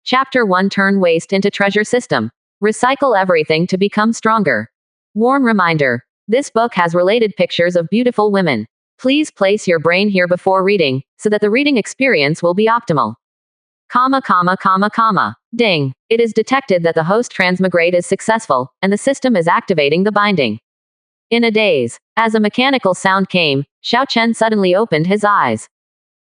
Chapter 1: Turn Waste into Treasure System. Recycle everything to become stronger. Warm reminder. This book has related pictures of beautiful women. Please place your brain here before reading, so that the reading experience will be optimal. Ding. It is detected that the host transmigrate is successful, and the system is activating the binding. In a daze, as a mechanical sound came, Xiao Chen suddenly opened his eyes.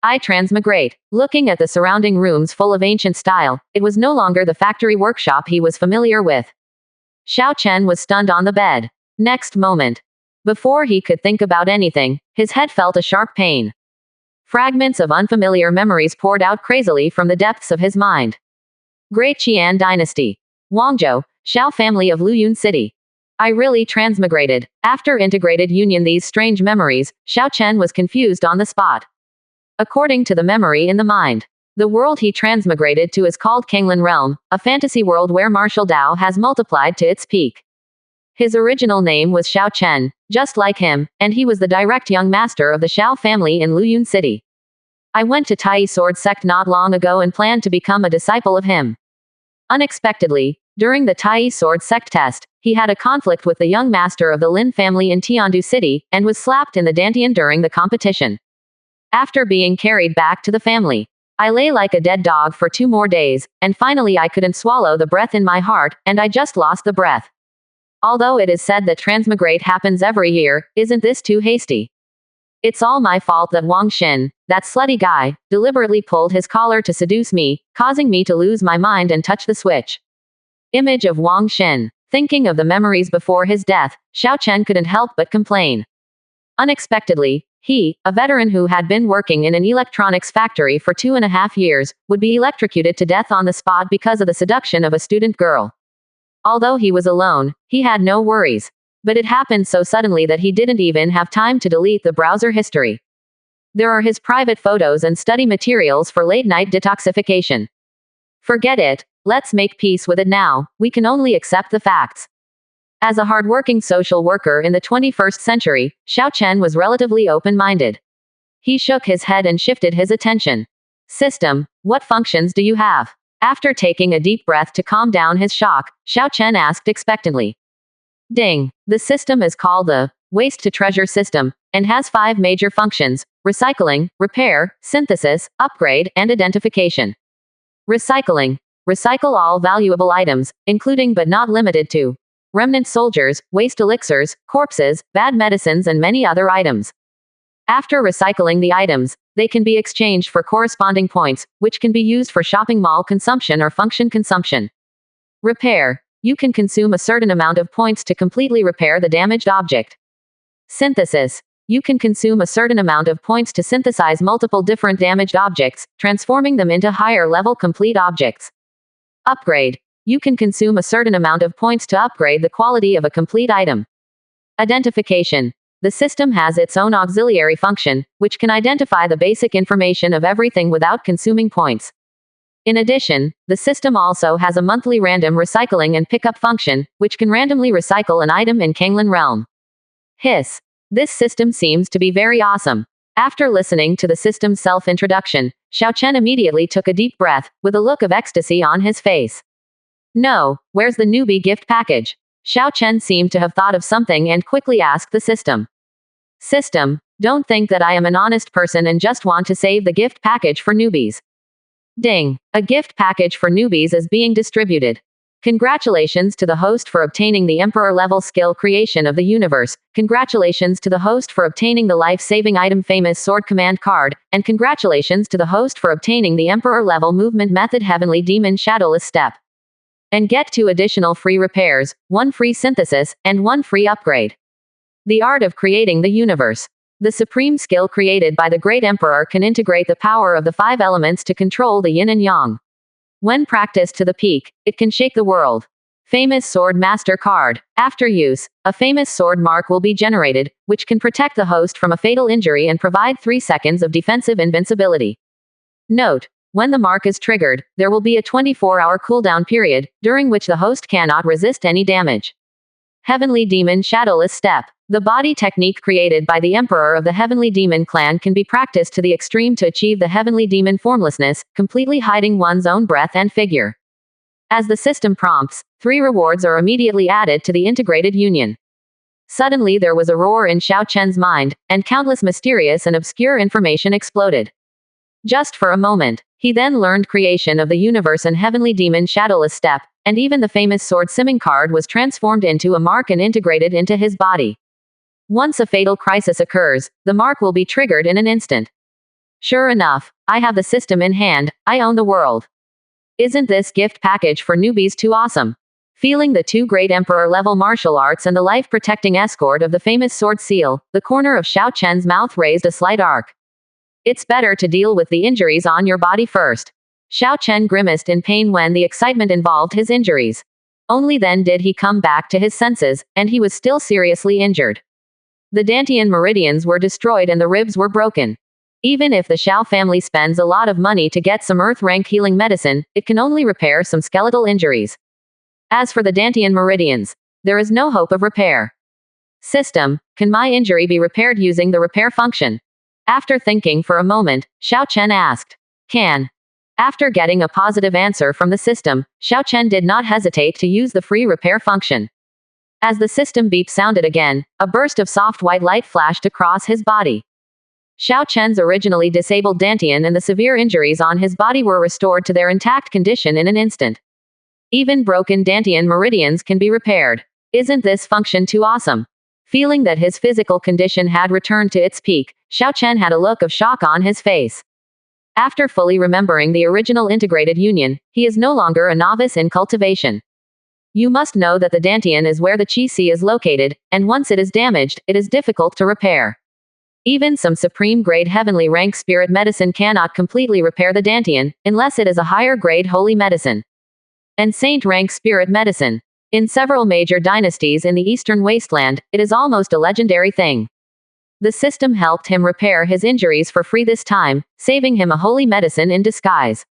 I transmigrate. Looking at the surrounding rooms full of ancient style, it was no longer the factory workshop he was familiar with. Xiao Chen was stunned on the bed. Next moment, before he could think about anything, his head felt a sharp pain. Fragments of unfamiliar memories poured out crazily from the depths of his mind. Great Qian Dynasty. Wangzhou, Xiao family of Luyun City. I really transmigrated. After integrated union these strange memories, Xiao Chen was confused on the spot. According to the memory in the mind, the world he transmigrated to is called Kanglan Realm, a fantasy world where martial Dao has multiplied to its peak. His original name was Xiao Chen, just like him, and he was the direct young master of the Xiao family in Luyun City. I went to Tai Sword sect not long ago and planned to become a disciple of him. Unexpectedly, during the Tai Sword sect test, he had a conflict with the young master of the Lin family in Tiandu City, and was slapped in the dantian during the competition. After being carried back to the family, I lay like a dead dog for 2 more days, and finally I couldn't swallow the breath in my heart, and I just lost the breath. Although it is said that transmigrate happens every year, isn't this too hasty? It's all my fault that Wang Xin, that slutty guy, deliberately pulled his collar to seduce me, causing me to lose my mind and touch the switch. Image of Wang Xin. Thinking of the memories before his death, Xiao Chen couldn't help but complain. Unexpectedly, he, a veteran who had been working in an electronics factory for 2.5 years, would be electrocuted to death on the spot because of the seduction of a student girl. Although he was alone, he had no worries. But it happened so suddenly that he didn't even have time to delete the browser history. There are his private photos and study materials for late-night detoxification. Forget it, let's make peace with it now, we can only accept the facts. As a hardworking social worker in the 21st century, Xiao Chen was relatively open-minded. He shook his head and shifted his attention. System, what functions do you have? After taking a deep breath to calm down his shock, Xiao Chen asked expectantly. Ding. The system is called the Waste to Treasure System, and has 5 major functions: recycling, repair, synthesis, upgrade, and identification. Recycling. Recycle all valuable items, including but not limited to remnant soldiers, waste elixirs, corpses, bad medicines and many other items. After recycling the items, they can be exchanged for corresponding points, which can be used for shopping mall consumption or function consumption. Repair. You can consume a certain amount of points to completely repair the damaged object. Synthesis. You can consume a certain amount of points to synthesize multiple different damaged objects, transforming them into higher-level complete objects. Upgrade. You can consume a certain amount of points to upgrade the quality of a complete item. Identification. The system has its own auxiliary function, which can identify the basic information of everything without consuming points. In addition, the system also has a monthly random recycling and pickup function, which can randomly recycle an item in Kanglan Realm. Hiss. This system seems to be very awesome. After listening to the system's self-introduction, Xiao Chen immediately took a deep breath, with a look of ecstasy on his face. No, where's the newbie gift package? Xiao Chen seemed to have thought of something and quickly asked the system. System, don't think that I am an honest person and just want to save the gift package for newbies. Ding. A gift package for newbies is being distributed. Congratulations to the host for obtaining the Emperor-level skill creation of the universe, congratulations to the host for obtaining the life-saving item famous sword command card, and congratulations to the host for obtaining the Emperor-level movement method heavenly demon shadowless step. And get 2 additional free repairs, 1 free synthesis, and 1 free upgrade. The art of creating the universe. The supreme skill created by the great emperor can integrate the power of the 5 elements to control the yin and yang. When practiced to the peak, it can shake the world. Famous Sword Master Card. After use, a famous sword mark will be generated, which can protect the host from a fatal injury and provide 3 seconds of defensive invincibility. Note: when the mark is triggered, there will be a 24-hour cooldown period, during which the host cannot resist any damage. Heavenly Demon Shadowless Step. The body technique created by the emperor of the heavenly demon clan can be practiced to the extreme to achieve the heavenly demon formlessness, completely hiding one's own breath and figure. As the system prompts, 3 rewards are immediately added to the integrated union. Suddenly there was a roar in Xiao Chen's mind, and countless mysterious and obscure information exploded. Just for a moment, he then learned creation of the universe and heavenly demon shadowless step, and even the famous sword simming card was transformed into a mark and integrated into his body. Once a fatal crisis occurs, the mark will be triggered in an instant. Sure enough, I have the system in hand, I own the world. Isn't this gift package for newbies too awesome? Feeling the 2 great emperor-level martial arts and the life-protecting escort of the famous sword seal, the corner of Xiao Chen's mouth raised a slight arc. It's better to deal with the injuries on your body first. Xiao Chen grimaced in pain when the excitement involved his injuries. Only then did he come back to his senses, and he was still seriously injured. The Dantian meridians were destroyed and the ribs were broken. Even if the Xiao family spends a lot of money to get some earth-rank healing medicine, it can only repair some skeletal injuries. As for the Dantian meridians, there is no hope of repair. System, can my injury be repaired using the repair function? After thinking for a moment, Xiao Chen asked. Can. After getting a positive answer from the system, Xiao Chen did not hesitate to use the free repair function. As the system beep sounded again, a burst of soft white light flashed across his body. Xiao Chen's originally disabled Dantian and the severe injuries on his body were restored to their intact condition in an instant. Even broken Dantian meridians can be repaired. Isn't this function too awesome? Feeling that his physical condition had returned to its peak, Xiao Chen had a look of shock on his face. After fully remembering the original integrated union, he is no longer a novice in cultivation. You must know that the Dantian is where the Qi is located, and once it is damaged, it is difficult to repair. Even some supreme-grade heavenly rank spirit medicine cannot completely repair the Dantian, unless it is a higher-grade holy medicine. And saint-rank spirit medicine. In several major dynasties in the eastern wasteland, it is almost a legendary thing. The system helped him repair his injuries for free this time, saving him a holy medicine in disguise.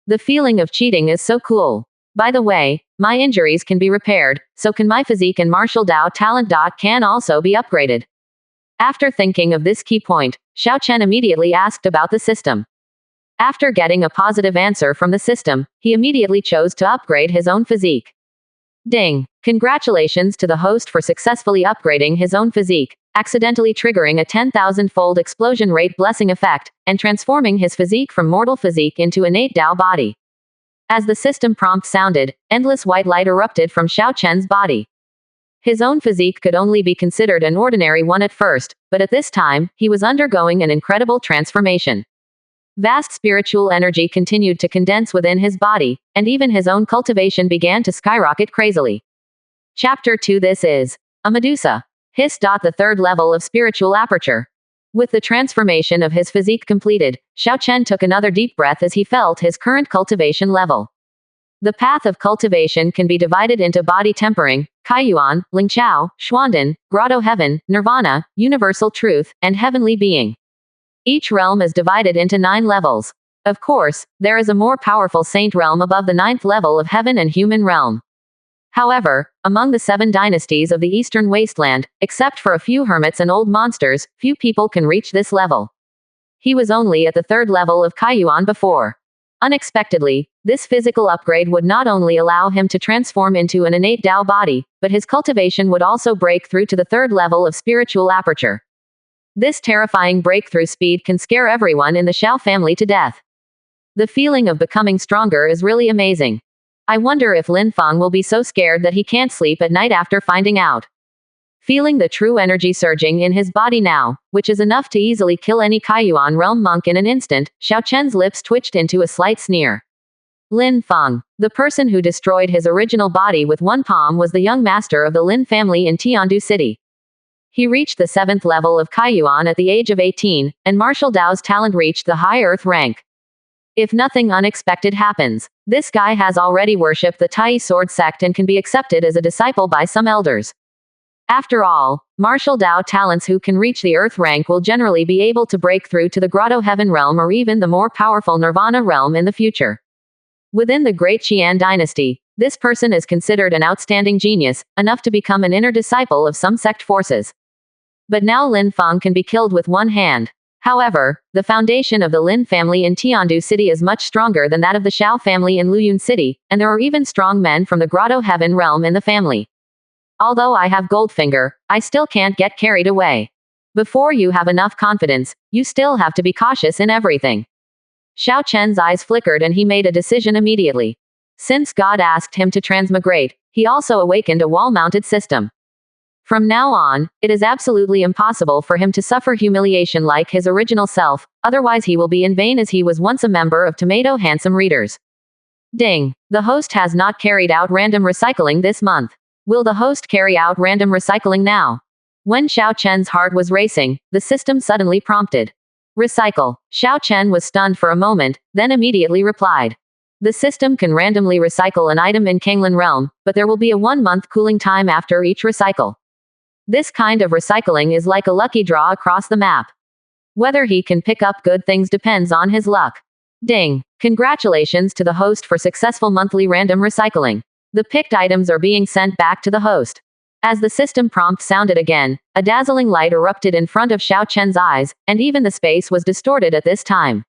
The feeling of cheating is so cool. By the way, my injuries can be repaired, so can my physique and martial Dao talent. Can also be upgraded. After thinking of this key point, Xiao Chen immediately asked about the system. After getting a positive answer from the system, he immediately chose to upgrade his own physique. Ding! Congratulations to the host for successfully upgrading his own physique, accidentally triggering a 10,000-fold explosion rate blessing effect, and transforming his physique from mortal physique into innate Dao body. As the system prompt sounded, endless white light erupted from Xiao Chen's body. His own physique could only be considered an ordinary one at first, but at this time, he was undergoing an incredible transformation. Vast spiritual energy continued to condense within his body, and even his own cultivation began to skyrocket crazily. Chapter 2. This is a Medusa. Hiss. The 3rd level of spiritual aperture. With the transformation of his physique completed, Xiao Chen took another deep breath as he felt his current cultivation level. The path of cultivation can be divided into body tempering, Kaiyuan, Lingqiao, Xuandan, Grotto Heaven, Nirvana, Universal Truth, and Heavenly Being. Each realm is divided into 9 levels. Of course, there is a more powerful saint realm above the 9th level of heaven and human realm. However, among the 7 dynasties of the eastern wasteland, except for a few hermits and old monsters, few people can reach this level. He was only at the 3rd level of Kaiyuan before. Unexpectedly, this physical upgrade would not only allow him to transform into an innate Dao body, but his cultivation would also break through to the 3rd level of spiritual aperture. This terrifying breakthrough speed can scare everyone in the Xiao family to death. The feeling of becoming stronger is really amazing. I wonder if Lin Feng will be so scared that he can't sleep at night after finding out. Feeling the true energy surging in his body now, which is enough to easily kill any Kaiyuan realm monk in an instant, Xiao Chen's lips twitched into a slight sneer. Lin Feng, the person who destroyed his original body with one palm, was the young master of the Lin family in Tiandu City. He reached the 7th level of Kaiyuan at the age of 18, and martial Dao's talent reached the high earth rank. If nothing unexpected happens, this guy has already worshipped the Tai sword sect and can be accepted as a disciple by some elders. After all, martial Dao talents who can reach the earth rank will generally be able to break through to the Grotto Heaven realm or even the more powerful Nirvana realm in the future. Within the Great Qian dynasty, this person is considered an outstanding genius, enough to become an inner disciple of some sect forces. But now Lin Feng can be killed with one hand. However, the foundation of the Lin family in Tiandu City is much stronger than that of the Xiao family in Luyun City, and there are even strong men from the Grotto Heaven realm in the family. Although I have Goldfinger, I still can't get carried away. Before you have enough confidence, you still have to be cautious in everything. Xiao Chen's eyes flickered and he made a decision immediately. Since God asked him to transmigrate, he also awakened a wall-mounted system. From now on, it is absolutely impossible for him to suffer humiliation like his original self, otherwise he will be in vain as he was once a member of Tomato Handsome Readers. Ding! The host has not carried out random recycling this month. Will the host carry out random recycling now? When Xiao Chen's heart was racing, the system suddenly prompted. Recycle. Xiao Chen was stunned for a moment, then immediately replied. The system can randomly recycle an item in Kanglan realm, but there will be a 1-month cooling time after each recycle. This kind of recycling is like a lucky draw across the map. Whether he can pick up good things depends on his luck. Ding! Congratulations to the host for successful monthly random recycling. The picked items are being sent back to the host. As the system prompt sounded again, a dazzling light erupted in front of Xiao Chen's eyes, and even the space was distorted at this time.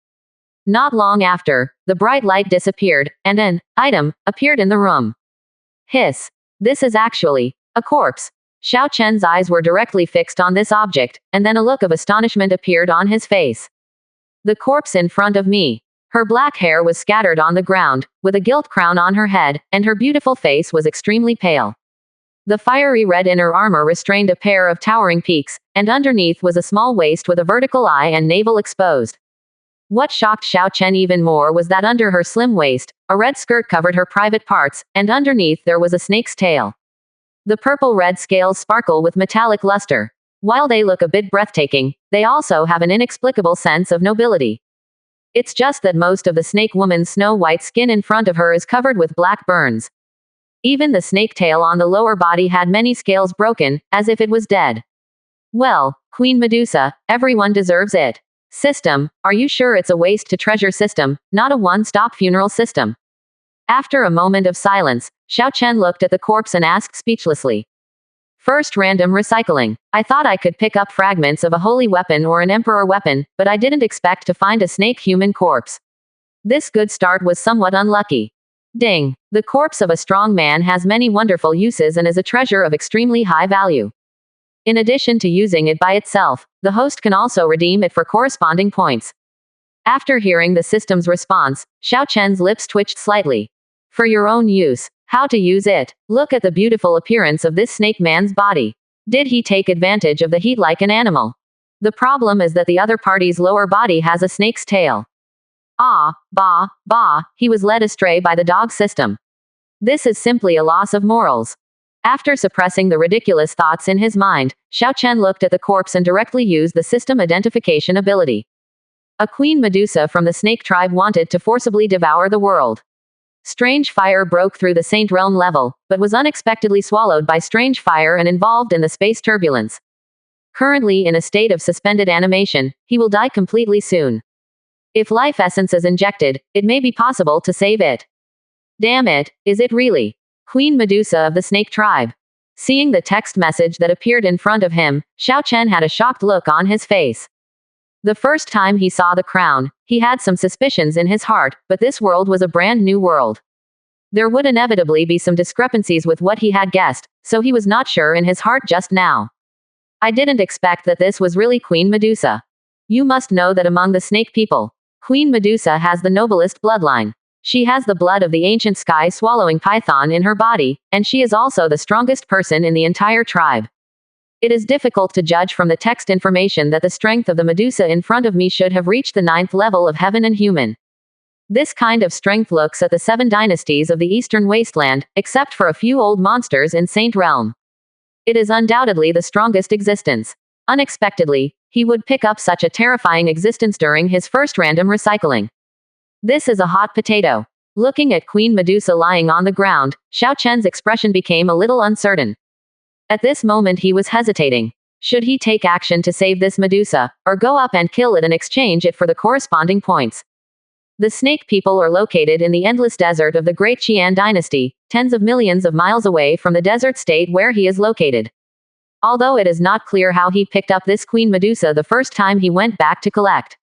Not long after, the bright light disappeared, and an item appeared in the room. Hiss! This is actually a corpse. Xiao Chen's eyes were directly fixed on this object, and then a look of astonishment appeared on his face. The corpse in front of me. Her black hair was scattered on the ground, with a gilt crown on her head, and her beautiful face was extremely pale. The fiery red inner armor restrained a pair of towering peaks, and underneath was a small waist with a vertical eye and navel exposed. What shocked Xiao Chen even more was that under her slim waist, a red skirt covered her private parts, and underneath there was a snake's tail. The purple-red scales sparkle with metallic luster. While they look a bit breathtaking, they also have an inexplicable sense of nobility. It's just that most of the snake woman's snow-white skin in front of her is covered with black burns. Even the snake tail on the lower body had many scales broken, as if it was dead. Well, Queen Medusa, everyone deserves it. System, are you sure it's a waste to treasure system, not a one-stop funeral system? After a moment of silence, Xiao Chen looked at the corpse and asked speechlessly. First random recycling. I thought I could pick up fragments of a holy weapon or an emperor weapon, but I didn't expect to find a snake human corpse. This good start was somewhat unlucky. Ding! The corpse of a strong man has many wonderful uses and is a treasure of extremely high value. In addition to using it by itself, the host can also redeem it for corresponding points. After hearing the system's response, Xiao Chen's lips twitched slightly. For your own use. How to use it. Look at the beautiful appearance of this snake man's body. Did he take advantage of the heat like an animal? The problem is that the other party's lower body has a snake's tail. Ah, bah, he was led astray by the dog system. This is simply a loss of morals. After suppressing the ridiculous thoughts in his mind, Xiao Chen looked at the corpse and directly used the system identification ability. A Queen Medusa from the snake tribe wanted to forcibly devour the world. Strange fire broke through the Saint Realm level, but was unexpectedly swallowed by strange fire and involved in the space turbulence. Currently in a state of suspended animation, he will die completely soon. If life essence is injected, it may be possible to save it. Damn it, is it really? Queen Medusa of the Snake Tribe. Seeing the text message that appeared in front of him, Xiao Chen had a shocked look on his face. The first time he saw the crown, he had some suspicions in his heart, but this world was a brand new world. There would inevitably be some discrepancies with what he had guessed, so he was not sure in his heart just now. I didn't expect that this was really Queen Medusa. You must know that among the snake people, Queen Medusa has the noblest bloodline. She has the blood of the ancient sky-swallowing python in her body, and she is also the strongest person in the entire tribe. It is difficult to judge from the text information that the strength of the Medusa in front of me should have reached the 9th level of heaven and human. This kind of strength looks at the 7 dynasties of the eastern wasteland, except for a few old monsters in Saint Realm. It is undoubtedly the strongest existence. Unexpectedly, he would pick up such a terrifying existence during his first random recycling. This is a hot potato. Looking at Queen Medusa lying on the ground, Xiao Chen's expression became a little uncertain. At this moment he was hesitating. Should he take action to save this Medusa, or go up and kill it and exchange it for the corresponding points? The snake people are located in the endless desert of the Great Qian dynasty, tens of millions of miles away from the desert state where he is located. although it is not clear how he picked up this Queen Medusa the first time he went back to collect.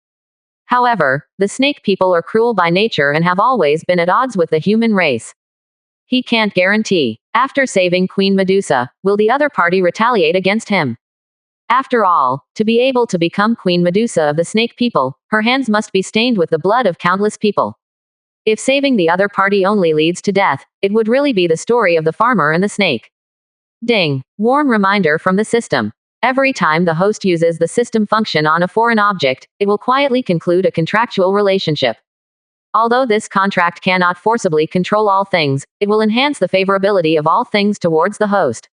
However, the snake people are cruel by nature and have always been at odds with the human race. He can't guarantee, after saving Queen Medusa, will the other party retaliate against him. After all, to be able to become Queen Medusa of the snake people, her hands must be stained with the blood of countless people. If saving the other party only leads to death, it would really be the story of the farmer and the snake. Ding! Warm reminder from the system. Every time the host uses the system function on a foreign object, it will quietly conclude a contractual relationship. Although this contract cannot forcibly control all things, it will enhance the favorability of all things towards the host.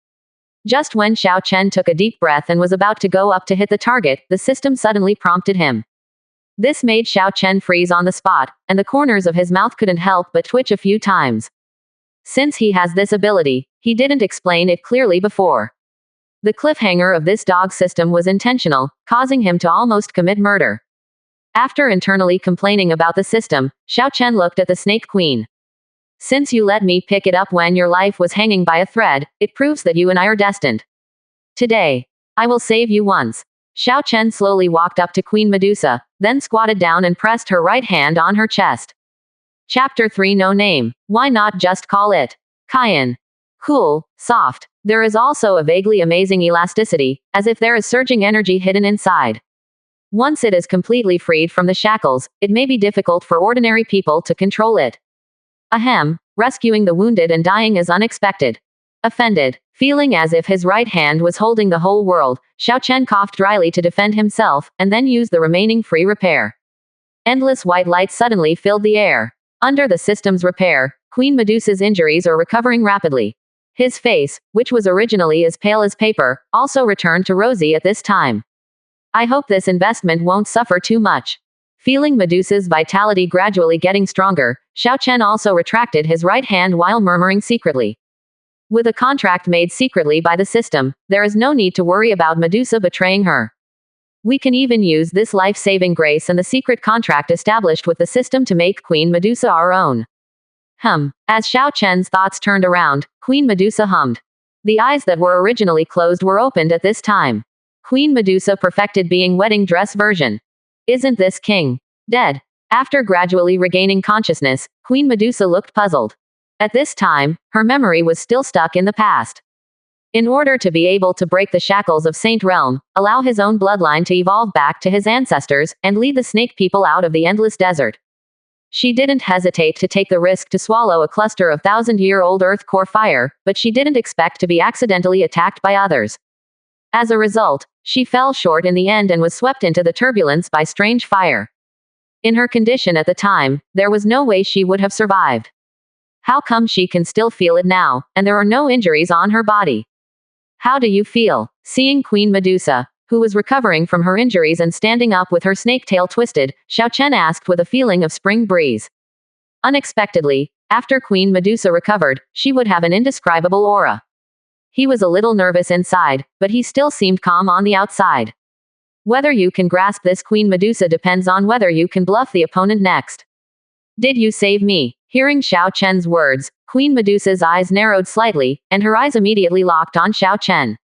Just when Xiao Chen took a deep breath and was about to go up to hit the target, the system suddenly prompted him. This made Xiao Chen freeze on the spot, and the corners of his mouth couldn't help but twitch a few times. Since he has this ability, he didn't explain it clearly before. The cliffhanger of this dog system was intentional, causing him to almost commit murder. After internally complaining about the system, Xiao Chen looked at the Snake Queen. Since you let me pick it up when your life was hanging by a thread, it proves that you and I are destined. Today, I will save you once. Xiao Chen slowly walked up to Queen Medusa, then squatted down and pressed her right hand on her chest. Chapter 3 No Name. Why not just call it Cayenne? Cool, soft. There is also a vaguely amazing elasticity, as if there is surging energy hidden inside. Once it is completely freed from the shackles, it may be difficult for ordinary people to control it. Ahem, rescuing the wounded and dying is unexpected. Offended, feeling as if his right hand was holding the whole world, Xiao Chen coughed dryly to defend himself, and then used the remaining free repair. Endless white light suddenly filled the air. Under the system's repair, Queen Medusa's injuries are recovering rapidly. His face, which was originally as pale as paper, also returned to rosy at this time. I hope this investment won't suffer too much. Feeling Medusa's vitality gradually getting stronger, Xiao Chen also retracted his right hand while murmuring secretly. With a contract made secretly by the system, there is no need to worry about Medusa betraying her. We can even use this life-saving grace and the secret contract established with the system to make Queen Medusa our own. As Xiao Chen's thoughts turned around, Queen Medusa hummed. The eyes that were originally closed were opened at this time. Queen Medusa perfected being wedding dress version. Isn't this king dead? After gradually regaining consciousness, Queen Medusa looked puzzled. At this time, her memory was still stuck in the past. In order to be able to break the shackles of Saint Realm, allow his own bloodline to evolve back to his ancestors, and lead the snake people out of the endless desert, she didn't hesitate to take the risk to swallow a cluster of thousand-year-old earth core fire, but she didn't expect to be accidentally attacked by others. As a result, she fell short in the end and was swept into the turbulence by strange fire. In her condition at the time, there was no way she would have survived. How come she can still feel it now, and there are no injuries on her body? How do you feel? Seeing Queen Medusa, who was recovering from her injuries and standing up with her snake tail twisted, Xiao Chen asked with a feeling of spring breeze. Unexpectedly, after Queen Medusa recovered, she would have an indescribable aura. He was a little nervous inside, but he still seemed calm on the outside. Whether you can grasp this Queen Medusa depends on whether you can bluff the opponent next. Did you save me? Hearing Xiao Chen's words, Queen Medusa's eyes narrowed slightly, and her eyes immediately locked on Xiao Chen.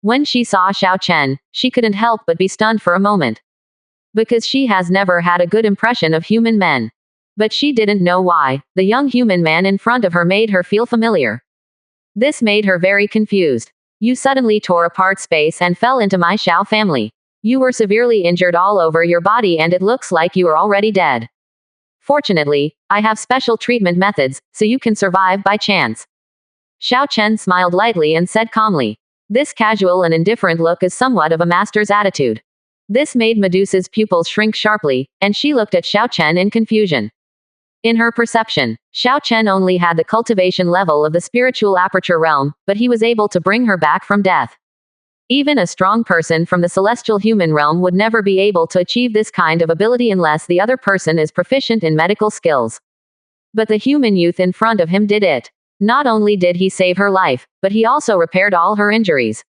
When she saw Xiao Chen, she couldn't help but be stunned for a moment. Because she has never had a good impression of human men. But she didn't know why. The young human man in front of her made her feel familiar. This made her very confused. You suddenly tore apart space and fell into my Xiao family. You were severely injured all over your body and it looks like you are already dead. Fortunately, I have special treatment methods, so you can survive by chance. Xiao Chen smiled lightly and said calmly. This casual and indifferent look is somewhat of a master's attitude. This made Medusa's pupils shrink sharply, and she looked at Xiao Chen in confusion. In her perception, Xiao Chen only had the cultivation level of the spiritual aperture realm, but he was able to bring her back from death. Even a strong person from the celestial human realm would never be able to achieve this kind of ability unless the other person is proficient in medical skills. But the human youth in front of him did it. Not only did he save her life, but he also repaired all her injuries.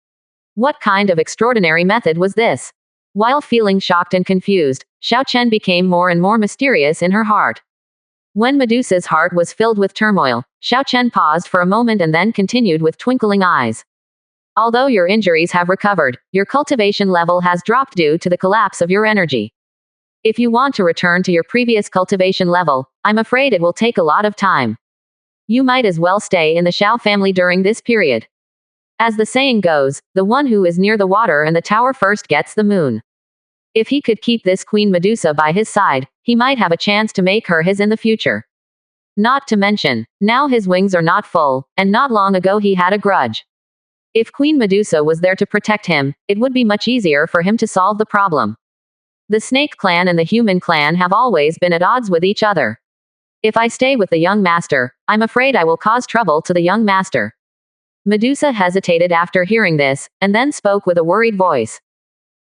What kind of extraordinary method was this? While feeling shocked and confused, Xiao Chen became more and more mysterious in her heart. When Medusa's heart was filled with turmoil, Xiao Chen paused for a moment and then continued with twinkling eyes. Although your injuries have recovered, your cultivation level has dropped due to the collapse of your energy. If you want to return to your previous cultivation level, I'm afraid it will take a lot of time. You might as well stay in the Xiao family during this period. As the saying goes, the one who is near the water and the tower first gets the moon. If he could keep this Queen Medusa by his side, he might have a chance to make her his in the future. Not to mention, now his wings are not full, and not long ago he had a grudge. If Queen Medusa was there to protect him, it would be much easier for him to solve the problem. The snake clan and the human clan have always been at odds with each other. If I stay with the young master, I'm afraid I will cause trouble to the young master. Medusa hesitated after hearing this, and then spoke with a worried voice.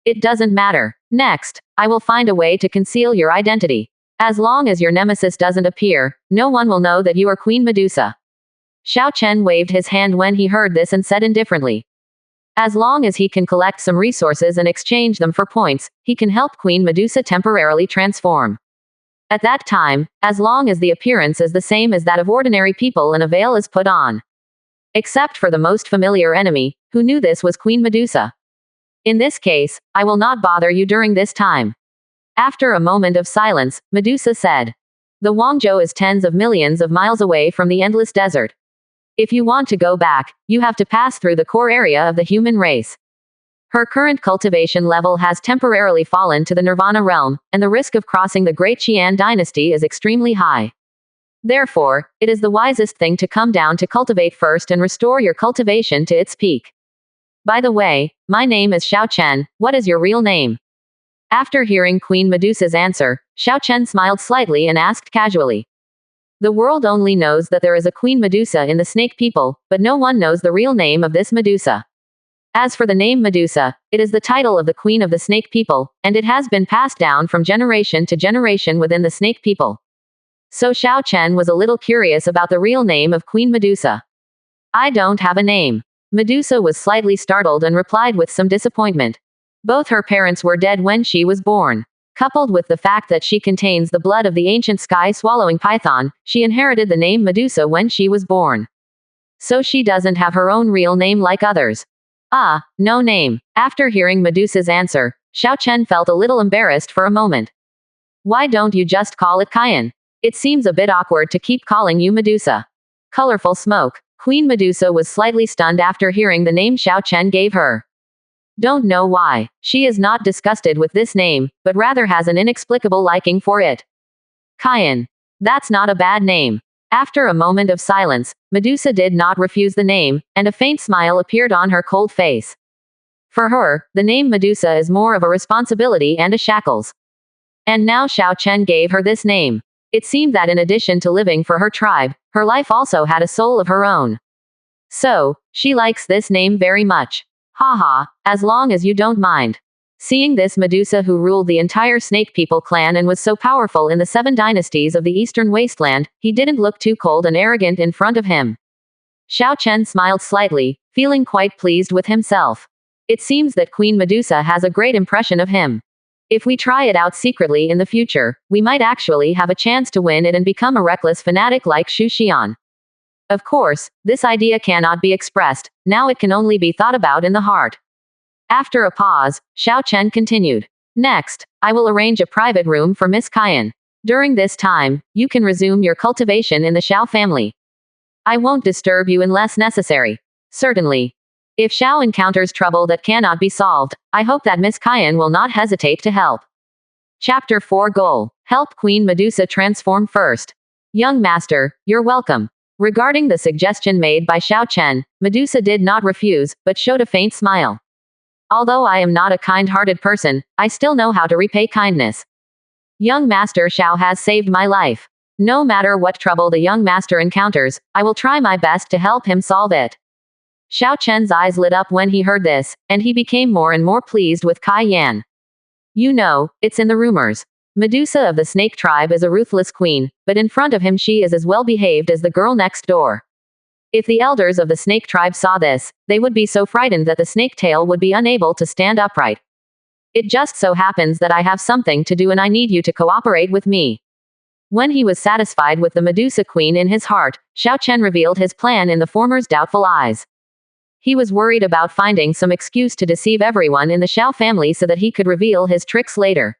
It doesn't matter. Next, I will find a way to conceal your identity. As long as your nemesis doesn't appear, no one will know that you are Queen Medusa. Xiao Chen waved his hand when he heard this and said indifferently. As long as he can collect some resources and exchange them for points, he can help Queen Medusa temporarily transform. At that time, as long as the appearance is the same as that of ordinary people and a veil is put on. Except for the most familiar enemy, who knew this was Queen Medusa. In this case, I will not bother you during this time. After a moment of silence, Medusa said. The Wangzhou is tens of millions of miles away from the endless desert. If you want to go back, you have to pass through the core area of the human race. Her current cultivation level has temporarily fallen to the Nirvana realm, and the risk of crossing the Great Qian dynasty is extremely high. Therefore, it is the wisest thing to come down to cultivate first and restore your cultivation to its peak. By the way, my name is Xiao Chen. What is your real name? After hearing Queen Medusa's answer, Xiao Chen smiled slightly and asked casually. The world only knows that there is a Queen Medusa in the snake people, but no one knows the real name of this Medusa. As for the name Medusa, it is the title of the Queen of the Snake people, and it has been passed down from generation to generation within the snake people. So Xiao Chen was a little curious about the real name of Queen Medusa. I don't have a name. Medusa was slightly startled and replied with some disappointment. Both her parents were dead when she was born. Coupled with the fact that she contains the blood of the ancient sky-swallowing python, she inherited the name Medusa when she was born. So she doesn't have her own real name like others. No name. After hearing Medusa's answer, Xiao Chen felt a little embarrassed for a moment. Why don't you just call it Cayenne? It seems a bit awkward to keep calling you Medusa. Colorful smoke. Queen Medusa was slightly stunned after hearing the name Xiao Chen gave her. Don't know why. She is not disgusted with this name, but rather has an inexplicable liking for it. Cayenne. That's not a bad name. After a moment of silence, Medusa did not refuse the name, and a faint smile appeared on her cold face. For her, the name Medusa is more of a responsibility and a shackles. And now Xiao Chen gave her this name. It seemed that in addition to living for her tribe, her life also had a soul of her own. So, she likes this name very much. Haha, as long as you don't mind. Seeing this Medusa who ruled the entire Snake People clan and was so powerful in the 7 dynasties of the Eastern Wasteland, he didn't look too cold and arrogant in front of him. Xiao Chen smiled slightly, feeling quite pleased with himself. It seems that Queen Medusa has a great impression of him. If we try it out secretly in the future, we might actually have a chance to win it and become a reckless fanatic like Xu Xian. Of course, this idea cannot be expressed, now it can only be thought about in the heart. After a pause, Xiao Chen continued. Next, I will arrange a private room for Miss Cayenne. During this time, you can resume your cultivation in the Xiao family. I won't disturb you unless necessary. Certainly. If Xiao encounters trouble that cannot be solved, I hope that Miss Cayenne will not hesitate to help. Chapter 4 Goal. Help Queen Medusa transform first. Young master, you're welcome. Regarding the suggestion made by Xiao Chen, Medusa did not refuse, but showed a faint smile. Although I am not a kind-hearted person, I still know how to repay kindness. Young Master Xiao has saved my life. No matter what trouble the young master encounters, I will try my best to help him solve it. Xiao Chen's eyes lit up when he heard this, and he became more and more pleased with Kai Yan. You know, it's in the rumors. Medusa of the snake tribe is a ruthless queen, but in front of him she is as well behaved as the girl next door. If the elders of the snake tribe saw this, they would be so frightened that the snake tail would be unable to stand upright. It just so happens that I have something to do and I need you to cooperate with me. When he was satisfied with the Medusa queen in his heart, Xiao Chen revealed his plan in the former's doubtful eyes. He was worried about finding some excuse to deceive everyone in the Xiao family so that he could reveal his tricks later.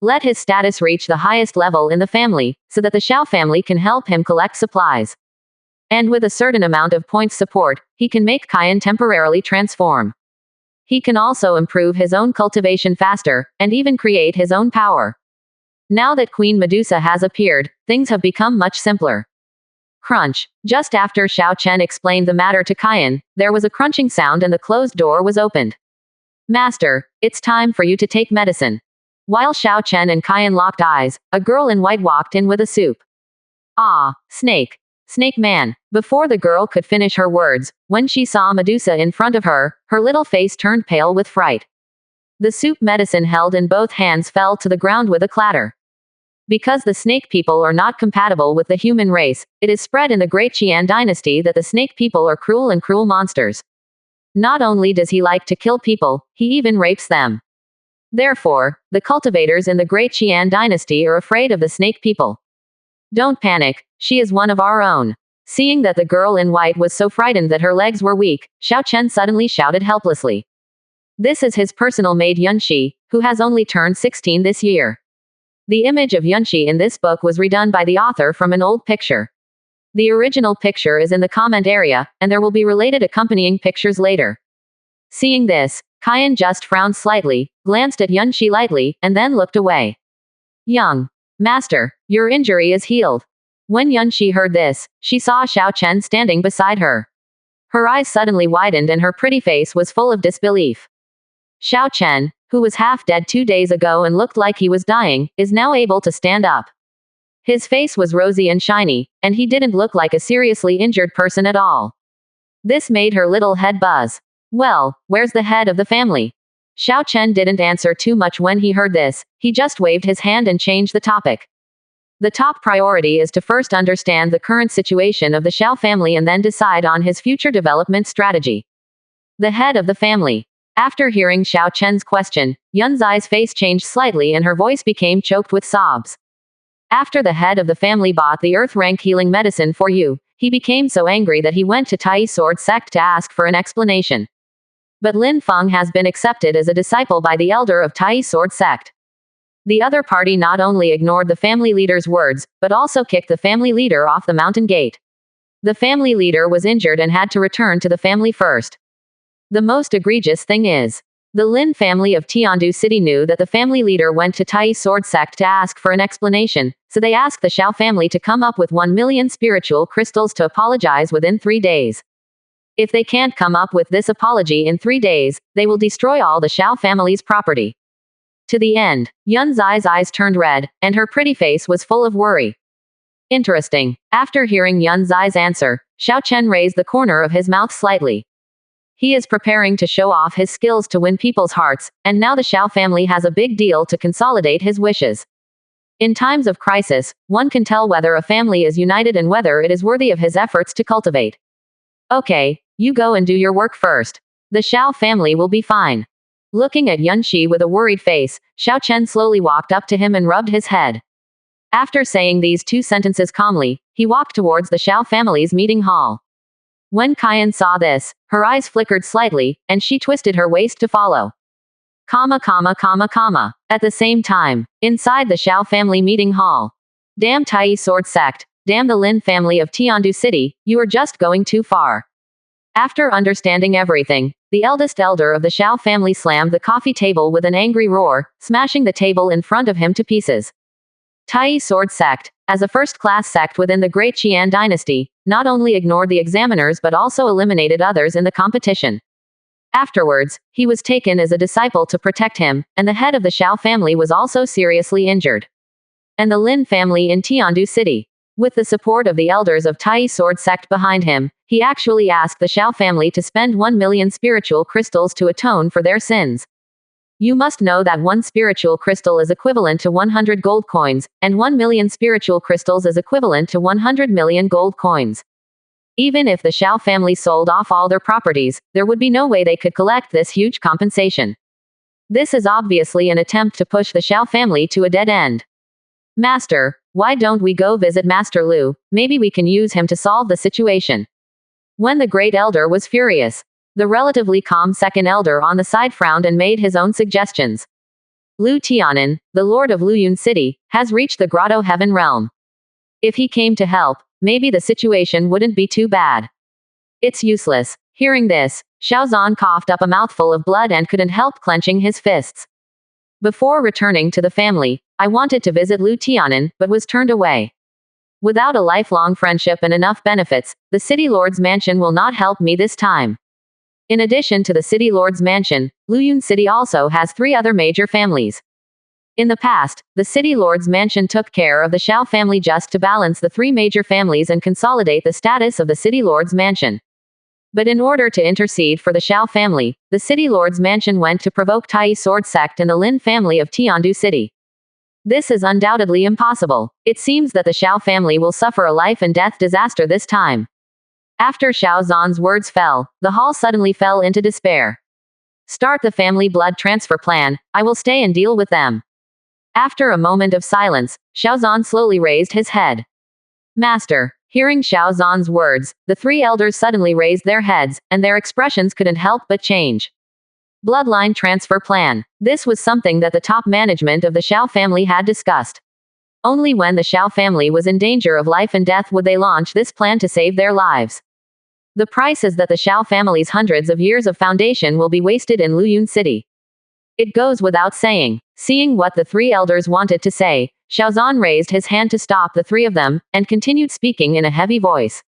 Let his status reach the highest level in the family, so that the Xiao family can help him collect supplies. And with a certain amount of points support, he can make Kayan temporarily transform. He can also improve his own cultivation faster, and even create his own power. Now that Queen Medusa has appeared, things have become much simpler. Crunch. Just after Xiao Chen explained the matter to Kayan, there was a crunching sound and the closed door was opened. Master, it's time for you to take medicine. While Xiao Chen and Kayan locked eyes, a girl in white walked in with a soup. Ah, snake. Snake man. Before the girl could finish her words, when she saw Medusa in front of her, her little face turned pale with fright. The soup medicine held in both hands fell to the ground with a clatter. Because the snake people are not compatible with the human race, it is spread in the Great Qian dynasty that the snake people are cruel and cruel monsters. Not only does he like to kill people, he even rapes them. Therefore, the cultivators in the Great Qian dynasty are afraid of the snake people. Don't panic, she is one of our own. Seeing that the girl in white was so frightened that her legs were weak, Xiao Chen suddenly shouted helplessly. This is his personal maid Yunxi, who has only turned 16 this year. The image of Yunxi in this book was redone by the author from an old picture. The original picture is in the comment area, and there will be related accompanying pictures later. Seeing this, Kayan just frowned slightly, glanced at Yunxi lightly, and then looked away. Young master, your injury is healed. When Yunxi heard this, she saw Xiao Chen standing beside her. Her eyes suddenly widened and her pretty face was full of disbelief. Xiao Chen, who was half dead 2 days ago and looked like he was dying, is now able to stand up. His face was rosy and shiny, and he didn't look like a seriously injured person at all. This made her little head buzz. Well, where's the head of the family? Xiao Chen didn't answer too much when he heard this, he just waved his hand and changed the topic. The top priority is to first understand the current situation of the Xiao family and then decide on his future development strategy. The head of the family. After hearing Xiao Chen's question, Yunzai's face changed slightly and her voice became choked with sobs. After the head of the family bought the earth rank healing medicine for you, he became so angry that he went to Tai Sword sect to ask for an explanation. But Lin Feng has been accepted as a disciple by the elder of Tai Sword sect. The other party not only ignored the family leader's words, but also kicked the family leader off the mountain gate. The family leader was injured and had to return to the family first. The most egregious thing is, the Lin family of Tiandu City knew that the family leader went to Tai Sword sect to ask for an explanation, so they asked the Xiao family to come up with 1 million spiritual crystals to apologize within 3 days. If they can't come up with this apology in 3 days, they will destroy all the Xiao family's property. To the end, Yunzai's eyes turned red, and her pretty face was full of worry. Interesting. After hearing Yunzai's answer, Xiao Chen raised the corner of his mouth slightly. He is preparing to show off his skills to win people's hearts, and now the Xiao family has a big deal to consolidate his wishes. In times of crisis, one can tell whether a family is united and whether it is worthy of his efforts to cultivate. Okay, you go and do your work first. The Xiao family will be fine. Looking at Yunxi with a worried face, Xiao Chen slowly walked up to him and rubbed his head. After saying these 2 sentences calmly, he walked towards the Xiao family's meeting hall. When Kayan saw this, her eyes flickered slightly, and she twisted her waist to follow. At the same time, inside the Xiao family meeting hall. Damn Tai Sword sect, damn the Lin family of Tiandu City, you are just going too far. After understanding everything, the eldest elder of the Xiao family slammed the coffee table with an angry roar, smashing the table in front of him to pieces. Tai Sword sect, as a first-class sect within the Great Qian dynasty, not only ignored the examiners but also eliminated others in the competition. Afterwards, he was taken as a disciple to protect him, and the head of the Xiao family was also seriously injured. And the Lin family in Tiandu City. With the support of the elders of Tai Sword sect behind him, he actually asked the Xiao family to spend 1 million spiritual crystals to atone for their sins. You must know that 1 spiritual crystal is equivalent to 100 gold coins, and 1 million spiritual crystals is equivalent to 100 million gold coins. Even if the Xiao family sold off all their properties, there would be no way they could collect this huge compensation. This is obviously an attempt to push the Xiao family to a dead end. Master, why don't we go visit Master Lu? Maybe we can use him to solve the situation. When the great elder was furious, The relatively calm second elder on the side frowned and made his own suggestions. Lu Tianan, the lord of Luyun City, has reached the Grotto Heaven realm. If he came to help, maybe the situation wouldn't be too bad. It's useless. Hearing this, Xiaozan coughed up a mouthful of blood and couldn't help clenching his fists. Before returning to the family, I wanted to visit Lu Tianan, but was turned away. Without a lifelong friendship and enough benefits, the city lord's mansion will not help me this time. In addition to the city lord's mansion, Luyun City also has 3 other major families. In the past, the city lord's mansion took care of the Xiao family just to balance the 3 major families and consolidate the status of the city lord's mansion. But in order to intercede for the Xiao family, the city lord's mansion went to provoke Tai Sword sect and the Lin family of Tiandu City. This is undoubtedly impossible. It seems that the Xiao family will suffer a life and death disaster this time. After Xiao Zan's words fell, the hall suddenly fell into despair. Start the family blood transfer plan, I will stay and deal with them. After a moment of silence, Xiao Zan slowly raised his head. Master. Hearing Xiao Zan's words, the 3 elders suddenly raised their heads, and their expressions couldn't help but change. Bloodline transfer plan. This was something that the top management of the Xiao family had discussed. Only when the Xiao family was in danger of life and death would they launch this plan to save their lives. The price is that the Xiao family's hundreds of years of foundation will be wasted in Luyun City. It goes without saying. Seeing what the 3 elders wanted to say, Xiaozan raised his hand to stop the 3 of them, and continued speaking in a heavy voice.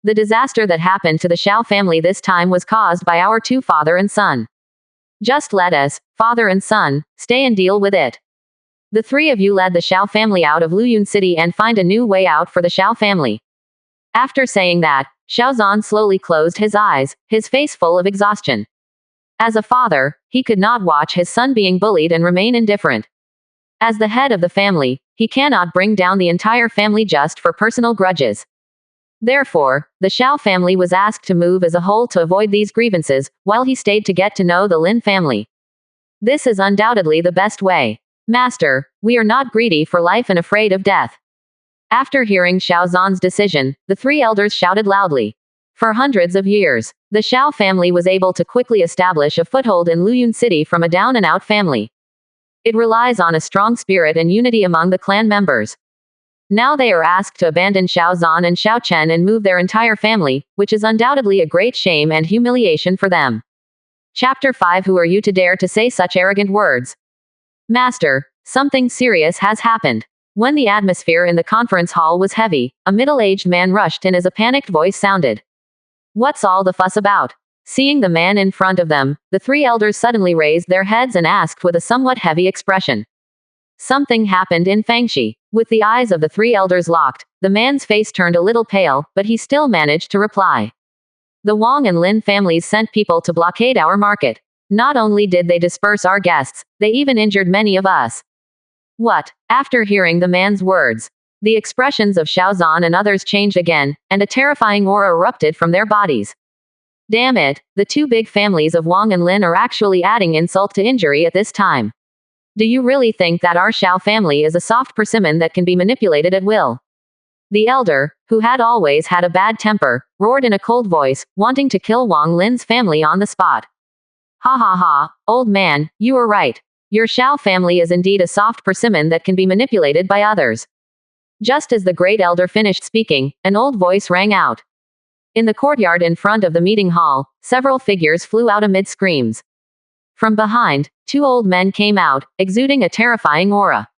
The disaster that happened to the Xiao family this time was caused by our 2 father and son. Just let us, father and son, stay and deal with it. The 3 of you led the Xiao family out of Luyun City and find a new way out for the Xiao family. After saying that, Xiaozan slowly closed his eyes, his face full of exhaustion. As a father, he could not watch his son being bullied and remain indifferent. As the head of the family, he cannot bring down the entire family just for personal grudges. Therefore, the Xiao family was asked to move as a whole to avoid these grievances, while he stayed to get to know the Lin family. This is undoubtedly the best way. Master, we are not greedy for life and afraid of death. After hearing Xiao Zan's decision, the 3 elders shouted loudly. For hundreds of years, the Xiao family was able to quickly establish a foothold in Luyun City from a down-and-out family. It relies on a strong spirit and unity among the clan members. Now they are asked to abandon Xiao Zan and Xiao Chen and move their entire family, which is undoubtedly a great shame and humiliation for them. Chapter 5. Who are you to dare to say such arrogant words? Master, something serious has happened. When the atmosphere in the conference hall was heavy, a middle-aged man rushed in as a panicked voice sounded. What's all the fuss about? Seeing the man in front of them, the 3 elders suddenly raised their heads and asked with a somewhat heavy expression. Something happened in Fangxi. With the eyes of the 3 elders locked, the man's face turned a little pale, but he still managed to reply. The Wang and Lin families sent people to blockade our market. Not only did they disperse our guests, they even injured many of us. What? After hearing the man's words, the expressions of Xiao Zan and others changed again, and a terrifying aura erupted from their bodies. Damn it, the 2 big families of Wang and Lin are actually adding insult to injury at this time. Do you really think that our Xiao family is a soft persimmon that can be manipulated at will? The elder, who had always had a bad temper, roared in a cold voice, wanting to kill Wang Lin's family on the spot. Ha ha ha, old man, you are right. Your Xiao family is indeed a soft persimmon that can be manipulated by others. Just as the great elder finished speaking, an old voice rang out. In the courtyard in front of the meeting hall, several figures flew out amid screams. From behind, 2 old men came out, exuding a terrifying aura.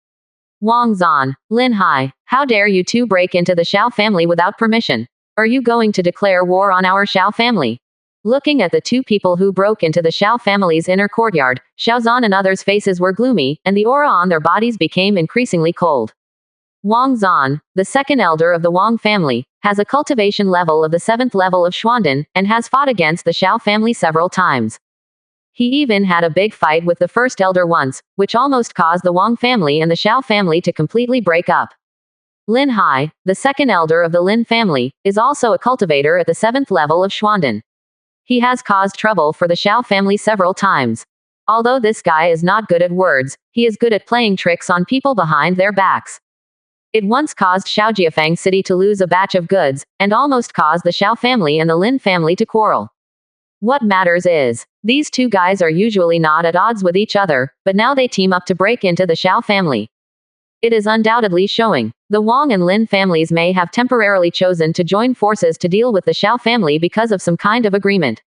Wang Zan, Lin Hai, how dare you 2 break into the Xiao family without permission? Are you going to declare war on our Xiao family? Looking at the 2 people who broke into the Xiao family's inner courtyard, Xiao Zan and others' faces were gloomy, and the aura on their bodies became increasingly cold. Wang Zan, the second elder of the Wang family, has a cultivation level of the 7th level of Xuandan, and has fought against the Xiao family several times. He even had a big fight with the first elder once, which almost caused the Wang family and the Xiao family to completely break up. Lin Hai, the second elder of the Lin family, is also a cultivator at the 7th level of Xuandan. He has caused trouble for the Xiao family several times. Although this guy is not good at words, he is good at playing tricks on people behind their backs. It once caused Shaojiafang City to lose a batch of goods, and almost caused the Xiao family and the Lin family to quarrel. What matters is, these two guys are usually not at odds with each other, but now they team up to break into the Xiao family. It is undoubtedly showing. The Wang and Lin families may have temporarily chosen to join forces to deal with the Xiao family because of some kind of agreement.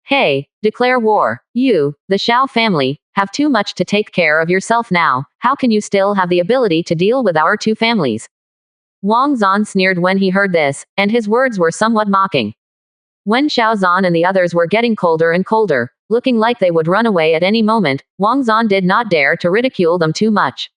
Hey, declare war. You, the Xiao family, have too much to take care of yourself now. How can you still have the ability to deal with our two families? Wang Zan sneered when he heard this, and his words were somewhat mocking. When Xiao Zan and the others were getting colder and colder, looking like they would run away at any moment, Wang Zan did not dare to ridicule them too much.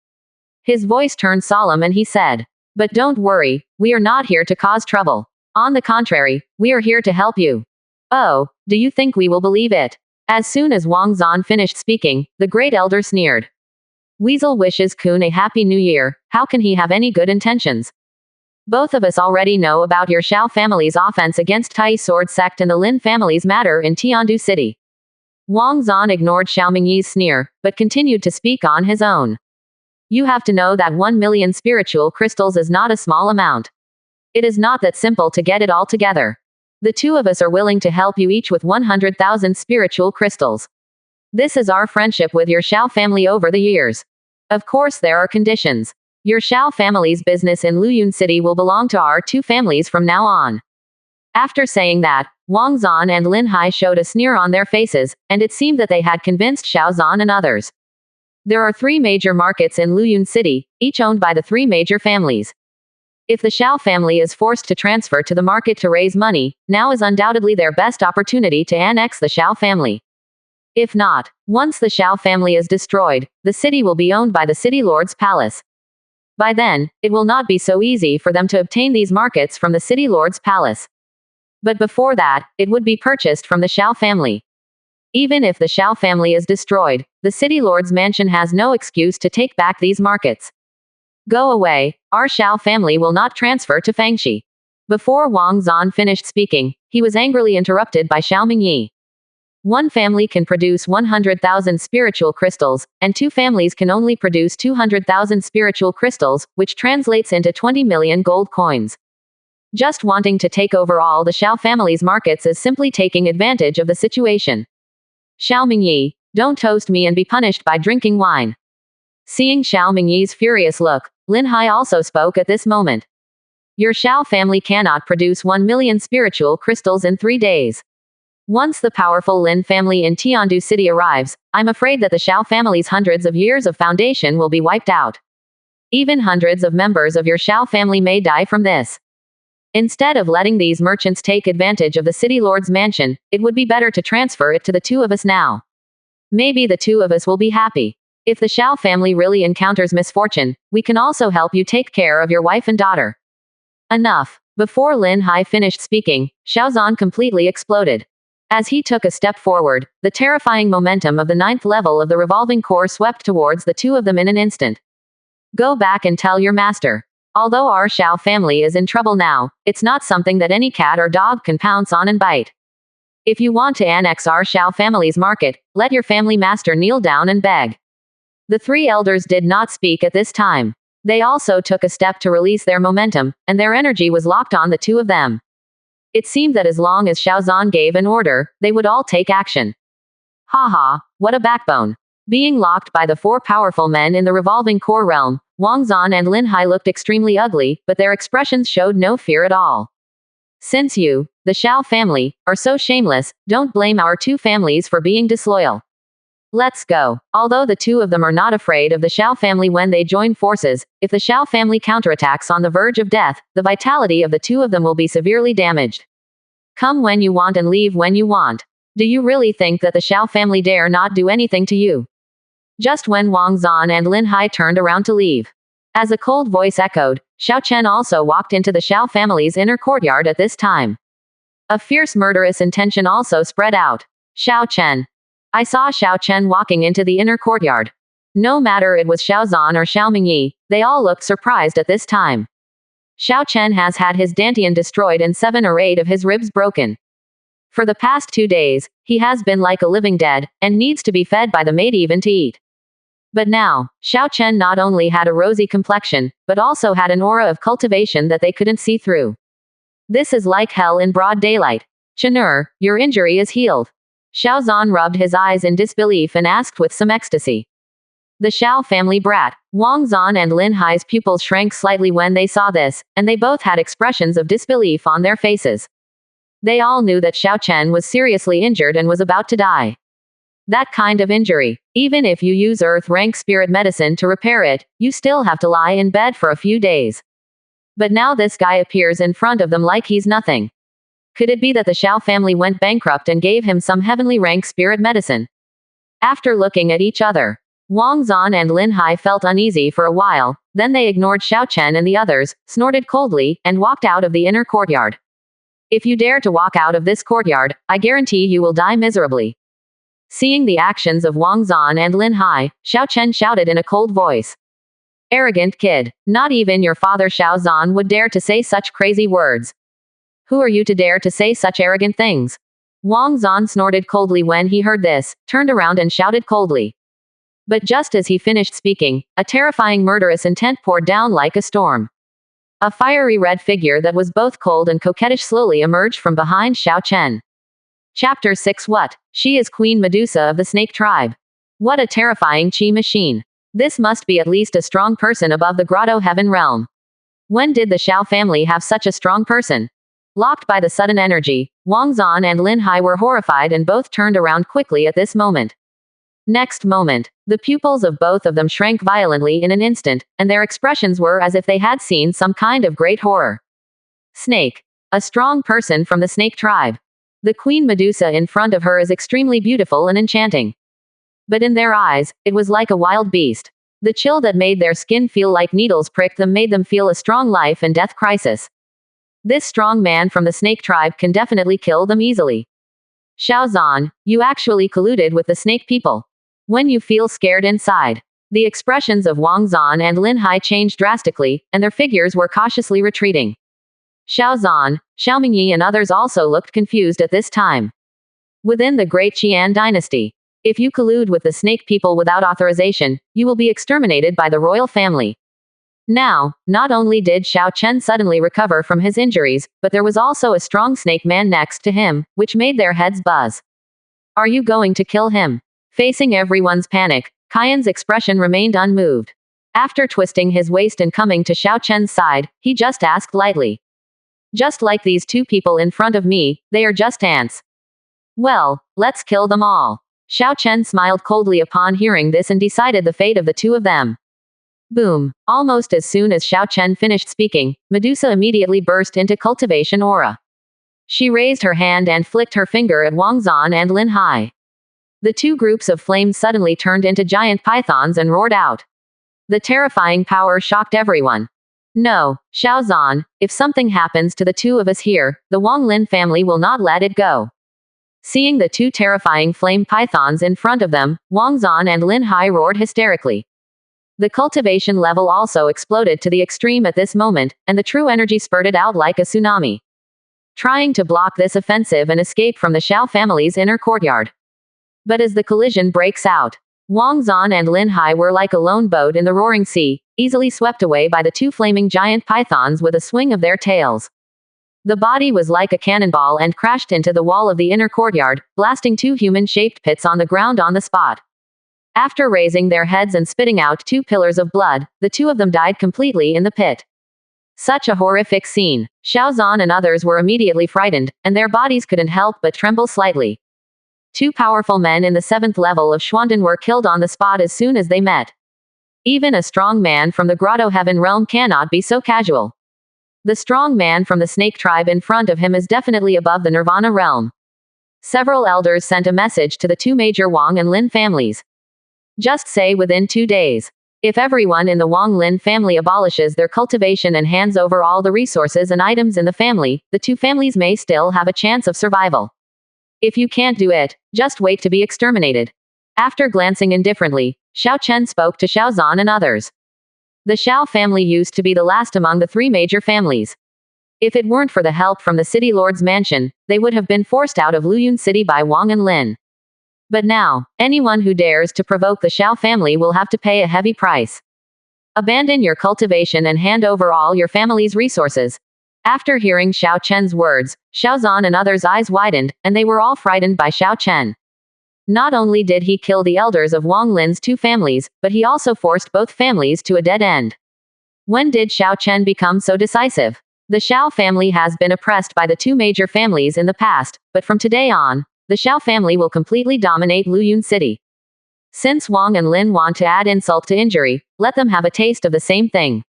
His voice turned solemn and he said, "But don't worry, we are not here to cause trouble. On the contrary, we are here to help you." "Oh, do you think we will believe it?" As soon as Wang Zan finished speaking, the great elder sneered. "Weasel wishes Kun a happy new year. How can he have any good intentions? Both of us already know about your Xiao family's offense against Tai Sword Sect and the Lin family's matter in Tiandu City." Wang Zan ignored Xiao Mingyi's sneer, but continued to speak on his own. "You have to know that 1 million spiritual crystals is not a small amount. It is not that simple to get it all together. The two of us are willing to help you each with 100,000 spiritual crystals. This is our friendship with your Xiao family over the years. Of course there are conditions. Your Xiao family's business in Luyun City will belong to our two families from now on." After saying that, Wang Zan and Lin Hai showed a sneer on their faces, and it seemed that they had convinced Xiao Zan and others. There are 3 major markets in Luyun City, each owned by the 3 major families. If the Xiao family is forced to transfer to the market to raise money, now is undoubtedly their best opportunity to annex the Xiao family. If not, once the Xiao family is destroyed, the city will be owned by the city lord's palace. By then, it will not be so easy for them to obtain these markets from the city lord's palace. But before that, it would be purchased from the Xiao family. Even if the Xiao family is destroyed, the city lord's mansion has no excuse to take back these markets. "Go away, our Xiao family will not transfer to Fangxi." Before Wang Zan finished speaking, he was angrily interrupted by Xiao Mingyi. "One family can produce 100,000 spiritual crystals, and 2 families can only produce 200,000 spiritual crystals, which translates into 20 million gold coins. Just wanting to take over all the Xiao family's markets is simply taking advantage of the situation. Xiao Mingyi, don't toast me and be punished by drinking wine." Seeing Xiao Mingyi's furious look, Lin Hai also spoke at this moment. "Your Xiao family cannot produce 1 million spiritual crystals in 3 days. Once the powerful Lin family in Tiandu City arrives, I'm afraid that the Xiao family's hundreds of years of foundation will be wiped out. Even hundreds of members of your Xiao family may die from this. Instead of letting these merchants take advantage of the city lord's mansion, it would be better to transfer it to the 2 of us now. Maybe the 2 of us will be happy. If the Xiao family really encounters misfortune, we can also help you take care of your wife and daughter." Enough. Before Lin Hai finished speaking, Xiao Zan completely exploded. As he took a step forward, the terrifying momentum of the 9th level of the revolving core swept towards the 2 of them in an instant. "Go back and tell your master. Although our Xiao family is in trouble now, it's not something that any cat or dog can pounce on and bite. If you want to annex our Xiao family's market, let your family master kneel down and beg." The 3 elders did not speak at this time. They also took a step to release their momentum, and their energy was locked on the 2 of them. It seemed that as long as Xiao Zan gave an order, they would all take action. Haha, what a backbone. Being locked by the 4 powerful men in the revolving core realm, Wang Zan and Lin Hai looked extremely ugly, but their expressions showed no fear at all. "Since you, the Xiao family, are so shameless, don't blame our 2 families for being disloyal. Let's go." Although the 2 of them are not afraid of the Xiao family when they join forces, if the Xiao family counterattacks on the verge of death, the vitality of the 2 of them will be severely damaged. Come when you want and leave when you want. Do you really think that the Xiao family dare not do anything to you? Just when Wang Zan and Lin Hai turned around to leave, as a cold voice echoed, Xiao Chen also walked into the Xiao family's inner courtyard at this time. A fierce murderous intention also spread out. "Xiao Chen." I saw Xiao Chen walking into the inner courtyard. No matter it was Xiao Zan or Xiao Mingyi, they all looked surprised at this time. Xiao Chen has had his dantian destroyed and 7 or 8 of his ribs broken. For the past 2 days, he has been like a living dead, and needs to be fed by the maid even to eat. But now, Xiao Chen not only had a rosy complexion, but also had an aura of cultivation that they couldn't see through. This is like hell in broad daylight. Chanur, your injury is healed. Xiao Zhan rubbed his eyes in disbelief and asked with some ecstasy. The Xiao family brat. Wang Zhan and Lin Hai's pupils shrank slightly when they saw this, and they both had expressions of disbelief on their faces. They all knew that Xiao Chen was seriously injured and was about to die. That kind of injury, even if you use Earth-rank spirit medicine to repair it, you still have to lie in bed for a few days. But now this guy appears in front of them like he's nothing. Could it be that the Xiao family went bankrupt and gave him some heavenly rank spirit medicine? After looking at each other, Wang Zhan and Lin Hai felt uneasy for a while, then they ignored Xiao Chen and the others, snorted coldly, and walked out of the inner courtyard. If you dare to walk out of this courtyard, I guarantee you will die miserably. Seeing the actions of Wang Zhan and Lin Hai, Xiao Chen shouted in a cold voice. Arrogant kid, not even your father Xiao Zhan would dare to say such crazy words. Who are you to dare to say such arrogant things? Wang Zhan snorted coldly when he heard this, turned around and shouted coldly. But just as he finished speaking, a terrifying murderous intent poured down like a storm. A fiery red figure that was both cold and coquettish slowly emerged from behind Xiao Chen. Chapter 6. What? She is Queen Medusa of the snake tribe. What a terrifying chi machine. This must be at least a strong person above the grotto heaven realm. When did the Xiao family have such a strong person? Locked by the sudden energy, Wang Zhan and Lin Hai were horrified and both turned around quickly at this moment. Next moment, the pupils of both of them shrank violently in an instant, and their expressions were as if they had seen some kind of great horror. Snake. A strong person from the snake tribe. The Queen Medusa in front of her is extremely beautiful and enchanting. But in their eyes, it was like a wild beast. The chill that made their skin feel like needles pricked them made them feel a strong life and death crisis. This strong man from the snake tribe can definitely kill them easily. Xiao Zhan, you actually colluded with the snake people. When you feel scared inside. The expressions of Wang Zhan and Lin Hai changed drastically, and their figures were cautiously retreating. Xiao Zhan, Xiao Mingyi and others also looked confused at this time. Within the Great Qian dynasty, if you collude with the snake people without authorization, you will be exterminated by the royal family. Now, not only did Xiao Chen suddenly recover from his injuries, but there was also a strong snake man next to him, which made their heads buzz. Are you going to kill him? Facing everyone's panic, Qian's expression remained unmoved. After twisting his waist and coming to Xiao Chen's side, he just asked lightly. Just like these two people in front of me, they are just ants. Well, let's kill them all. Xiao Chen smiled coldly upon hearing this and decided the fate of the two of them. Boom. Almost as soon as Xiao Chen finished speaking, Medusa immediately burst into cultivation aura. She raised her hand and flicked her finger at Wang Zhan and Lin Hai. The two groups of flames suddenly turned into giant pythons and roared out. The terrifying power shocked everyone. No, Xiao Zhan, if something happens to the two of us here, the Wang Lin family will not let it go. Seeing the two terrifying flame pythons in front of them, Wang Zhan and Lin Hai roared hysterically. The cultivation level also exploded to the extreme at this moment, and the true energy spurted out like a tsunami. Trying to block this offensive and escape from the Xiao family's inner courtyard. But as the collision breaks out, Wang Zhan and Lin Hai were like a lone boat in the roaring sea, easily swept away by the two flaming giant pythons with a swing of their tails. The body was like a cannonball and crashed into the wall of the inner courtyard, blasting two human-shaped pits on the ground on the spot. After raising their heads and spitting out two pillars of blood, the two of them died completely in the pit. Such a horrific scene. Xiao Zhan and others were immediately frightened, and their bodies couldn't help but tremble slightly. Two powerful men in the 7th level of Xuanden were killed on the spot as soon as they met. Even a strong man from the Grotto Heaven realm cannot be so casual. The strong man from the snake tribe in front of him is definitely above the Nirvana realm. Several elders sent a message to the two major Wang and Lin families. Just say within 2 days. If everyone in the Wang Lin family abolishes their cultivation and hands over all the resources and items in the family, the two families may still have a chance of survival. If you can't do it, just wait to be exterminated. After glancing indifferently, Xiao Chen spoke to Xiao Zhan and others. The Xiao family used to be the last among the 3 major families. If it weren't for the help from the city lord's mansion, they would have been forced out of Luyun City by Wang and Lin. But now, anyone who dares to provoke the Xiao family will have to pay a heavy price. Abandon your cultivation and hand over all your family's resources. After hearing Xiao Chen's words, Xiao Zhan and others' eyes widened, and they were all frightened by Xiao Chen. Not only did he kill the elders of Wang Lin's two families, but he also forced both families to a dead end. When did Xiao Chen become so decisive? The Xiao family has been oppressed by the two major families in the past, but from today on, the Xiao family will completely dominate Luyun City. Since Wang and Lin want to add insult to injury, let them have a taste of the same thing.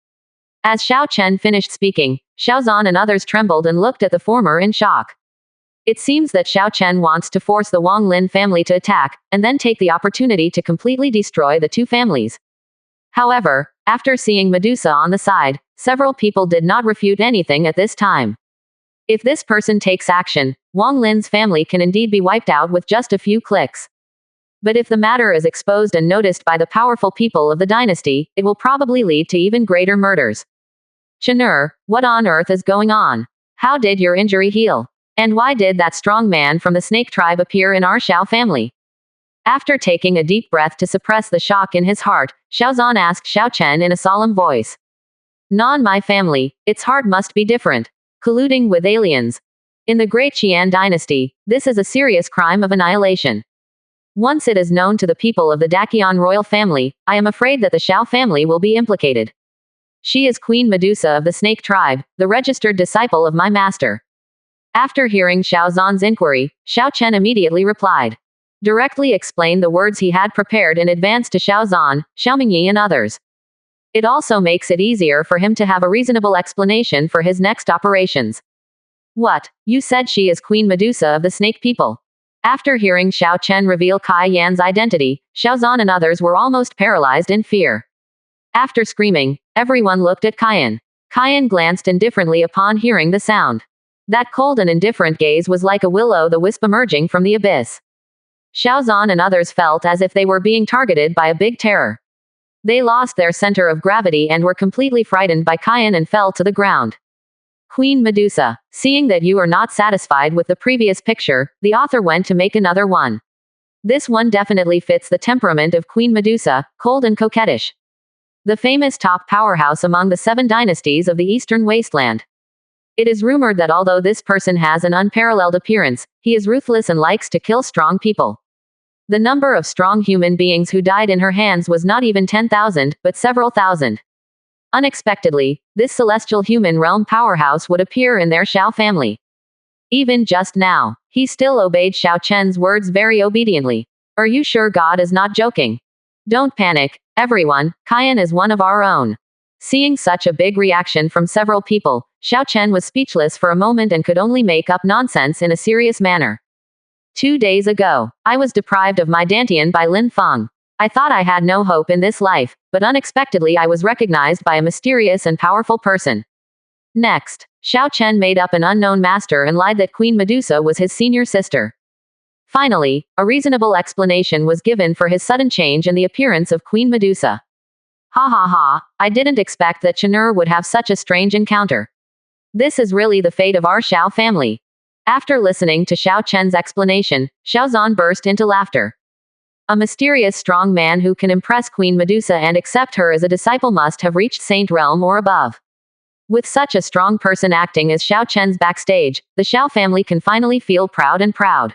As Xiao Chen finished speaking, Xiao Zhan and others trembled and looked at the former in shock. It seems that Xiao Chen wants to force the Wang Lin family to attack, and then take the opportunity to completely destroy the two families. However, after seeing Medusa on the side, several people did not refute anything at this time. If this person takes action, Wang Lin's family can indeed be wiped out with just a few clicks. But if the matter is exposed and noticed by the powerful people of the dynasty, it will probably lead to even greater murders. Chenur, what on earth is going on? How did your injury heal? And why did that strong man from the snake tribe appear in our Xiao family? After taking a deep breath to suppress the shock in his heart, Xiao Zhan asked Xiao Chen in a solemn voice. Non my family, its heart must be different. Colluding with aliens. In the Great Qian dynasty, this is a serious crime of annihilation. Once it is known to the people of the Daqian royal family, I am afraid that the Xiao family will be implicated. She is Queen Medusa of the snake tribe, the registered disciple of my master. After hearing Xiao Zhan's inquiry, Xiao Chen immediately replied. Directly explained the words he had prepared in advance to Xiao Zhan, Xiao Mingyi and others. It also makes it easier for him to have a reasonable explanation for his next operations. What? You said she is Queen Medusa of the snake people? After hearing Xiao Chen reveal Kai Yan's identity, Xiao Zhan and others were almost paralyzed in fear. After screaming, everyone looked at Kaiyan. Kaiyan glanced indifferently upon hearing the sound. That cold and indifferent gaze was like a will-o'-the-wisp emerging from the abyss. Xiao Zhan and others felt as if they were being targeted by a big terror. They lost their center of gravity and were completely frightened by Kaiyan and fell to the ground. Queen Medusa, seeing that you are not satisfied with the previous picture, the author went to make another one. This one definitely fits the temperament of Queen Medusa, cold and coquettish. The famous top powerhouse among the 7 dynasties of the Eastern Wasteland. It is rumored that although this person has an unparalleled appearance, he is ruthless and likes to kill strong people. The number of strong human beings who died in her hands was not even 10,000, but several thousand. Unexpectedly, this celestial human realm powerhouse would appear in their Xiao family. Even just now, he still obeyed Xiao Chen's words very obediently. Are you sure God is not joking? Don't panic, everyone, Kaiyan is one of our own. Seeing such a big reaction from several people, Xiao Chen was speechless for a moment and could only make up nonsense in a serious manner. 2 days ago, I was deprived of my dantian by Lin Feng. I thought I had no hope in this life, but unexpectedly I was recognized by a mysterious and powerful person. Next, Xiao Chen made up an unknown master and lied that Queen Medusa was his senior sister. Finally, a reasonable explanation was given for his sudden change in the appearance of Queen Medusa. Ha ha ha, I didn't expect that Chenur would have such a strange encounter. This is really the fate of our Xiao family. After listening to Xiao Chen's explanation, Xiao Zhan burst into laughter. A mysterious strong man who can impress Queen Medusa and accept her as a disciple must have reached Saint Realm or above. With such a strong person acting as Xiao Chen's backstage, the Xiao family can finally feel proud and proud.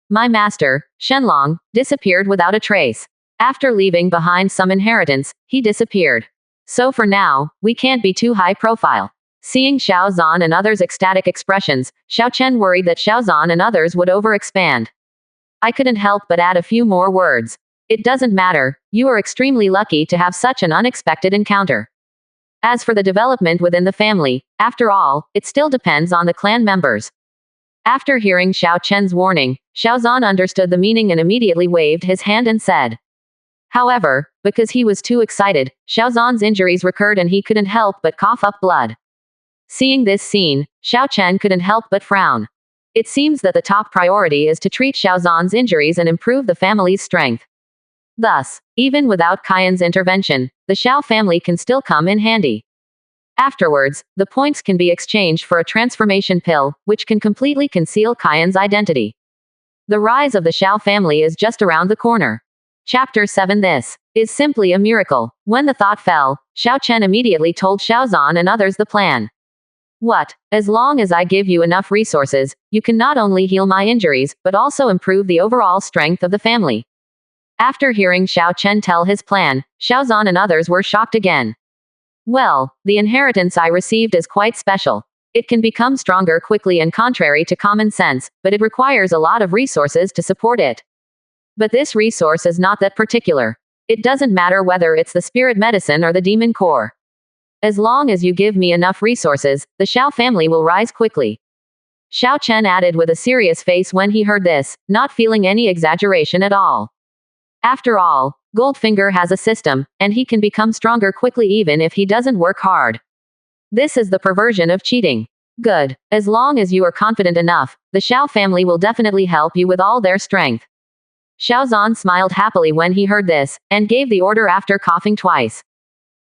My master, Shenlong, disappeared without a trace. After leaving behind some inheritance, he disappeared. So for now, we can't be too high profile. Seeing Xiao Zhan and others' ecstatic expressions, Xiao Chen worried that Xiao Zhan and others would overexpand. I couldn't help but add a few more words. It doesn't matter, you are extremely lucky to have such an unexpected encounter. As for the development within the family, after all, it still depends on the clan members. After hearing Xiao Chen's warning, Xiao Zhan understood the meaning and immediately waved his hand and said. However, because he was too excited, Xiao Zhan's injuries recurred and he couldn't help but cough up blood. Seeing this scene, Xiao Chen couldn't help but frown. It seems that the top priority is to treat Xiao Zhan's injuries and improve the family's strength. Thus, even without Kaiyan's intervention, the Xiao family can still come in handy. Afterwards, the points can be exchanged for a transformation pill, which can completely conceal Kaiyan's identity. The rise of the Xiao family is just around the corner. Chapter 7. This is simply a miracle. When the thought fell, Xiao Chen immediately told Xiao Zhan and others the plan. What? As long as I give you enough resources, you can not only heal my injuries, but also improve the overall strength of the family. After hearing Xiao Chen tell his plan, Xiao Zhan and others were shocked again. Well, the inheritance I received is quite special. It can become stronger quickly and contrary to common sense, but it requires a lot of resources to support it. But this resource is not that particular. It doesn't matter whether it's the spirit medicine or the demon core. As long as you give me enough resources, the Xiao family will rise quickly. Xiao Chen added with a serious face when he heard this, not feeling any exaggeration at all. After all, Goldfinger has a system, and he can become stronger quickly even if he doesn't work hard. This is the perversion of cheating. Good. As long as you are confident enough, the Xiao family will definitely help you with all their strength. Xiao Zhan smiled happily when he heard this, and gave the order after coughing twice.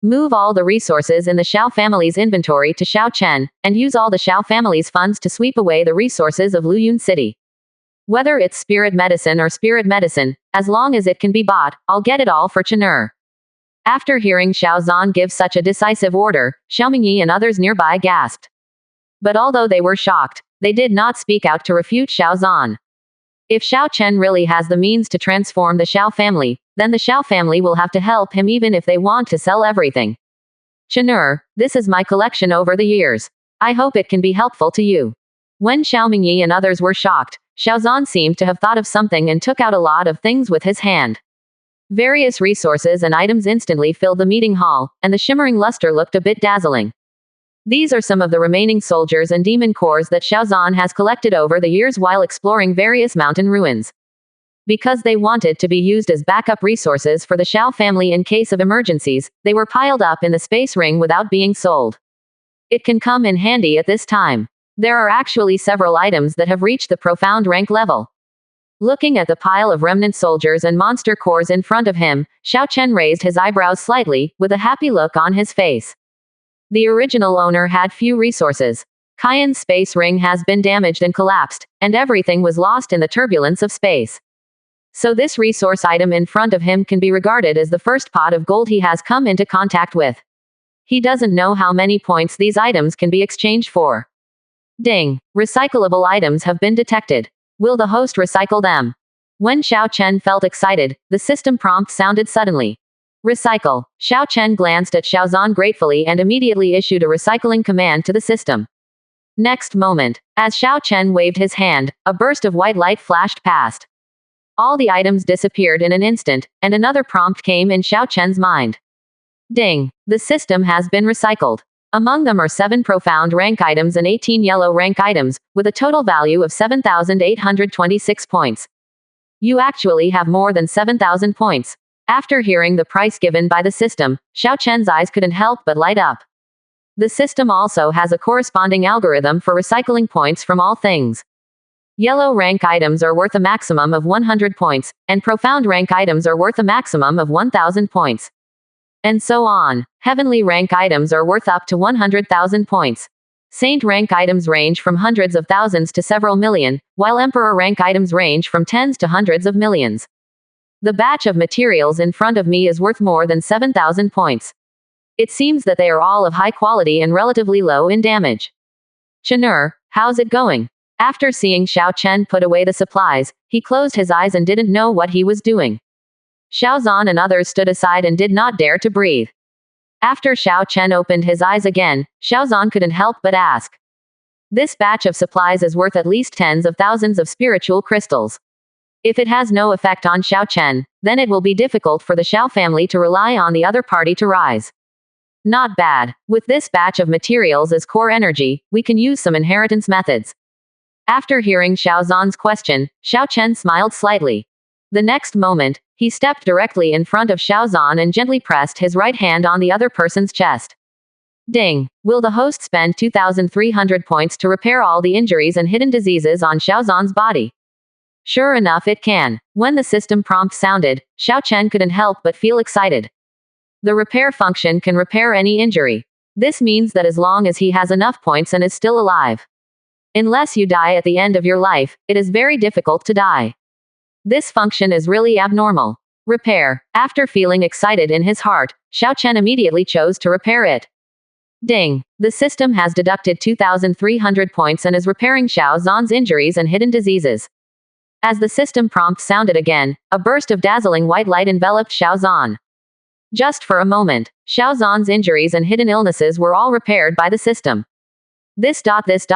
Move all the resources in the Xiao family's inventory to Xiao Chen, and use all the Xiao family's funds to sweep away the resources of Luyun City. Whether it's spirit medicine or spirit medicine, as long as it can be bought, I'll get it all for Chen'er. After hearing Xiao Zhan give such a decisive order, Xiao Mingyi and others nearby gasped. But although they were shocked, they did not speak out to refute Xiao Zhan. If Xiao Chen really has the means to transform the Xiao family, then the Xiao family will have to help him even if they want to sell everything. Chen'er, this is my collection over the years. I hope it can be helpful to you. When Xiao Mingyi and others were shocked, Xiao Zhan seemed to have thought of something and took out a lot of things with his hand. Various resources and items instantly filled the meeting hall, and the shimmering luster looked a bit dazzling. These are some of the remaining soldiers and demon cores that Xiao Zhan has collected over the years while exploring various mountain ruins. Because they wanted to be used as backup resources for the Xiao family in case of emergencies, they were piled up in the space ring without being sold. It can come in handy at this time. There are actually several items that have reached the profound rank level. Looking at the pile of remnant soldiers and monster cores in front of him, Xiao Chen raised his eyebrows slightly, with a happy look on his face. The original owner had few resources. Kaien's space ring has been damaged and collapsed, and everything was lost in the turbulence of space. So this resource item in front of him can be regarded as the first pot of gold he has come into contact with. He doesn't know how many points these items can be exchanged for. Ding! Recyclable items have been detected. Will the host recycle them? When Xiao Chen felt excited, the system prompt sounded suddenly. Recycle. Xiao Chen glanced at Xiao Zhan gratefully and immediately issued a recycling command to the system. Next moment, as Xiao Chen waved his hand, a burst of white light flashed past. All the items disappeared in an instant, and another prompt came in Xiao Chen's mind. Ding! The system has been recycled. Among them are 7 profound rank items and 18 yellow rank items, with a total value of 7,826 points. You actually have more than 7,000 points. After hearing the price given by the system, Xiao Chen's eyes couldn't help but light up. The system also has a corresponding algorithm for recycling points from all things. Yellow rank items are worth a maximum of 100 points, and profound rank items are worth a maximum of 1,000 points. And so on. Heavenly rank items are worth up to 100,000 points. Saint rank items range from hundreds of thousands to several million, while Emperor rank items range from tens to hundreds of millions. The batch of materials in front of me is worth more than 7,000 points. It seems that they are all of high quality and relatively low in damage. Chen'er, how's it going? After seeing Xiao Chen put away the supplies, he closed his eyes and didn't know what he was doing. Xiao Zhan and others stood aside and did not dare to breathe. After Xiao Chen opened his eyes again, Xiao Zhan couldn't help but ask. This batch of supplies is worth at least tens of thousands of spiritual crystals. If it has no effect on Xiao Chen, then it will be difficult for the Xiao family to rely on the other party to rise. Not bad. With this batch of materials as core energy, we can use some inheritance methods. After hearing Xiao Zhan's question, Xiao Chen smiled slightly. The next moment, he stepped directly in front of Xiao Zhan and gently pressed his right hand on the other person's chest. Ding! Will the host spend 2,300 points to repair all the injuries and hidden diseases on Xiao Zhan's body? Sure enough it can. When the system prompt sounded, Xiao Chen couldn't help but feel excited. The repair function can repair any injury. This means that as long as he has enough points and is still alive. Unless you die at the end of your life, it is very difficult to die. This function is really abnormal. Repair. After feeling excited in his heart, Xiao Chen immediately chose to repair it. Ding. The system has deducted 2,300 points and is repairing Xiao Zhan's injuries and hidden diseases. As the system prompt sounded again, a burst of dazzling white light enveloped Xiao Zhan. Just for a moment, Xiao Zhan's injuries and hidden illnesses were all repaired by the system. This is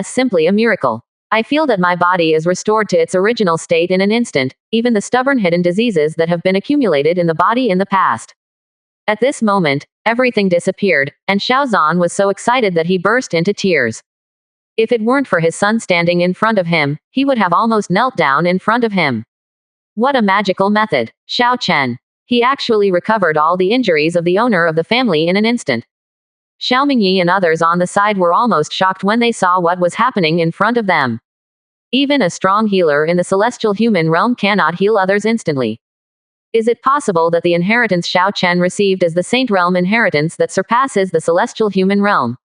simply a miracle. I feel that my body is restored to its original state in an instant, even the stubborn hidden diseases that have been accumulated in the body in the past. At this moment, everything disappeared, and Xiao Zhan was so excited that he burst into tears. If it weren't for his son standing in front of him, he would have almost knelt down in front of him. What a magical method, Xiao Chen. He actually recovered all the injuries of the owner of the family in an instant. Xiao Mingyi and others on the side were almost shocked when they saw what was happening in front of them. Even a strong healer in the celestial human realm cannot heal others instantly. Is it possible that the inheritance Xiao Chen received is the saint realm inheritance that surpasses the celestial human realm?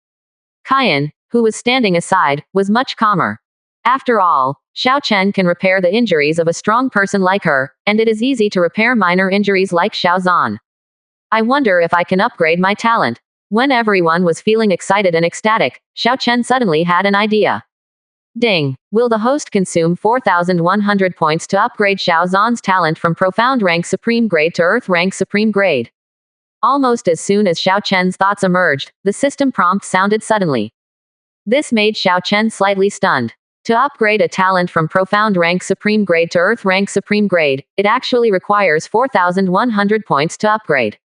Qian, who was standing aside, was much calmer. After all, Xiao Chen can repair the injuries of a strong person like her, and it is easy to repair minor injuries like Xiao Zhan. I wonder if I can upgrade my talent. When everyone was feeling excited and ecstatic, Xiao Chen suddenly had an idea. Ding. Will the host consume 4,100 points to upgrade Xiao Zhan's talent from profound rank supreme grade to earth rank supreme grade? Almost as soon as Xiao Chen's thoughts emerged, the system prompt sounded suddenly. This made Xiao Chen slightly stunned. To upgrade a talent from profound rank supreme grade to earth rank supreme grade, it actually requires 4,100 points to upgrade.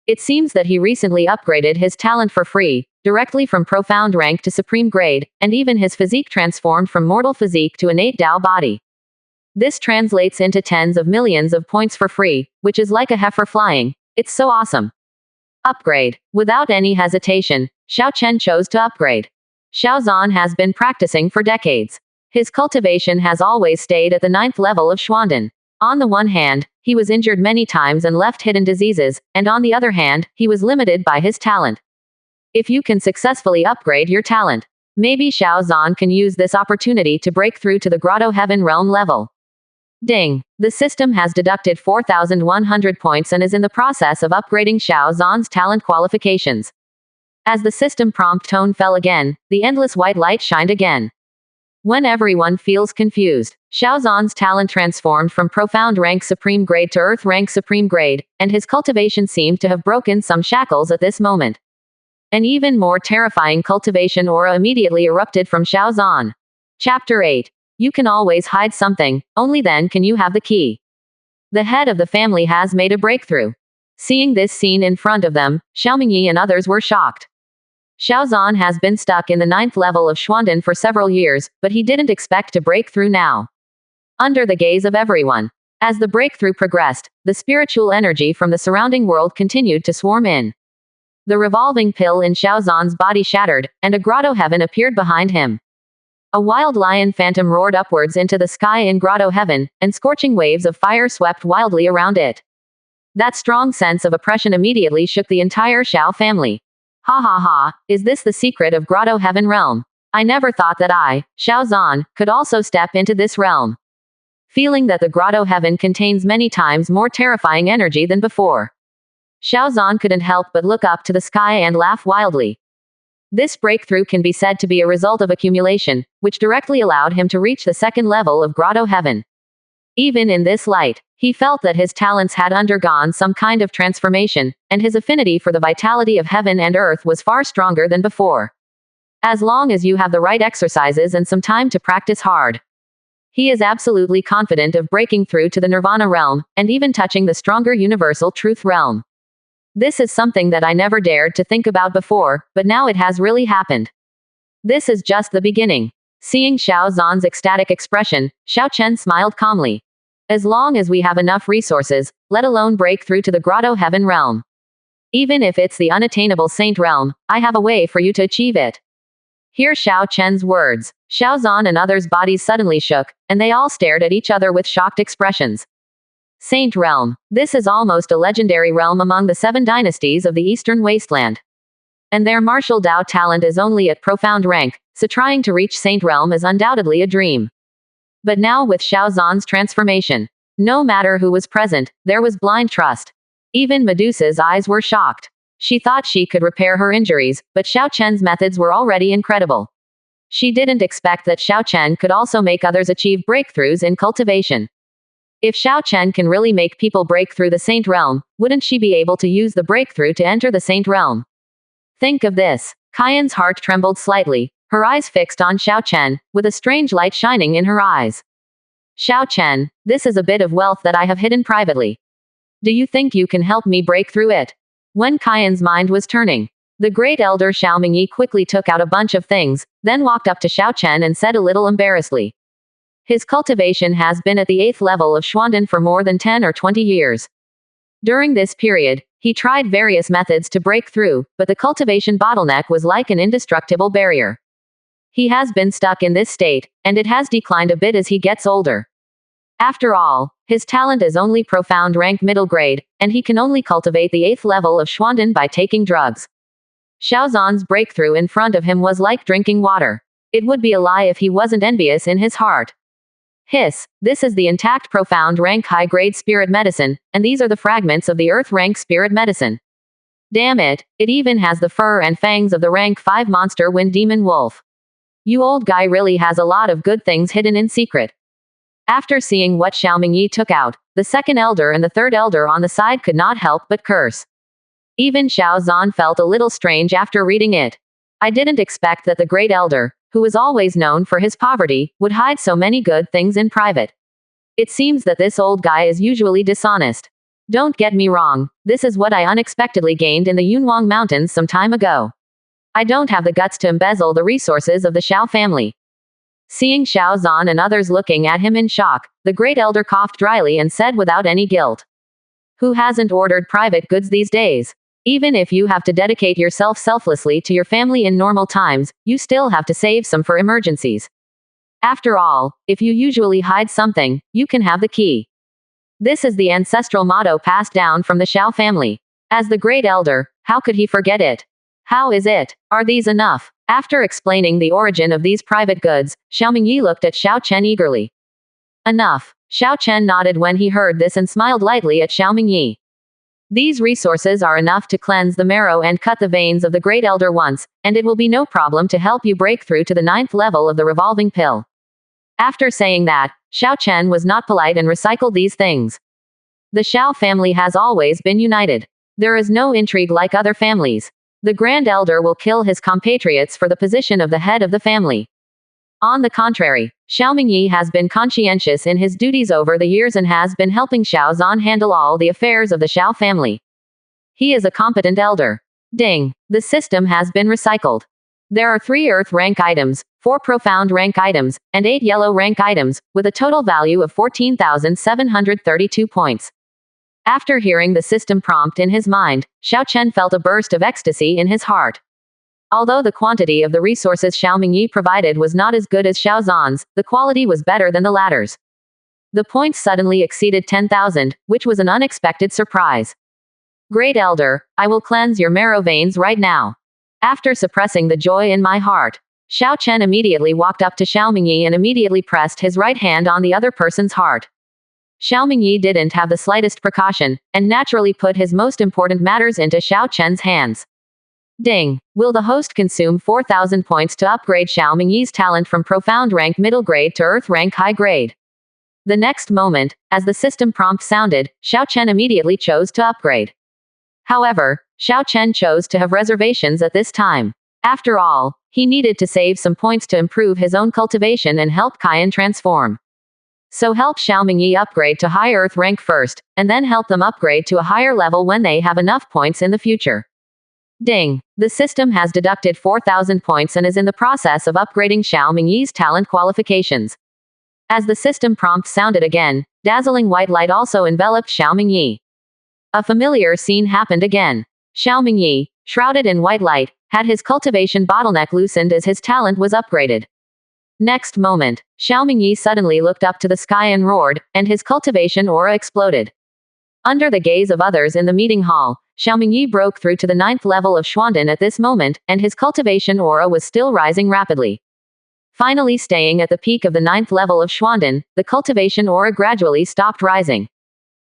It seems that he recently upgraded his talent for free, directly from profound rank to supreme grade, and even his physique transformed from mortal physique to innate Dao body. This translates into tens of millions of points for free, which is like a heifer flying. It's so awesome. Upgrade. Without any hesitation, Xiao Chen chose to upgrade. Xiao Zhan has been practicing for decades. His cultivation has always stayed at the 9th level of Xuanden. On the one hand, he was injured many times and left hidden diseases, and on the other hand, he was limited by his talent. If you can successfully upgrade your talent, maybe Xiao Zhan can use this opportunity to break through to the Grotto Heaven realm level. Ding. The system has deducted 4,100 points and is in the process of upgrading Xiao Zhan's talent qualifications. As the system prompt tone fell again, the endless white light shined again. When everyone feels confused, Xiao Zhan's talent transformed from profound rank supreme grade to earth rank supreme grade, and his cultivation seemed to have broken some shackles at this moment. An even more terrifying cultivation aura immediately erupted from Xiao Zhan. Chapter 8. You can always hide something, only then can you have the key. The head of the family has made a breakthrough. Seeing this scene in front of them, Xiao Mingyi and others were shocked. Xiao Zhan has been stuck in the 9th level of Xuanden for several years, but he didn't expect to break through now. Under the gaze of everyone. As the breakthrough progressed, the spiritual energy from the surrounding world continued to swarm in. The revolving pill in Xiao Zhan's body shattered, and a grotto heaven appeared behind him. A wild lion phantom roared upwards into the sky in grotto heaven, and scorching waves of fire swept wildly around it. That strong sense of oppression immediately shook the entire Xiao family. Ha ha ha, is this the secret of Grotto Heaven realm? I never thought that I, Xiao Zhan, could also step into this realm. Feeling that the Grotto Heaven contains many times more terrifying energy than before. Xiao Zhan couldn't help but look up to the sky and laugh wildly. This breakthrough can be said to be a result of accumulation, which directly allowed him to reach the 2nd level of Grotto Heaven. Even in this light, he felt that his talents had undergone some kind of transformation, and his affinity for the vitality of heaven and earth was far stronger than before. As long as you have the right exercises and some time to practice hard. He is absolutely confident of breaking through to the Nirvana realm, and even touching the stronger universal truth realm. This is something that I never dared to think about before, but now it has really happened. This is just the beginning. Seeing Xiao Zhan's ecstatic expression, Xiao Chen smiled calmly. As long as we have enough resources, let alone break through to the Grotto Heaven realm. Even if it's the unattainable saint realm, I have a way for you to achieve it. Hear Xiao Chen's words. Xiao Zhan and others' bodies suddenly shook, and they all stared at each other with shocked expressions. Saint realm. This is almost a legendary realm among the 7 dynasties of the Eastern Wasteland. And their martial Dao talent is only at profound rank, so trying to reach Saint realm is undoubtedly a dream. But now with Xiao Zhan's transformation, no matter who was present, there was blind trust. Even Medusa's eyes were shocked. She thought she could repair her injuries, but Xiao Chen's methods were already incredible. She didn't expect that Xiao Chen could also make others achieve breakthroughs in cultivation. If Xiao Chen can really make people break through the Saint Realm, wouldn't she be able to use the breakthrough to enter the Saint Realm? Think of this. Kayan's heart trembled slightly, her eyes fixed on Xiao Chen, with a strange light shining in her eyes. Xiao Chen, this is a bit of wealth that I have hidden privately. Do you think you can help me break through it? When Kayan's mind was turning, the great elder Xiao Mingyi quickly took out a bunch of things, then walked up to Xiao Chen and said a little embarrassedly. His cultivation has been at the 8th level of Xuanden for more than 10 or 20 years. During this period, he tried various methods to break through, but the cultivation bottleneck was like an indestructible barrier. He has been stuck in this state, and it has declined a bit as he gets older. After all, his talent is only profound rank middle grade, and he can only cultivate the 8th level of Xuanden by taking drugs. Xiao Zan's breakthrough in front of him was like drinking water. It would be a lie if he wasn't envious in his heart. Hiss, this is the intact profound rank high-grade spirit medicine, and these are the fragments of the earth rank spirit medicine. Damn it, it even has the fur and fangs of the rank 5 monster wind demon wolf. You old guy really has a lot of good things hidden in secret. After seeing what Xiao Mingyi took out, the second elder and the third elder on the side could not help but curse. Even Xiao Zan felt a little strange after reading it. I didn't expect that the great elder, who was always known for his poverty, would hide so many good things in private. It seems that this old guy is usually dishonest. Don't get me wrong, this is what I unexpectedly gained in the Yunwang Mountains some time ago. I don't have the guts to embezzle the resources of the Xiao family. Seeing Xiao Zan and others looking at him in shock, the great elder coughed dryly and said without any guilt. Who hasn't ordered private goods these days? Even if you have to dedicate yourself selflessly to your family in normal times, you still have to save some for emergencies. After all, if you usually hide something, you can have the key. This is the ancestral motto passed down from the Xiao family. As the great elder, how could he forget it? How is it? Are these enough? After explaining the origin of these private goods, Xiao Mingyi looked at Xiao Chen eagerly. Enough. Xiao Chen nodded when he heard this and smiled lightly at Xiao Mingyi. These resources are enough to cleanse the marrow and cut the veins of the great elder once, and it will be no problem to help you break through to the 9th level of the revolving pill. After saying that, Xiao Chen was not polite and recycled these things. The Xiao family has always been united. There is no intrigue like other families. The grand elder will kill his compatriots for the position of the head of the family. On the contrary, Xiao Mingyi has been conscientious in his duties over the years and has been helping Xiao Zan handle all the affairs of the Xiao family. He is a competent elder. Ding. The system has been recycled. There are 3 earth rank items, 4 profound rank items, and 8 yellow rank items, with a total value of 14,732 points. After hearing the system prompt in his mind, Xiao Chen felt a burst of ecstasy in his heart. Although the quantity of the resources Xiao Mingyi provided was not as good as Xiao Zan's, the quality was better than the latter's. The points suddenly exceeded 10,000, which was an unexpected surprise. Great elder, I will cleanse your marrow veins right now. After suppressing the joy in my heart, Xiao Chen immediately walked up to Xiao Mingyi and immediately pressed his right hand on the other person's heart. Xiao Mingyi didn't have the slightest precaution, and naturally put his most important matters into Xiao Chen's hands. Ding. Will the host consume 4,000 points to upgrade Xiao Mingyi's talent from profound rank middle grade to earth rank high grade? The next moment, as the system prompt sounded, Xiao Chen immediately chose to upgrade. However, Xiao Chen chose to have reservations at this time. After all, he needed to save some points to improve his own cultivation and help Kayan transform. So help Xiao Mingyi upgrade to high earth rank first, and then help them upgrade to a higher level when they have enough points in the future. Ding. The system has deducted 4,000 points and is in the process of upgrading Xiao Mingyi's talent qualifications. As the system prompt sounded again, dazzling white light also enveloped Xiao Mingyi. A familiar scene happened again. Xiao Mingyi, shrouded in white light, had his cultivation bottleneck loosened as his talent was upgraded. Next moment, Xiao Mingyi suddenly looked up to the sky and roared, and his cultivation aura exploded. Under the gaze of others in the meeting hall, Xiao Mingyi broke through to the 9th level of Xuanden at this moment, and his cultivation aura was still rising rapidly. Finally staying at the peak of the 9th level of Xuanden, the cultivation aura gradually stopped rising.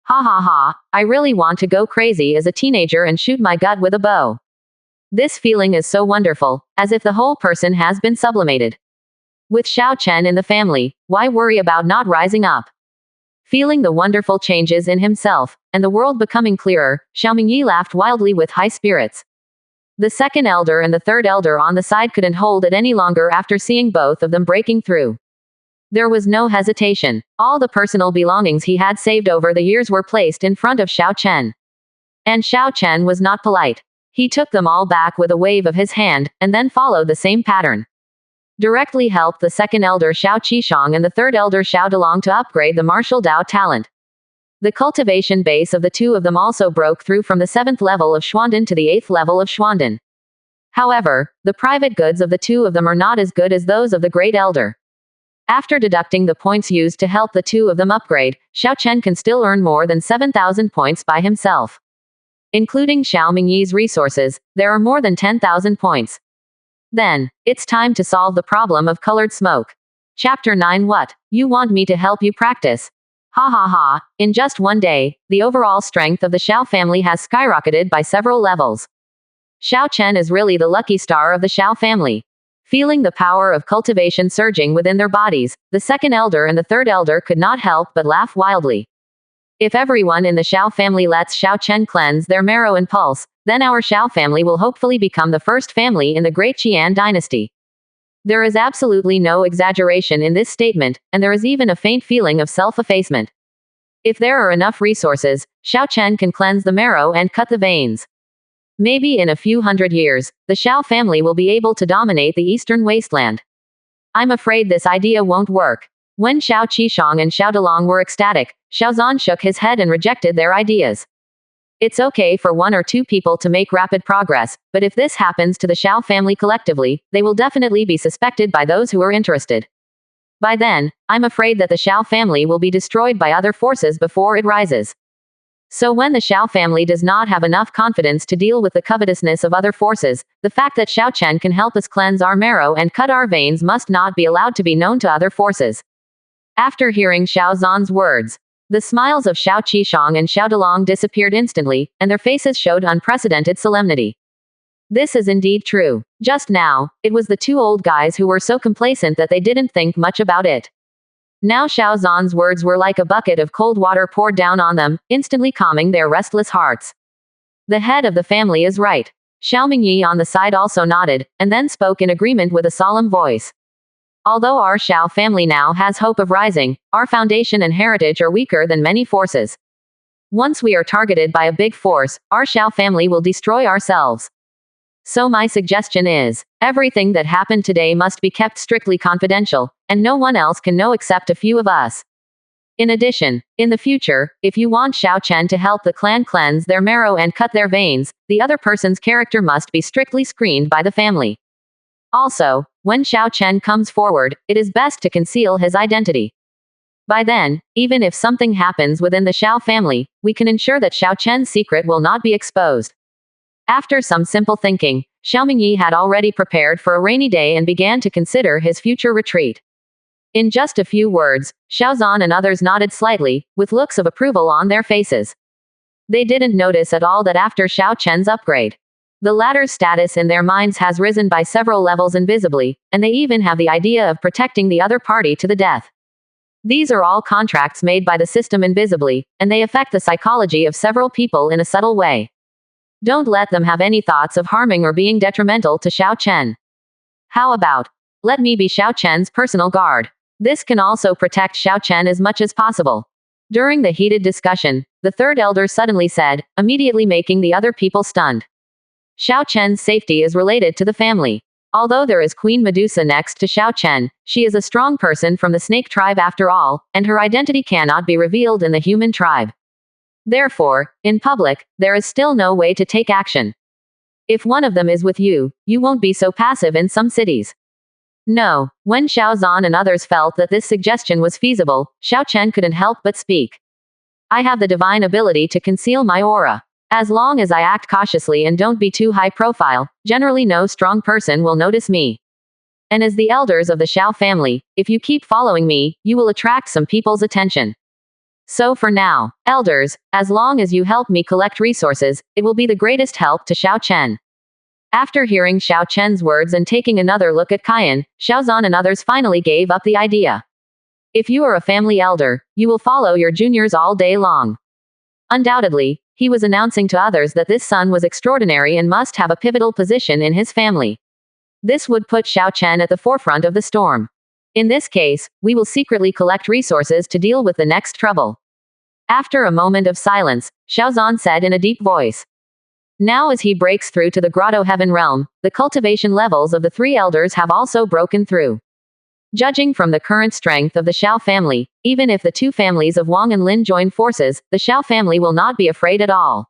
Ha ha ha, I really want to go crazy as a teenager and shoot my gut with a bow. This feeling is so wonderful, as if the whole person has been sublimated. With Xiao Chen in the family, why worry about not rising up? Feeling the wonderful changes in himself, and the world becoming clearer, Xiao Mingyi laughed wildly with high spirits. The second elder and the third elder on the side couldn't hold it any longer after seeing both of them breaking through. There was no hesitation. All the personal belongings he had saved over the years were placed in front of Xiao Chen. And Xiao Chen was not polite. He took them all back with a wave of his hand, and then followed the same pattern. Directly helped the second elder Xiao Qishong and the third elder Xiao Delong to upgrade the martial Dao talent. The cultivation base of the two of them also broke through from the 7th level of Xuandan to the 8th level of Xuandan. However, the private goods of the two of them are not as good as those of the great elder. After deducting the points used to help the two of them upgrade, Xiao Chen can still earn more than 7,000 points by himself. Including Xiao Mingyi's resources, there are more than 10,000 points. Then, it's time to solve the problem of colored smoke. Chapter 9. What? You want me to help you practice? Ha ha ha, in just one day, the overall strength of the Xiao family has skyrocketed by several levels. Xiao Chen is really the lucky star of the Xiao family. Feeling the power of cultivation surging within their bodies, the second elder and the third elder could not help but laugh wildly. If everyone in the Xiao family lets Xiao Chen cleanse their marrow and pulse, then our Xiao family will hopefully become the first family in the Great Qian dynasty. There is absolutely no exaggeration in this statement, and there is even a faint feeling of self-effacement. If there are enough resources, Xiao Chen can cleanse the marrow and cut the veins. Maybe in a few hundred years, the Xiao family will be able to dominate the eastern wasteland. I'm afraid this idea won't work. When Xiao Qishong and Xiao Delong were ecstatic, Xiao Zhan shook his head and rejected their ideas. It's okay for one or two people to make rapid progress, but if this happens to the Xiao family collectively, they will definitely be suspected by those who are interested. By then, I'm afraid that the Xiao family will be destroyed by other forces before it rises. So when the Xiao family does not have enough confidence to deal with the covetousness of other forces, the fact that Xiao Chen can help us cleanse our marrow and cut our veins must not be allowed to be known to other forces. After hearing Xiao Zhan's words, the smiles of Xiao Qishong and Xiao Delong disappeared instantly, and their faces showed unprecedented solemnity. This is indeed true. Just now, it was the two old guys who were so complacent that they didn't think much about it. Now Xiao Zhan's words were like a bucket of cold water poured down on them, instantly calming their restless hearts. The head of the family is right. Xiao Mingyi on the side also nodded, and then spoke in agreement with a solemn voice. Although our Xiao family now has hope of rising, our foundation and heritage are weaker than many forces. Once we are targeted by a big force, our Xiao family will destroy ourselves. So my suggestion is, everything that happened today must be kept strictly confidential, and no one else can know except a few of us. In addition, in the future, if you want Xiao Chen to help the clan cleanse their marrow and cut their veins, the other person's character must be strictly screened by the family. Also, when Xiao Chen comes forward, it is best to conceal his identity. By then, even if something happens within the Xiao family, we can ensure that Xiao Chen's secret will not be exposed. After some simple thinking, Xiao Mingyi had already prepared for a rainy day and began to consider his future retreat. In just a few words, Xiao Zhan and others nodded slightly, with looks of approval on their faces. They didn't notice at all that after Xiao Chen's upgrade, the latter's status in their minds has risen by several levels invisibly, and they even have the idea of protecting the other party to the death. These are all contracts made by the system invisibly, and they affect the psychology of several people in a subtle way. Don't let them have any thoughts of harming or being detrimental to Xiao Chen. How about, let me be Xiao Chen's personal guard. This can also protect Xiao Chen as much as possible. During the heated discussion, the third elder suddenly said, immediately making the other people stunned. Xiao Chen's safety is related to the family. Although there is Queen Medusa next to Xiao Chen, she is a strong person from the snake tribe after all, and her identity cannot be revealed in the human tribe. Therefore, in public, there is still no way to take action. If one of them is with you, you won't be so passive in some cities. No, when Xiao Zhan and others felt that this suggestion was feasible, Xiao Chen couldn't help but speak. I have the divine ability to conceal my aura. As long as I act cautiously and don't be too high profile, generally no strong person will notice me. And as the elders of the Xiao family, if you keep following me, you will attract some people's attention. So for now, elders, as long as you help me collect resources, it will be the greatest help to Xiao Chen. After hearing Xiao Chen's words and taking another look at Kaiyan, Xiao Zhan and others finally gave up the idea. If you are a family elder, you will follow your juniors all day long. Undoubtedly, he was announcing to others that this son was extraordinary and must have a pivotal position in his family. This would put Xiao Chen at the forefront of the storm. In this case, we will secretly collect resources to deal with the next trouble. After a moment of silence, Xiao Zhan said in a deep voice. Now as he breaks through to the grotto heaven realm, the cultivation levels of the three elders have also broken through. Judging from the current strength of the Xiao family, even if the two families of Wang and Lin join forces, the Xiao family will not be afraid at all.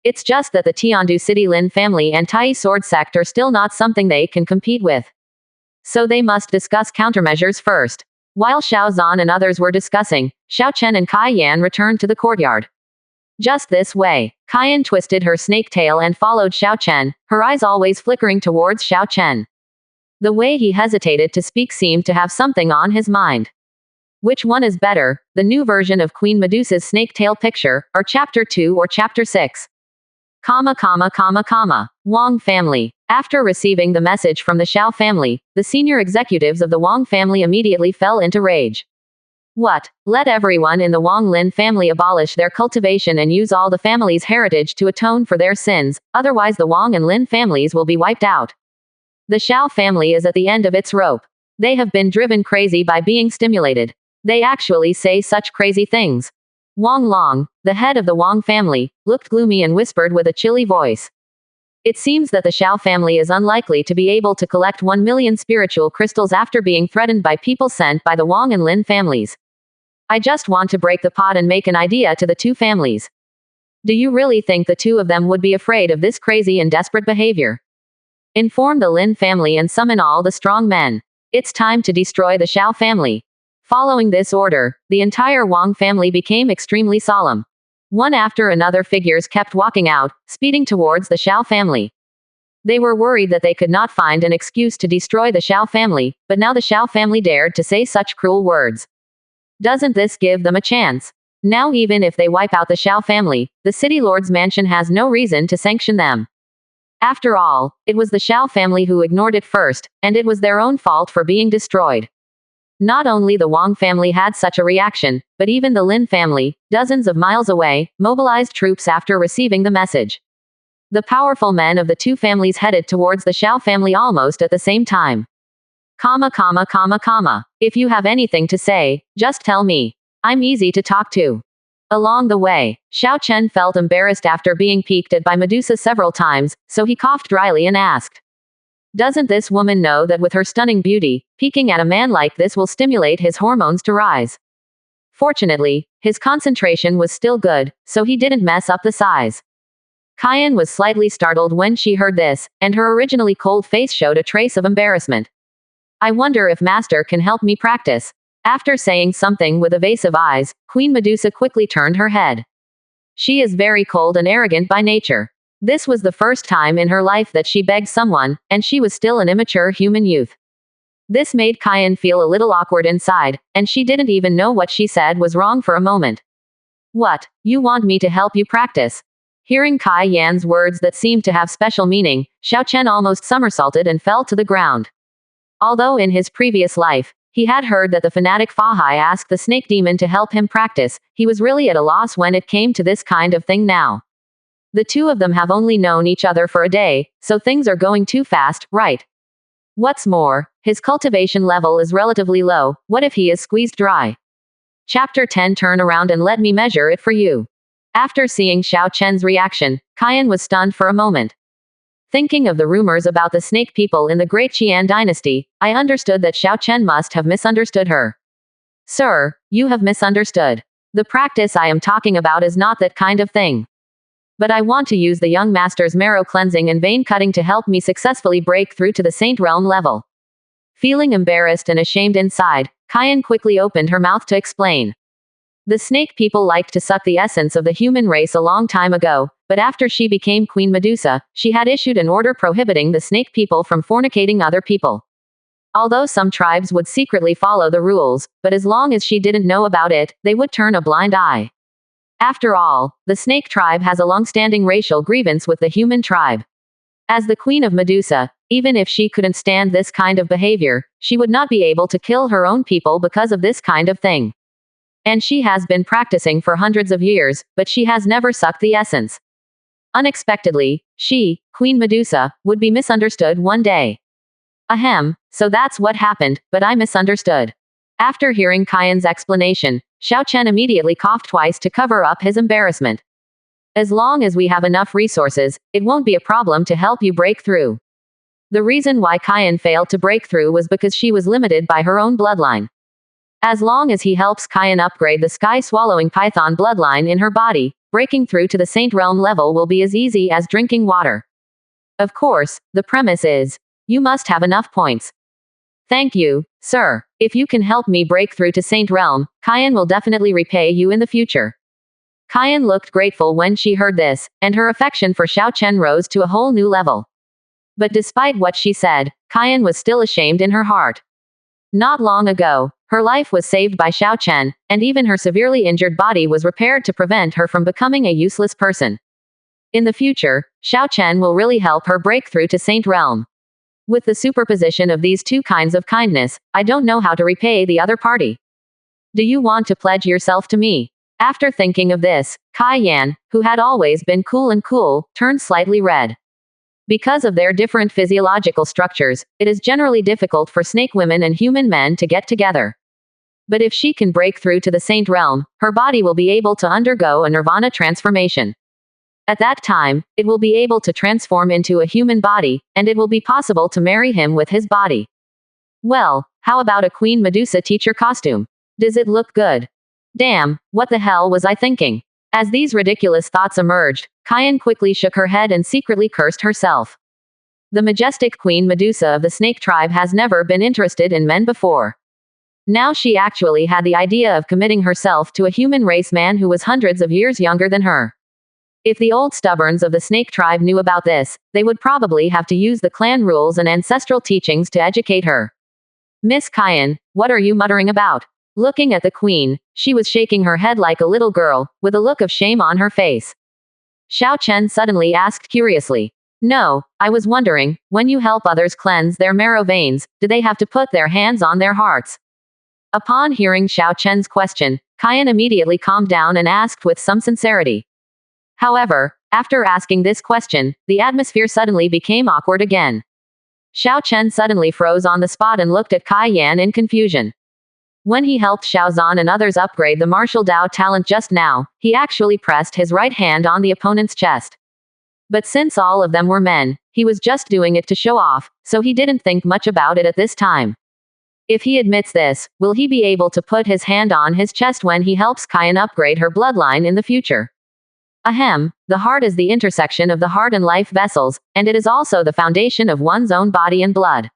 It's just that the Tiandu City Lin family and Tai sword sect are still not something they can compete with. So they must discuss countermeasures first. While Xiao Zhan and others were discussing, Xiao Chen and Kaiyan returned to the courtyard. Just this way, Kaiyan twisted her snake tail and followed Xiao Chen, her eyes always flickering towards Xiao Chen. The way he hesitated to speak seemed to have something on his mind. Which one is better, the new version of Queen Medusa's snake tail picture, or Chapter 2 or Chapter 6? Wang family. After receiving the message from the Xiao family, the senior executives of the Wang family immediately fell into rage. What? Let everyone in the Wang Lin family abolish their cultivation and use all the family's heritage to atone for their sins, otherwise the Wang and Lin families will be wiped out. The Xiao family is at the end of its rope. They have been driven crazy by being stimulated. They actually say such crazy things. Wang Long, the head of the Wang family, looked gloomy and whispered with a chilly voice. It seems that the Xiao family is unlikely to be able to collect 1 million spiritual crystals after being threatened by people sent by the Wang and Lin families. I just want to break the pot and make an idea to the two families. Do you really think the two of them would be afraid of this crazy and desperate behavior? Inform the Lin family and summon all the strong men. It's time to destroy the Xiao family. Following this order, the entire Wang family became extremely solemn. One after another figures kept walking out, speeding towards the Xiao family. They were worried that they could not find an excuse to destroy the Xiao family, but now the Xiao family dared to say such cruel words. Doesn't this give them a chance? Now even if they wipe out the Xiao family, the city lord's mansion has no reason to sanction them. After all, it was the Xiao family who ignored it first, and it was their own fault for being destroyed. Not only the Wang family had such a reaction, but even the Lin family, dozens of miles away, mobilized troops after receiving the message. The powerful men of the two families headed towards the Xiao family almost at the same time. If you have anything to say, just tell me. I'm easy to talk to. Along the way, Xiao Chen felt embarrassed after being peeked at by Medusa several times, so he coughed dryly and asked. Doesn't this woman know that with her stunning beauty, peeking at a man like this will stimulate his hormones to rise? Fortunately, his concentration was still good, so he didn't mess up the size. Kaiyan was slightly startled when she heard this, and her originally cold face showed a trace of embarrassment. I wonder if Master can help me practice. After saying something with evasive eyes, Queen Medusa quickly turned her head. She is very cold and arrogant by nature. This was the first time in her life that she begged someone, and she was still an immature human youth. This made Kaiyan feel a little awkward inside, and she didn't even know what she said was wrong for a moment. What, you want me to help you practice? Hearing Kaiyan's words that seemed to have special meaning, Xiao Chen almost somersaulted and fell to the ground. Although in his previous life, he had heard that the fanatic Fahai asked the snake demon to help him practice, he was really at a loss when it came to this kind of thing now. The two of them have only known each other for a day, so things are going too fast, right? What's more, his cultivation level is relatively low, what if he is squeezed dry? Chapter 10. Turn around and let me measure it for you. After seeing Xiao Chen's reaction, Kaiyan was stunned for a moment. Thinking of the rumors about the snake people in the Great Qian dynasty, I understood that Xiao Chen must have misunderstood her. Sir, you have misunderstood. The practice I am talking about is not that kind of thing. But I want to use the young master's marrow cleansing and vein cutting to help me successfully break through to the saint realm level. Feeling embarrassed and ashamed inside, Kaiyan quickly opened her mouth to explain. The snake people liked to suck the essence of the human race a long time ago, but after she became Queen Medusa, she had issued an order prohibiting the snake people from fornicating other people. Although some tribes would secretly follow the rules, but as long as she didn't know about it, they would turn a blind eye. After all, the snake tribe has a long-standing racial grievance with the human tribe. As the queen of Medusa, even if she couldn't stand this kind of behavior, she would not be able to kill her own people because of this kind of thing. And she has been practicing for hundreds of years, but she has never sucked the essence. Unexpectedly, she, Queen Medusa, would be misunderstood one day. Ahem, so that's what happened, but I misunderstood. After hearing Kyan's explanation, Xiao Chen immediately coughed twice to cover up his embarrassment. As long as we have enough resources, it won't be a problem to help you break through. The reason why Kyan failed to break through was because she was limited by her own bloodline. As long as he helps Kyan upgrade the sky-swallowing python bloodline in her body, breaking through to the Saint Realm level will be as easy as drinking water. Of course, the premise is, you must have enough points. Thank you, sir. If you can help me break through to Saint Realm, Kyan will definitely repay you in the future. Kyan looked grateful when she heard this, and her affection for Xiao Chen rose to a whole new level. But despite what she said, Kyan was still ashamed in her heart. Not long ago, her life was saved by Xiao Chen, and even her severely injured body was repaired to prevent her from becoming a useless person. In the future, Xiao Chen will really help her break through to Saint Realm. With the superposition of these two kinds of kindness, I don't know how to repay the other party. Do you want to pledge yourself to me? After thinking of this, Kai Yan, who had always been cool, turned slightly red. Because of their different physiological structures, it is generally difficult for snake women and human men to get together. But if she can break through to the Saint Realm, her body will be able to undergo a nirvana transformation. At that time, it will be able to transform into a human body, and it will be possible to marry him with his body. Well, how about a Queen Medusa teacher costume? Does it look good? Damn, what the hell was I thinking? As these ridiculous thoughts emerged, Kyan quickly shook her head and secretly cursed herself. The majestic Queen Medusa of the snake tribe has never been interested in men before. Now she actually had the idea of committing herself to a human race man who was hundreds of years younger than her. If the old stubborns of the snake tribe knew about this, they would probably have to use the clan rules and ancestral teachings to educate her. Miss Kyan, what are you muttering about? Looking at the queen, she was shaking her head like a little girl, with a look of shame on her face. Xiao Chen suddenly asked curiously. No, I was wondering, when you help others cleanse their marrow veins, do they have to put their hands on their hearts? Upon hearing Xiao Chen's question, Kyan immediately calmed down and asked with some sincerity. However, after asking this question, the atmosphere suddenly became awkward again. Xiao Chen suddenly froze on the spot and looked at Kai Yan in confusion. When he helped Xiao Zhan and others upgrade the martial Dao talent just now, he actually pressed his right hand on the opponent's chest. But since all of them were men, he was just doing it to show off, so he didn't think much about it at this time. If he admits this, will he be able to put his hand on his chest when he helps Kyan upgrade her bloodline in the future? Ahem, the heart is the intersection of the heart and life vessels, and it is also the foundation of one's own body and blood.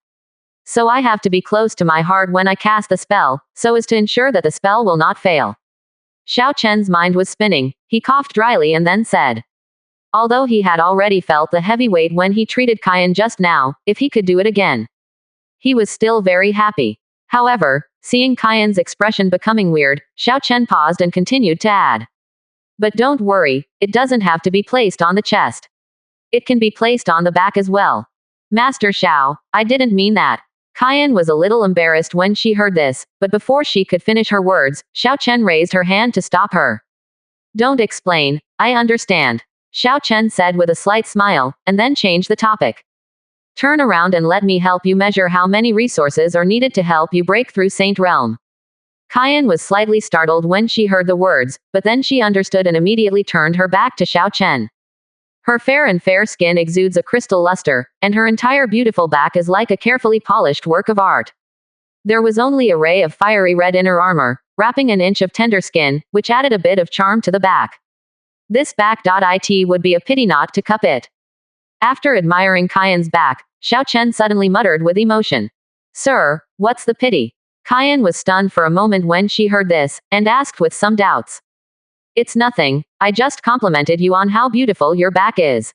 So I have to be close to my heart when I cast the spell, so as to ensure that the spell will not fail. Xiao Chen's mind was spinning, he coughed dryly and then said. Although he had already felt the heavy weight when he treated Kyan just now, if he could do it again. He was still very happy. However, seeing Kyan's expression becoming weird, Xiao Chen paused and continued to add. But don't worry, it doesn't have to be placed on the chest. It can be placed on the back as well. Master Xiao, I didn't mean that. Kyan was a little embarrassed when she heard this, but before she could finish her words, Xiao Chen raised her hand to stop her. Don't explain, I understand. Xiao Chen said with a slight smile, and then changed the topic. Turn around and let me help you measure how many resources are needed to help you break through Saint Realm. Kyan was slightly startled when she heard the words, but then she understood and immediately turned her back to Xiao Chen. Her fair skin exudes a crystal luster, and her entire beautiful back is like a carefully polished work of art. There was only a ray of fiery red inner armor, wrapping an inch of tender skin, which added a bit of charm to the back. This back.it would be a pity not to cup it. After admiring Kyan's back, Xiao Chen suddenly muttered with emotion. Sir, what's the pity? Kyan was stunned for a moment when she heard this, and asked with some doubts. It's nothing, I just complimented you on how beautiful your back is.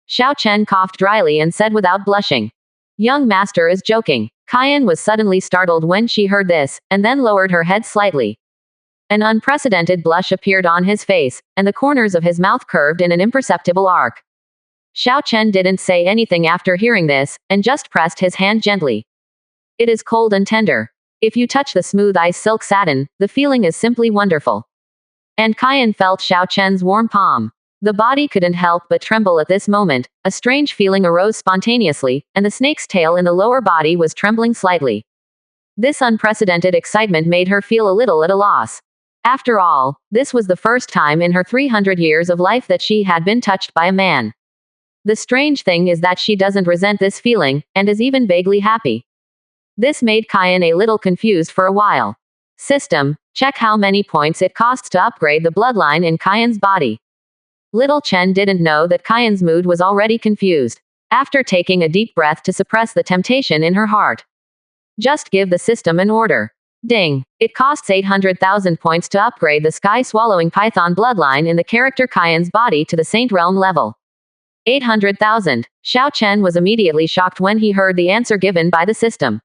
Xiao Chen coughed dryly and said without blushing. Young master is joking. Kyan was suddenly startled when she heard this, and then lowered her head slightly. An unprecedented blush appeared on his face, and the corners of his mouth curved in an imperceptible arc. Xiao Chen didn't say anything after hearing this, and just pressed his hand gently. It is cold and tender. If you touch the smooth ice silk satin, the feeling is simply wonderful. And Kyan felt Xiao Chen's warm palm. The body couldn't help but tremble at this moment. A strange feeling arose spontaneously, and the snake's tail in the lower body was trembling slightly. This unprecedented excitement made her feel a little at a loss. After all, this was the first time in her 300 years of life that she had been touched by a man. The strange thing is that she doesn't resent this feeling, and is even vaguely happy. This made Kyan a little confused for a while. System, check how many points it costs to upgrade the bloodline in Kyan's body. Little Chen didn't know that Kyan's mood was already confused. After taking a deep breath to suppress the temptation in her heart. Just give the system an order. Ding. It costs 800,000 points to upgrade the sky-swallowing python bloodline in the character Kyan's body to the Saint Realm level. 800,000. Xiao Chen was immediately shocked when he heard the answer given by the system.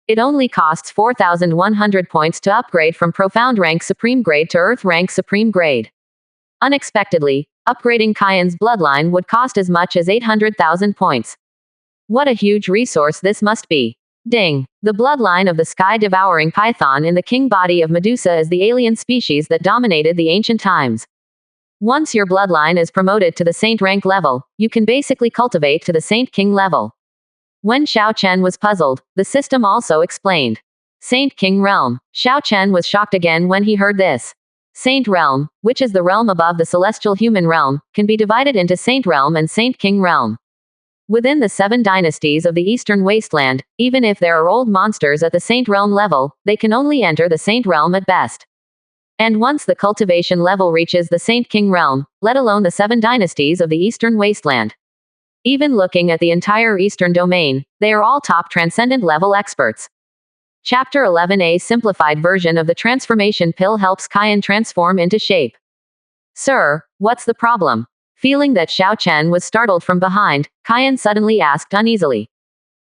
It only costs 4,100 points to upgrade from Profound Rank Supreme Grade to Earth Rank Supreme Grade. Unexpectedly, upgrading Kyan's bloodline would cost as much as 800,000 points. What a huge resource this must be. Ding. The bloodline of the sky-devouring python in the king body of Medusa is the alien species that dominated the ancient times. Once your bloodline is promoted to the saint rank level, you can basically cultivate to the saint king level. When Xiao Chen was puzzled, the system also explained. Saint King Realm. Xiao Chen was shocked again when he heard this. Saint Realm, which is the realm above the celestial human realm, can be divided into Saint Realm and Saint King Realm. Within the 7 dynasties of the Eastern Wasteland, even if there are old monsters at the Saint Realm level, they can only enter the Saint Realm at best. And once the cultivation level reaches the Saint King Realm, let alone the 7 dynasties of the Eastern Wasteland. Even looking at the entire Eastern domain, they are all top transcendent level experts. Chapter 11A simplified version of the transformation pill helps Kyan transform into shape. Sir, what's the problem? Feeling that Xiao Chen was startled from behind, Kyan suddenly asked uneasily.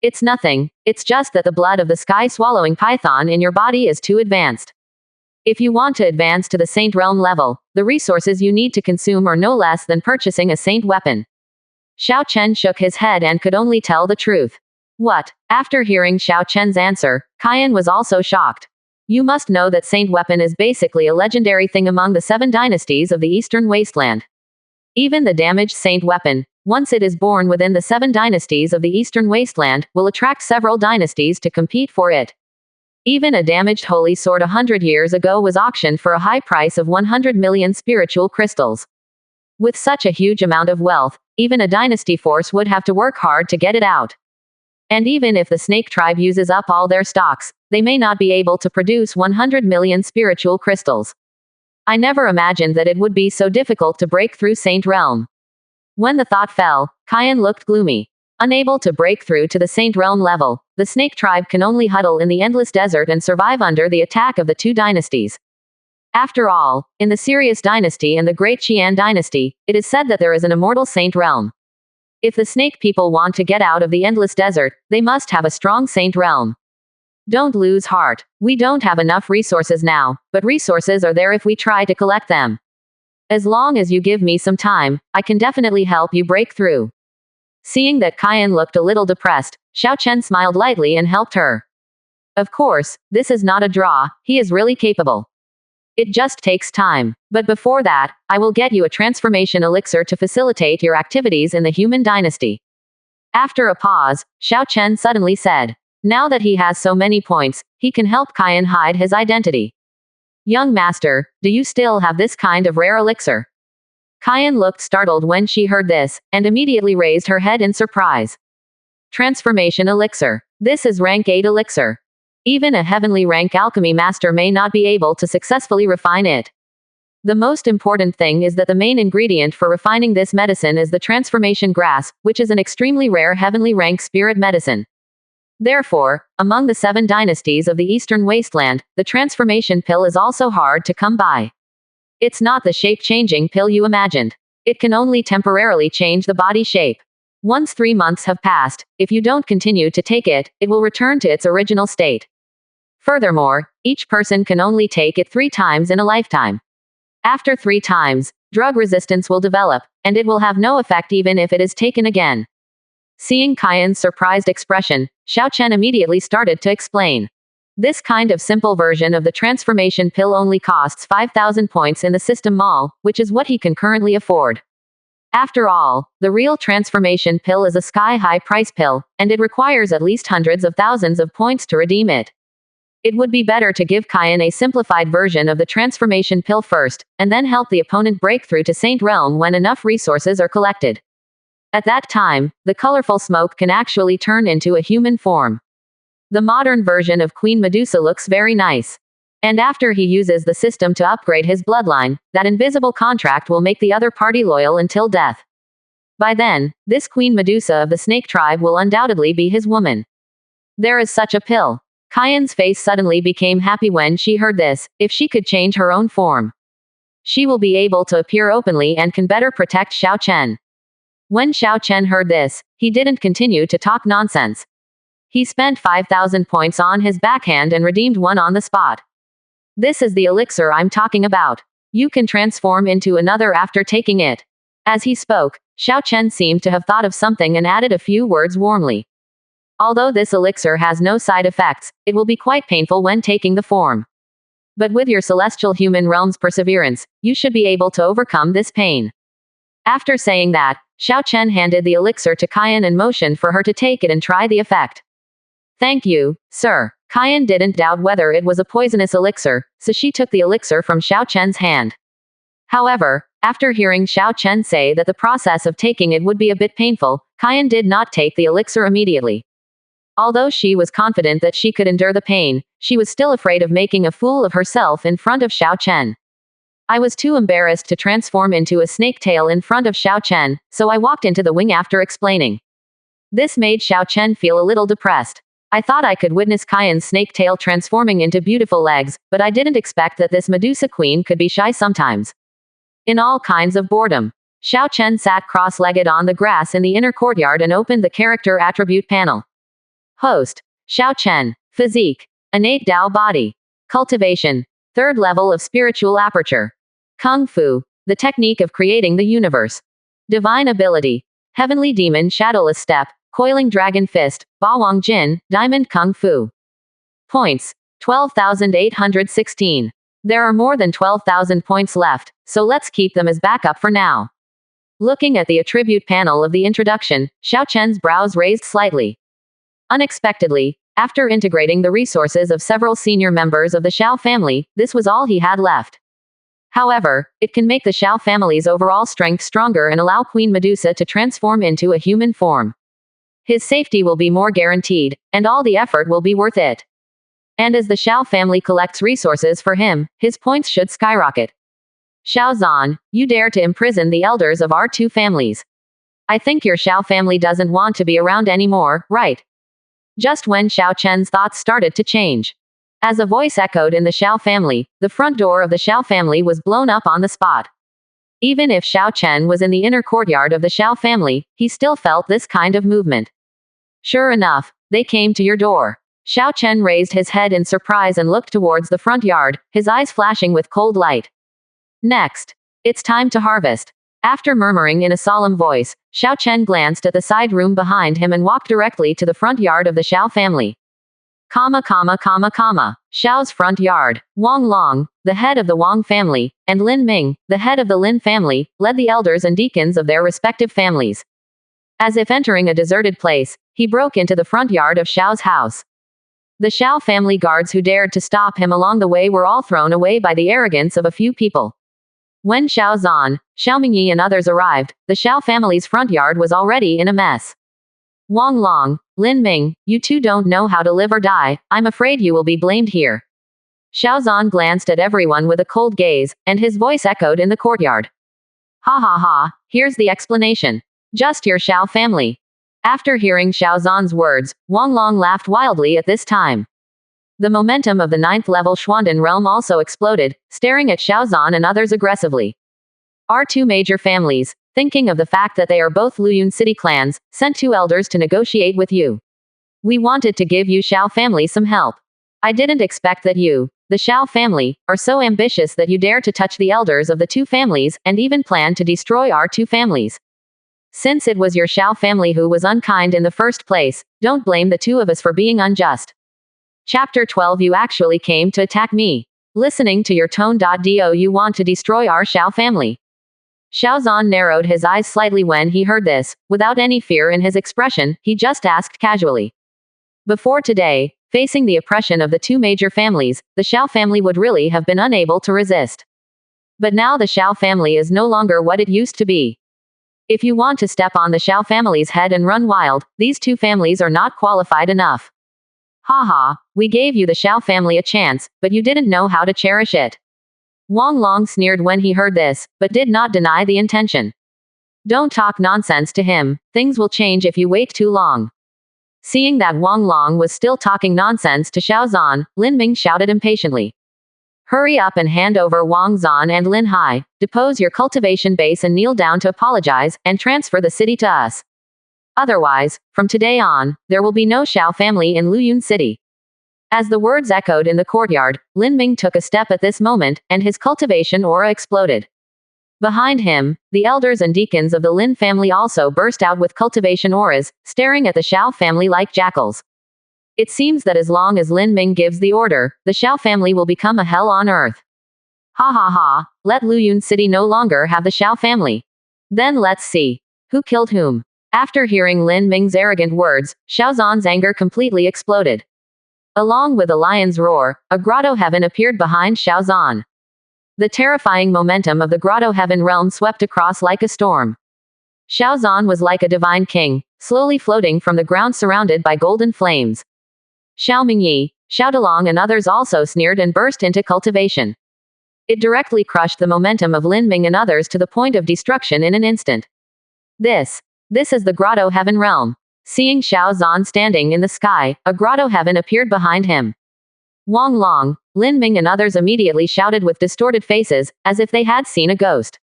It's nothing, it's just that the blood of the sky-swallowing python in your body is too advanced. If you want to advance to the Saint Realm level, the resources you need to consume are no less than purchasing a Saint weapon. Xiao Chen shook his head and could only tell the truth. What? After hearing Xiao Chen's answer, Kyan was also shocked. You must know that Saint weapon is basically a legendary thing among the 7 dynasties of the Eastern Wasteland. Even the damaged Saint weapon, once it is born within the 7 dynasties of the Eastern Wasteland, will attract several dynasties to compete for it. Even a damaged holy sword 100 years ago was auctioned for a high price of 100 million spiritual crystals. With such a huge amount of wealth, even a dynasty force would have to work hard to get it out. And even if the snake tribe uses up all their stocks, they may not be able to produce 100 million spiritual crystals. I never imagined that it would be so difficult to break through Saint Realm. When the thought fell, Kyan looked gloomy. Unable to break through to the Saint Realm level, the snake tribe can only huddle in the endless desert and survive under the attack of the 2 dynasties. After all, in the Sirius dynasty and the Great Qian dynasty, it is said that there is an immortal Saint Realm. If the snake people want to get out of the endless desert, they must have a strong Saint Realm. Don't lose heart. We don't have enough resources now, but resources are there if we try to collect them. As long as you give me some time, I can definitely help you break through. Seeing that Kyan looked a little depressed, Xiao Chen smiled lightly and helped her. Of course, this is not a draw, he is really capable. It just takes time. But before that, I will get you a transformation elixir to facilitate your activities in the human dynasty. After a pause, Xiao Chen suddenly said. Now that he has so many points, he can help Kyan hide his identity. Young master, do you still have this kind of rare elixir? Kyan looked startled when she heard this, and immediately raised her head in surprise. Transformation elixir. This is rank 8 elixir. Even a heavenly rank alchemy master may not be able to successfully refine it. The most important thing is that the main ingredient for refining this medicine is the transformation grass, which is an extremely rare heavenly rank spirit medicine. Therefore, among the 7 dynasties of the Eastern Wasteland, the transformation pill is also hard to come by. It's not the shape-changing pill you imagined. It can only temporarily change the body shape. Once 3 months have passed, if you don't continue to take it, it will return to its original state. Furthermore, each person can only take it 3 times in a lifetime. After 3 times, drug resistance will develop, and it will have no effect even if it is taken again. Seeing Kyan's surprised expression, Xiao Chen immediately started to explain. This kind of simple version of the transformation pill only costs 5,000 points in the system mall, which is what he can currently afford. After all, the real transformation pill is a sky-high price pill, and it requires at least hundreds of thousands of points to redeem it. It would be better to give Kyan a simplified version of the transformation pill first, and then help the opponent break through to Saint Realm when enough resources are collected. At that time, the colorful smoke can actually turn into a human form. The modern version of Queen Medusa looks very nice. And after he uses the system to upgrade his bloodline, that invisible contract will make the other party loyal until death. By then, this Queen Medusa of the snake tribe will undoubtedly be his woman. There is such a pill. Kyan's face suddenly became happy when she heard this. If she could change her own form, she will be able to appear openly and can better protect Xiao Chen. When Xiao Chen heard this, he didn't continue to talk nonsense. He spent 5,000 points on his backhand and redeemed one on the spot. This is the elixir I'm talking about. You can transform into another after taking it. As he spoke, Xiao Chen seemed to have thought of something and added a few words warmly. Although this elixir has no side effects, it will be quite painful when taking the form. But with your celestial human realm's perseverance, you should be able to overcome this pain. After saying that, Xiao Chen handed the elixir to Kyan and motioned for her to take it and try the effect. Thank you, sir. Kyan didn't doubt whether it was a poisonous elixir, so she took the elixir from Xiao Chen's hand. However, after hearing Xiao Chen say that the process of taking it would be a bit painful, Kyan did not take the elixir immediately. Although she was confident that she could endure the pain, she was still afraid of making a fool of herself in front of Xiao Chen. I was too embarrassed to transform into a snake tail in front of Xiao Chen, so I walked into the wing after explaining. This made Xiao Chen feel a little depressed. I thought I could witness Kyan's snake tail transforming into beautiful legs, but I didn't expect that this Medusa queen could be shy sometimes. In all kinds of boredom, Xiao Chen sat cross-legged on the grass in the inner courtyard and opened the character attribute panel. Host: Xiao Chen. Physique: innate Tao body. Cultivation: 3rd level of spiritual aperture. Kung Fu: the technique of creating the universe. Divine ability: heavenly demon shadowless step, coiling dragon fist, Bawang Jin, diamond Kung Fu. Points: 12,816. There are more than 12,000 points left, so let's keep them as backup for now. Looking at the attribute panel of the introduction, Xiao Chen's brows raised slightly. Unexpectedly, after integrating the resources of several senior members of the Xiao family, this was all he had left. However, it can make the Xiao family's overall strength stronger and allow Queen Medusa to transform into a human form. His safety will be more guaranteed, and all the effort will be worth it. And as the Xiao family collects resources for him, his points should skyrocket. Xiao Zhan, you dare to imprison the elders of our 2 families. I think your Xiao family doesn't want to be around anymore, right? Just when Xiao Chen's thoughts started to change. As a voice echoed in the Xiao family, the front door of the Xiao family was blown up on the spot. Even if Xiao Chen was in the inner courtyard of the Xiao family, he still felt this kind of movement. Sure enough, they came to your door. Xiao Chen raised his head in surprise and looked towards the front yard, his eyes flashing with cold light. Next. It's time to harvest. After murmuring in a solemn voice, Xiao Chen glanced at the side room behind him and walked directly to the front yard of the Xiao family. Xiao's front yard. Wang Long, the head of the Wang family, and Lin Ming, the head of the Lin family, led the elders and deacons of their respective families. As if entering a deserted place, he broke into the front yard of Xiao's house. The Xiao family guards who dared to stop him along the way were all thrown away by the arrogance of a few people. When Xiao Zhan, Xiao Mingyi and others arrived, the Xiao family's front yard was already in a mess. Wang Long, Lin Ming, you 2 don't know how to live or die, I'm afraid you will be blamed here. Xiao Zhan glanced at everyone with a cold gaze, and his voice echoed in the courtyard. Ha ha ha, here's the explanation. Just your Xiao family. After hearing Xiao Zhan's words, Wang Long laughed wildly at this time. The momentum of the 9th level Xuandan realm also exploded, staring at Xiao Zhan and others aggressively. Our two major families, thinking of the fact that they are both Luyun city clans, sent two elders to negotiate with you. We wanted to give you Xiao family some help. I didn't expect that you, the Xiao family, are so ambitious that you dare to touch the elders of the two families, and even plan to destroy our two families. Since it was your Xiao family who was unkind in the first place, don't blame the two of us for being unjust. Chapter 12. You actually came to attack me. Listening to your tone. Do you want to destroy our Xiao family? Xiao Zhan narrowed his eyes slightly when he heard this. Without any fear in his expression, he just asked casually. Before today, facing the oppression of the two major families, the Xiao family would really have been unable to resist. But now the Xiao family is no longer what it used to be. If you want to step on the Xiao family's head and run wild, these two families are not qualified enough. Haha, we gave you the Xiao family a chance, but you didn't know how to cherish it. Wang Long sneered when he heard this, but did not deny the intention. Don't talk nonsense to him, things will change if you wait too long. Seeing that Wang Long was still talking nonsense to Xiao Zhan, Lin Ming shouted impatiently. Hurry up and hand over Wang Zhan and Lin Hai, depose your cultivation base and kneel down to apologize, and transfer the city to us. Otherwise, from today on, there will be no Xiao family in Luyun City. As the words echoed in the courtyard, Lin Ming took a step at this moment, and his cultivation aura exploded. Behind him, the elders and deacons of the Lin family also burst out with cultivation auras, staring at the Xiao family like jackals. It seems that as long as Lin Ming gives the order, the Xiao family will become a hell on earth. Ha ha ha, let Luyun City no longer have the Xiao family. Then let's see. Who killed whom? After hearing Lin Ming's arrogant words, Xiao Zhan's anger completely exploded. Along with a lion's roar, a grotto heaven appeared behind Xiao Zhan. The terrifying momentum of the grotto heaven realm swept across like a storm. Xiao Zhan was like a divine king, slowly floating from the ground surrounded by golden flames. Xiao Mingyi, Xiao Dalong and others also sneered and burst into cultivation. It directly crushed the momentum of Lin Ming and others to the point of destruction in an instant. This is the grotto heaven realm. Seeing Xiao Zhan standing in the sky, a grotto heaven appeared behind him. Wang Long, Lin Ming and others immediately shouted with distorted faces, as if they had seen a ghost.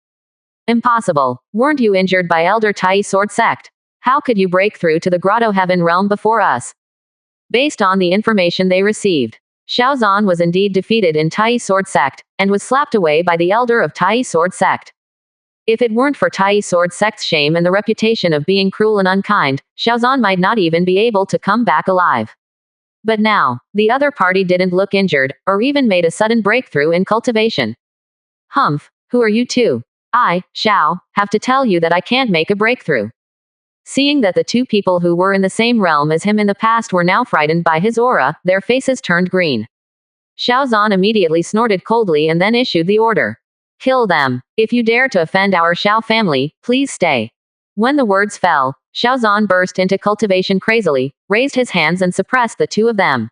Impossible. Weren't you injured by Elder Tai Sword Sect? How could you break through to the grotto heaven realm before us? Based on the information they received, Xiao Zhan was indeed defeated in Tai Sword Sect, and was slapped away by the elder of Tai Sword Sect. If it weren't for Tai Sword Sect's shame and the reputation of being cruel and unkind, Xiao Zhan might not even be able to come back alive. But now, the other party didn't look injured, or even made a sudden breakthrough in cultivation. Humph, who are you two? I, Xiao, have to tell you that I can't make a breakthrough. Seeing that the two people who were in the same realm as him in the past were now frightened by his aura, their faces turned green. Xiao Zhan immediately snorted coldly and then issued the order. Kill them. If you dare to offend our Xiao family, please stay. When the words fell, Xiao Zhan burst into cultivation crazily, raised his hands and suppressed the two of them.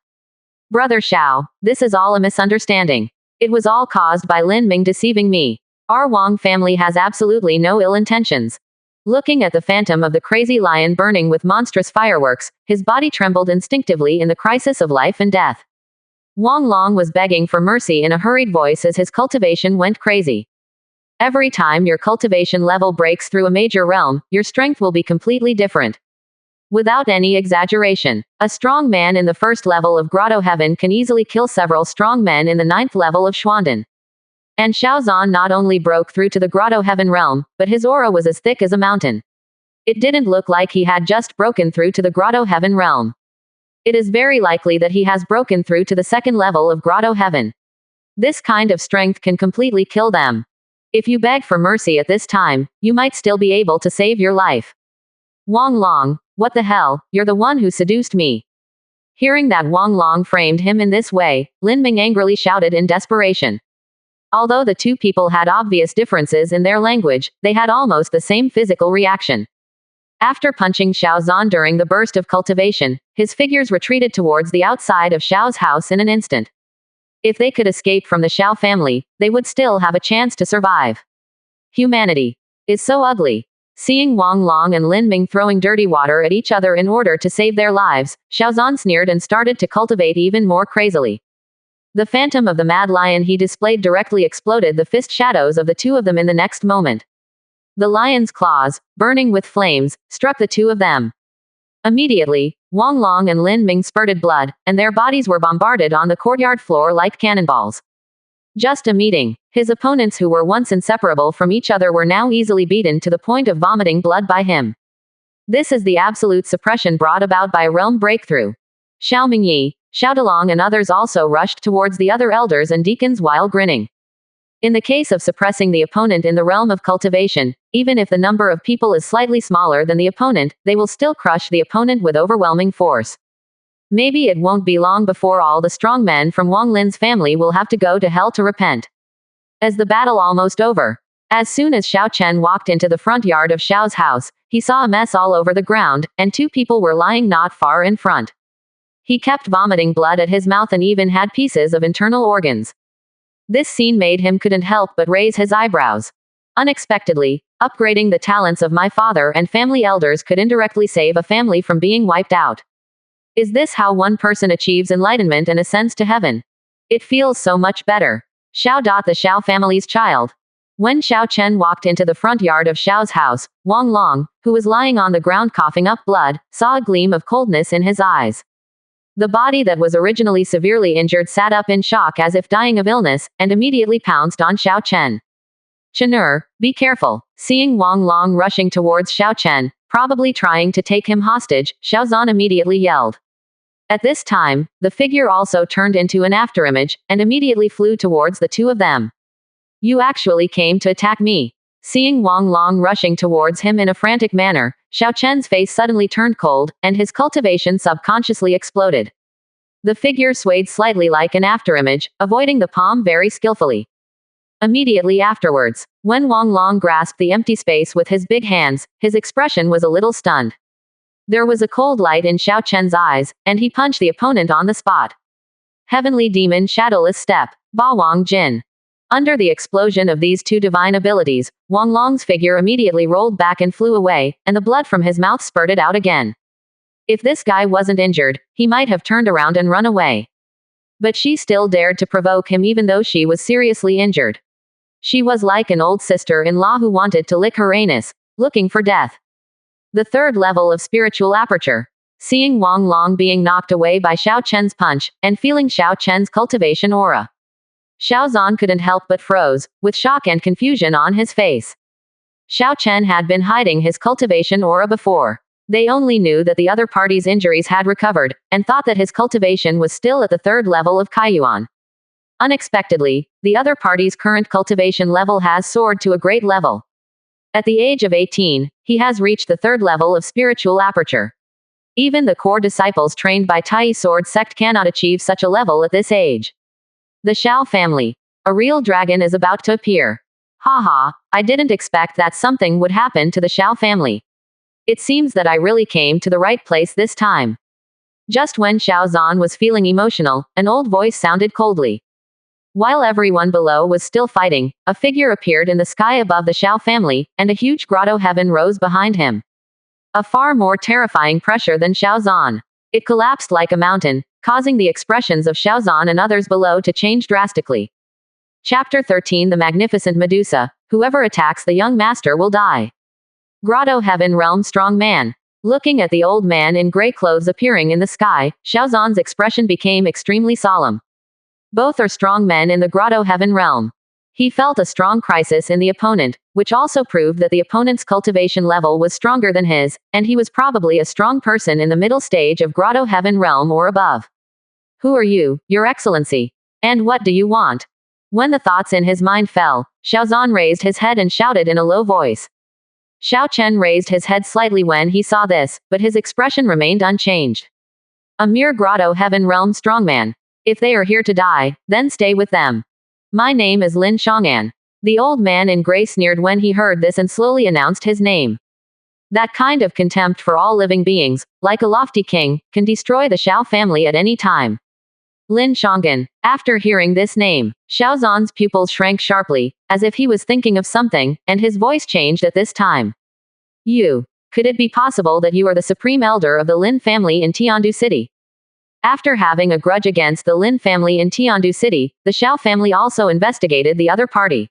Brother Xiao, this is all a misunderstanding. It was all caused by Lin Ming deceiving me. Our Wang family has absolutely no ill intentions. Looking at the phantom of the crazy lion burning with monstrous fireworks, his body trembled instinctively in the crisis of life and death. Wang Long was begging for mercy in a hurried voice as his cultivation went crazy. Every time your cultivation level breaks through a major realm, your strength will be completely different. Without any exaggeration, a strong man in the first level of Grotto Heaven can easily kill several strong men in the 9th level of Xuanden. And Xiao Zhan not only broke through to the Grotto Heaven realm, but his aura was as thick as a mountain. It didn't look like he had just broken through to the Grotto Heaven realm. It is very likely that he has broken through to the 2nd level of Grotto Heaven. This kind of strength can completely kill them. If you beg for mercy at this time, you might still be able to save your life. Wang Long, what the hell, you're the one who seduced me. Hearing that Wang Long framed him in this way, Lin Ming angrily shouted in desperation. Although the two people had obvious differences in their language, they had almost the same physical reaction. After punching Xiao Zhan during the burst of cultivation, his figures retreated towards the outside of Xiao's house in an instant. If they could escape from the Xiao family, they would still have a chance to survive. Humanity is so ugly. Seeing Wang Long and Lin Ming throwing dirty water at each other in order to save their lives, Xiao Zhan sneered and started to cultivate even more crazily. The phantom of the mad lion he displayed directly exploded the fist shadows of the two of them in the next moment. The lion's claws, burning with flames, struck the two of them. Immediately, Wang Long and Lin Ming spurted blood, and their bodies were bombarded on the courtyard floor like cannonballs. Just a meeting. His opponents who were once inseparable from each other were now easily beaten to the point of vomiting blood by him. This is the absolute suppression brought about by realm breakthrough. Xiao Mingyi, Xiao Dalong and others also rushed towards the other elders and deacons while grinning. In the case of suppressing the opponent in the realm of cultivation, even if the number of people is slightly smaller than the opponent, they will still crush the opponent with overwhelming force. Maybe it won't be long before all the strong men from Wang Lin's family will have to go to hell to repent. As the battle almost over, as soon as Xiao Chen walked into the front yard of Xiao's house, he saw a mess all over the ground, and two people were lying not far in front. He kept vomiting blood at his mouth and even had pieces of internal organs. This scene made him couldn't help but raise his eyebrows. Unexpectedly, upgrading the talents of my father and family elders could indirectly save a family from being wiped out. Is this how one person achieves enlightenment and ascends to heaven? It feels so much better. Xiao. The Xiao family's child. When Xiao Chen walked into the front yard of Xiao's house, Wang Long, who was lying on the ground coughing up blood, saw a gleam of coldness in his eyes. The body that was originally severely injured sat up in shock as if dying of illness, and immediately pounced on Xiao Chen. Chenur, be careful. Seeing Wang Long rushing towards Xiao Chen, probably trying to take him hostage, Xiao Zan immediately yelled. At this time, the figure also turned into an afterimage, and immediately flew towards the two of them. You actually came to attack me. Seeing Wang Long rushing towards him in a frantic manner, Xiao Chen's face suddenly turned cold, and his cultivation subconsciously exploded. The figure swayed slightly like an afterimage, avoiding the palm very skillfully. Immediately afterwards, when Wang Long grasped the empty space with his big hands, his expression was a little stunned. There was a cold light in Xiao Chen's eyes, and he punched the opponent on the spot. Heavenly Demon Shadowless Step, Ba Wang Jin. Under the explosion of these two divine abilities, Wang Long's figure immediately rolled back and flew away, and the blood from his mouth spurted out again. If this guy wasn't injured, he might have turned around and run away. But she still dared to provoke him even though she was seriously injured. She was like an old sister-in-law who wanted to lick her anus, looking for death. The third level of spiritual aperture. Seeing Wang Long being knocked away by Xiao Chen's punch, and feeling Xiao Chen's cultivation aura, Xiao Zan couldn't help but froze, with shock and confusion on his face. Xiao Chen had been hiding his cultivation aura before. They only knew that the other party's injuries had recovered, and thought that his cultivation was still at the third level of Kaiyuan. Unexpectedly, the other party's current cultivation level has soared to a great level. At the age of 18, he has reached the third level of spiritual aperture. Even the core disciples trained by Tai Sword Sect cannot achieve such a level at this age. The Xiao family. A real dragon is about to appear. Haha, I didn't expect that something would happen to the Xiao family. It seems that I really came to the right place this time. Just when Xiao Zan was feeling emotional, an old voice sounded coldly. While everyone below was still fighting, a figure appeared in the sky above the Xiao family, and a huge grotto heaven rose behind him. A far more terrifying pressure than Xiao Zan. It collapsed like a mountain, causing the expressions of Xiao Zan and others below to change drastically. Chapter 13 The Magnificent Medusa. Whoever attacks the young master will die. Grotto Heaven Realm Strong Man. Looking at the old man in gray clothes appearing in the sky, Xiao Zan's expression became extremely solemn. Both are strong men in the Grotto Heaven realm. He felt a strong crisis in the opponent, which also proved that the opponent's cultivation level was stronger than his, and he was probably a strong person in the middle stage of Grotto Heaven realm or above. Who are you, Your Excellency? And what do you want? When the thoughts in his mind fell, Xiao Zan raised his head and shouted in a low voice. Xiao Chen raised his head slightly when he saw this, but his expression remained unchanged. A mere Grotto Heaven realm strongman. If they are here to die, then stay with them. My name is Lin Shang'an. The old man in gray sneered when he heard this and slowly announced his name. That kind of contempt for all living beings, like a lofty king, can destroy the Xiao family at any time. Lin Shang'an. After hearing this name, Xiao Zan's pupils shrank sharply, as if he was thinking of something, and his voice changed at this time. You. Could it be possible that you are the supreme elder of the Lin family in Tiandu City? After having a grudge against the Lin family in Tiandu City, the Xiao family also investigated the other party.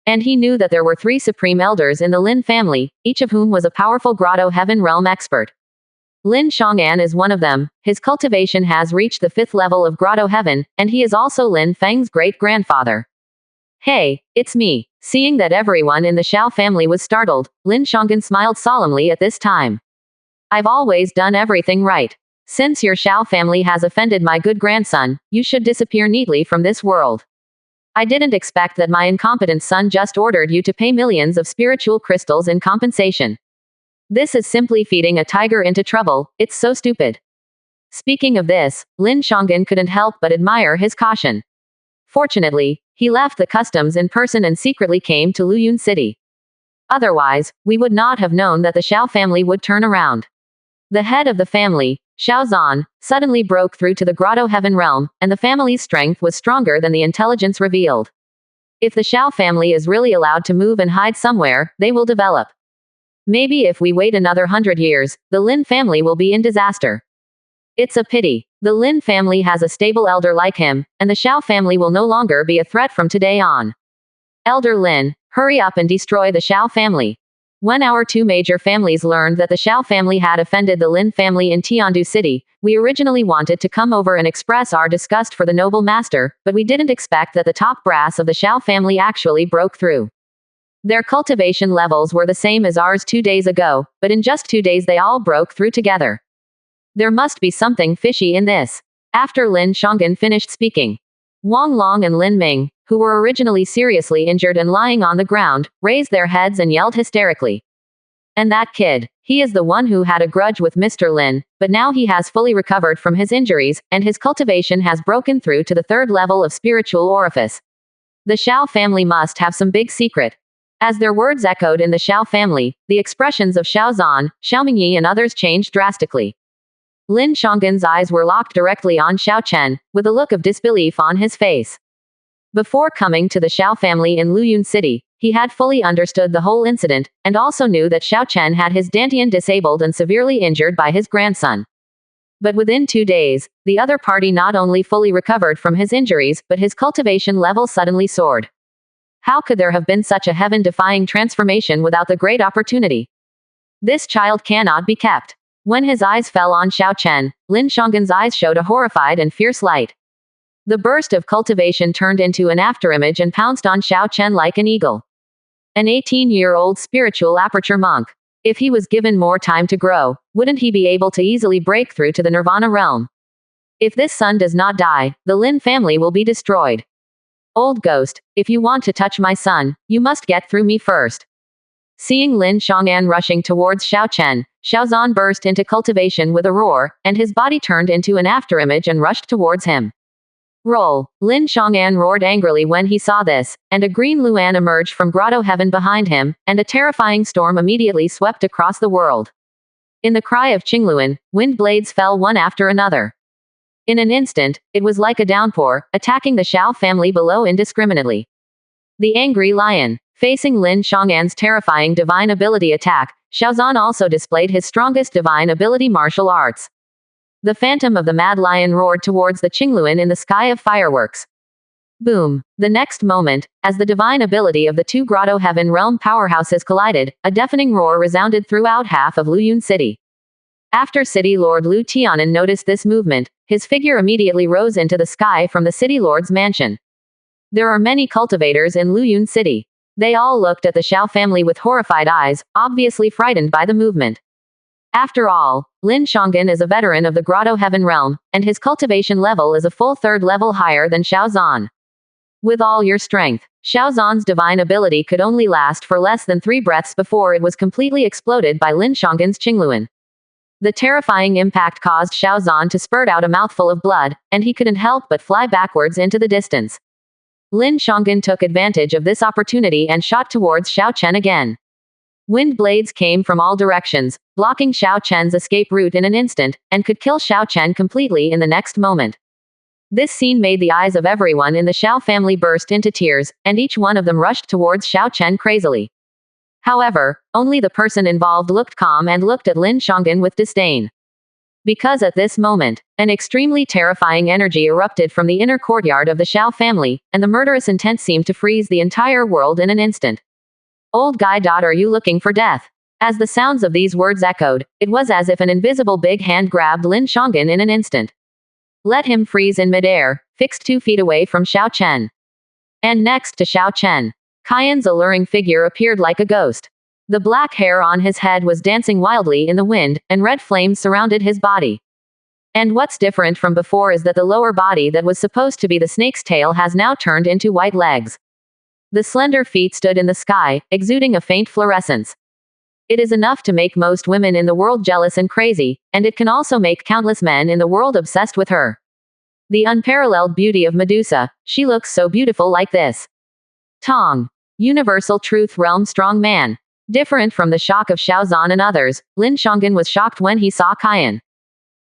And he knew that there were 3 supreme elders in the Lin family, each of whom was a powerful Grotto Heaven realm expert. Lin Chong'an is one of them. His cultivation has reached the 5th level of Grotto Heaven, and he is also Lin Feng's great-grandfather. Hey, it's me. Seeing that everyone in the Xiao family was startled, Lin Chong'an smiled solemnly at this time. I've always done everything right. Since your Xiao family has offended my good grandson, you should disappear neatly from this world. I didn't expect that my incompetent son just ordered you to pay millions of spiritual crystals in compensation. This is simply feeding a tiger into trouble. It's so stupid. Speaking of this, Lin Chong'an couldn't help but admire his caution. Fortunately, he left the customs in person and secretly came to Luyun City. Otherwise, we would not have known that the Xiao family would turn around. The head of the family, Xiao Zhan, suddenly broke through to the Grotto Heaven realm, and the family's strength was stronger than the intelligence revealed. If the Xiao family is really allowed to move and hide somewhere, they will develop. Maybe if we wait another 100 years, the Lin family will be in disaster. It's a pity. The Lin family has a stable elder like him, and the Xiao family will no longer be a threat from today on. Elder Lin, hurry up and destroy the Xiao family. When our 2 major families learned that the Xiao family had offended the Lin family in Tiandu City, we originally wanted to come over and express our disgust for the noble master, but we didn't expect that the top brass of the Xiao family actually broke through. Their cultivation levels were the same as ours 2 days ago, but in just 2 days they all broke through together. There must be something fishy in this. After Lin Chong'an finished speaking, Wang Long and Lin Ming, who were originally seriously injured and lying on the ground, raised their heads and yelled hysterically. And that kid, he is the one who had a grudge with Mr. Lin, but now he has fully recovered from his injuries, and his cultivation has broken through to the 3rd level of spiritual orifice. The Xiao family must have some big secret. As their words echoed in the Xiao family, the expressions of Xiao Zhan, Xiao Mingyi and others changed drastically. Lin Chong'an's eyes were locked directly on Xiao Chen, with a look of disbelief on his face. Before coming to the Xiao family in Luyun City, he had fully understood the whole incident, and also knew that Xiao Chen had his dantian disabled and severely injured by his grandson. But within 2 days, the other party not only fully recovered from his injuries, but his cultivation level suddenly soared. How could there have been such a heaven-defying transformation without the great opportunity? This child cannot be kept. When his eyes fell on Xiao Chen, Lin Chong'an's eyes showed a horrified and fierce light. The burst of cultivation turned into an afterimage and pounced on Xiao Chen like an eagle. An 18-year-old spiritual aperture monk. If he was given more time to grow, wouldn't he be able to easily break through to the Nirvana realm? If this son does not die, the Lin family will be destroyed. Old ghost, if you want to touch my son, you must get through me first. Seeing Lin Chong'an rushing towards Xiao Chen, Xiao Zhan burst into cultivation with a roar, and his body turned into an afterimage and rushed towards him. Roll! Lin Chong'an roared angrily when he saw this, and a green Luan emerged from Grotto Heaven behind him, and a terrifying storm immediately swept across the world. In the cry of Qingluan, wind blades fell one after another. In an instant, it was like a downpour, attacking the Xiao family below indiscriminately. The angry lion. Facing Lin Chong'an's terrifying divine ability attack, Xiao Zhan also displayed his strongest divine ability martial arts. The phantom of the mad lion roared towards the Qingluan in the sky of fireworks. Boom! The next moment, as the divine ability of the 2 Grotto Heaven realm powerhouses collided, a deafening roar resounded throughout half of Luyun City. After City Lord Lu Tianan noticed this movement, his figure immediately rose into the sky from the City Lord's mansion. There are many cultivators in Luyun City. They all looked at the Xiao family with horrified eyes, obviously frightened by the movement. After all, Lin Chong'an is a veteran of the Grotto Heaven realm, and his cultivation level is a full 3rd level higher than Xiao Zhan. With all your strength, Xiao Zhan's divine ability could only last for less than 3 breaths before it was completely exploded by Lin Chong'an's Qingluan. The terrifying impact caused Xiao Zhan to spurt out a mouthful of blood, and he couldn't help but fly backwards into the distance. Lin Chong'an took advantage of this opportunity and shot towards Xiao Chen again. Wind blades came from all directions, blocking Xiao Chen's escape route in an instant, and could kill Xiao Chen completely in the next moment. This scene made the eyes of everyone in the Xiao family burst into tears, and each one of them rushed towards Xiao Chen crazily. However, only the person involved looked calm and looked at Lin Chong'an with disdain. Because at this moment, an extremely terrifying energy erupted from the inner courtyard of the Xiao family, and the murderous intent seemed to freeze the entire world in an instant. Old guy, are you looking for death? As the sounds of these words echoed, it was as if an invisible big hand grabbed Lin Shangin in an instant. Let him freeze in midair, fixed 2 feet away from Xiao Chen. And next to Xiao Chen, Kaiyan's alluring figure appeared like a ghost. The black hair on his head was dancing wildly in the wind, and red flames surrounded his body. And what's different from before is that the lower body that was supposed to be the snake's tail has now turned into white legs. The slender feet stood in the sky, exuding a faint fluorescence. It is enough to make most women in the world jealous and crazy, and it can also make countless men in the world obsessed with her. The unparalleled beauty of Medusa, she looks so beautiful like this. Tong. Universal Truth Realm Strong Man. Different from the shock of Xiaozan and others, Lin Shangin was shocked when he saw Kaiyan.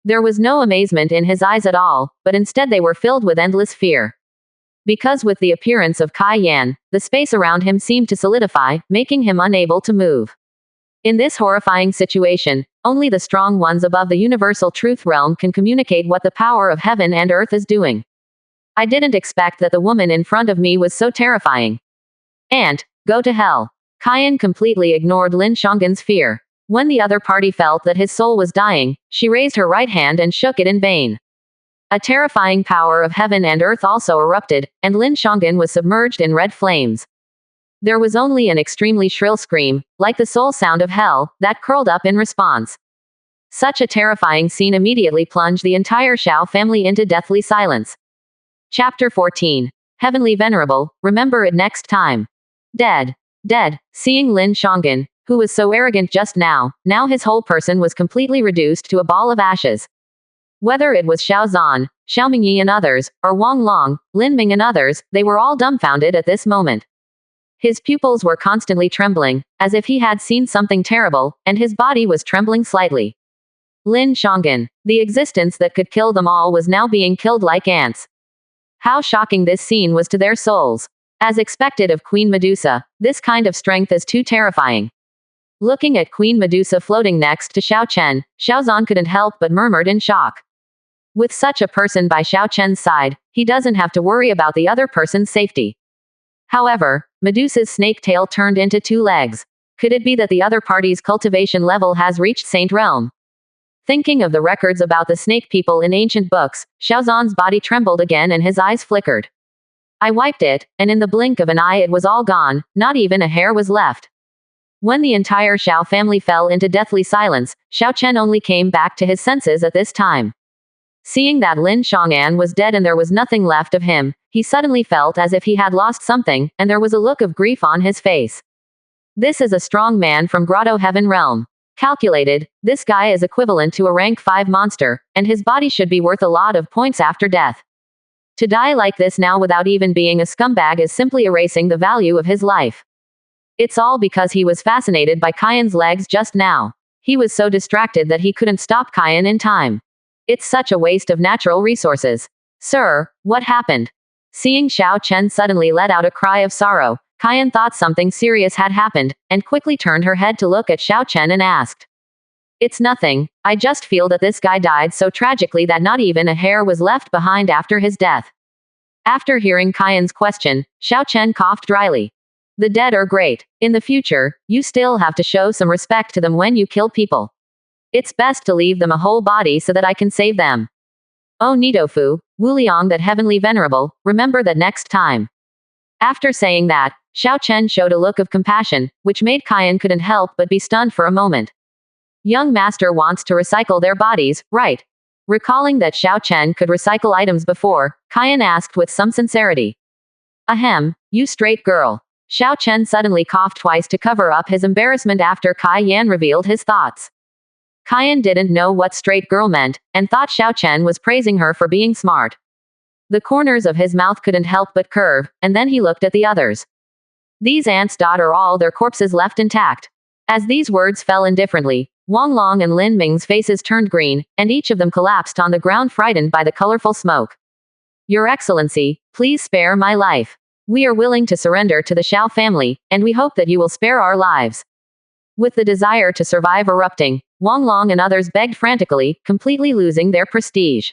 There was no amazement in his eyes at all, but instead they were filled with endless fear. Because with the appearance of Kaiyan, the space around him seemed to solidify, making him unable to move. In this horrifying situation, only the strong ones above the universal truth realm can communicate what the power of heaven and earth is doing. I didn't expect that the woman in front of me was so terrifying. And, go to hell. Kaiyan completely ignored Lin Shanggin's fear. When the other party felt that his soul was dying, she raised her right hand and shook it in vain. A terrifying power of heaven and earth also erupted, and Lin Shangin was submerged in red flames. There was only an extremely shrill scream, like the soul sound of hell, that curled up in response. Such a terrifying scene immediately plunged the entire Xiao family into deathly silence. Chapter 14. Heavenly Venerable, remember it next time. Dead. Dead. Seeing Lin Shangin, who was so arrogant just now his whole person was completely reduced to a ball of ashes. Whether it was Xiao Zan, Xiao Mingyi and others, or Wang Long, Lin Ming and others, they were all dumbfounded at this moment. His pupils were constantly trembling, as if he had seen something terrible, and his body was trembling slightly. Lin Shangin, the existence that could kill them all, was now being killed like ants. How shocking this scene was to their souls. As expected of Queen Medusa, this kind of strength is too terrifying. Looking at Queen Medusa floating next to Xiao Chen, Xiao Zan couldn't help but murmured in shock. With such a person by Xiao Chen's side, he doesn't have to worry about the other person's safety. However, Medusa's snake tail turned into 2 legs. Could it be that the other party's cultivation level has reached Saint Realm? Thinking of the records about the snake people in ancient books, Xiao Zan's body trembled again and his eyes flickered. I wiped it, and in the blink of an eye it was all gone, not even a hair was left. When the entire Xiao family fell into deathly silence, Xiao Chen only came back to his senses at this time. Seeing that Lin Shang'an was dead and there was nothing left of him, he suddenly felt as if he had lost something, and there was a look of grief on his face. This is a strong man from Grotto Heaven Realm. Calculated, this guy is equivalent to a rank 5 monster, and his body should be worth a lot of points after death. To die like this now without even being a scumbag is simply erasing the value of his life. It's all because he was fascinated by Kaiyan's legs just now. He was so distracted that he couldn't stop Kaiyan in time. It's such a waste of natural resources. Sir, what happened? Seeing Xiao Chen suddenly let out a cry of sorrow, Kaiyan thought something serious had happened, and quickly turned her head to look at Xiao Chen and asked. It's nothing, I just feel that this guy died so tragically that not even a hair was left behind after his death. After hearing Kaiyan's question, Xiao Chen coughed dryly. The dead are great. In the future, you still have to show some respect to them when you kill people. It's best to leave them a whole body so that I can save them. Oh Nidofu, Wuliang that heavenly venerable, remember that next time. After saying that, Xiao Chen showed a look of compassion, which made Kaiyan couldn't help but be stunned for a moment. Young master wants to recycle their bodies, right? Recalling that Xiao Chen could recycle items before, Kaiyan asked with some sincerity. Ahem, you straight girl. Xiao Chen suddenly coughed twice to cover up his embarrassment after Kaiyan revealed his thoughts. Kaiyan didn't know what straight girl meant, and thought Xiao Chen was praising her for being smart. The corners of his mouth couldn't help but curve, and then he looked at the others. These ants are all their corpses left intact. As these words fell indifferently, Wang Long and Lin Ming's faces turned green, and each of them collapsed on the ground frightened by the colorful smoke. Your Excellency, please spare my life. We are willing to surrender to the Xiao family, and we hope that you will spare our lives. With the desire to survive erupting, Wang Long and others begged frantically, completely losing their prestige.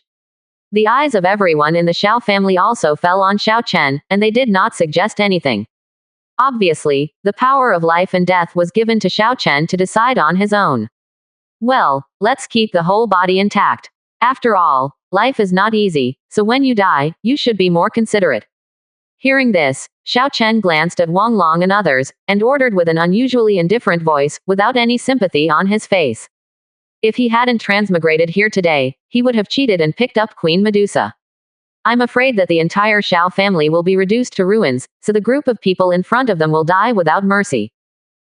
The eyes of everyone in the Xiao family also fell on Xiao Chen, and they did not suggest anything. Obviously, the power of life and death was given to Xiao Chen to decide on his own. Well, let's keep the whole body intact. After all, life is not easy, so when you die, you should be more considerate. Hearing this, Xiao Chen glanced at Wang Long and others, and ordered with an unusually indifferent voice, without any sympathy on his face. If he hadn't transmigrated here today, he would have cheated and picked up Queen Medusa. I'm afraid that the entire Xiao family will be reduced to ruins, so the group of people in front of them will die without mercy.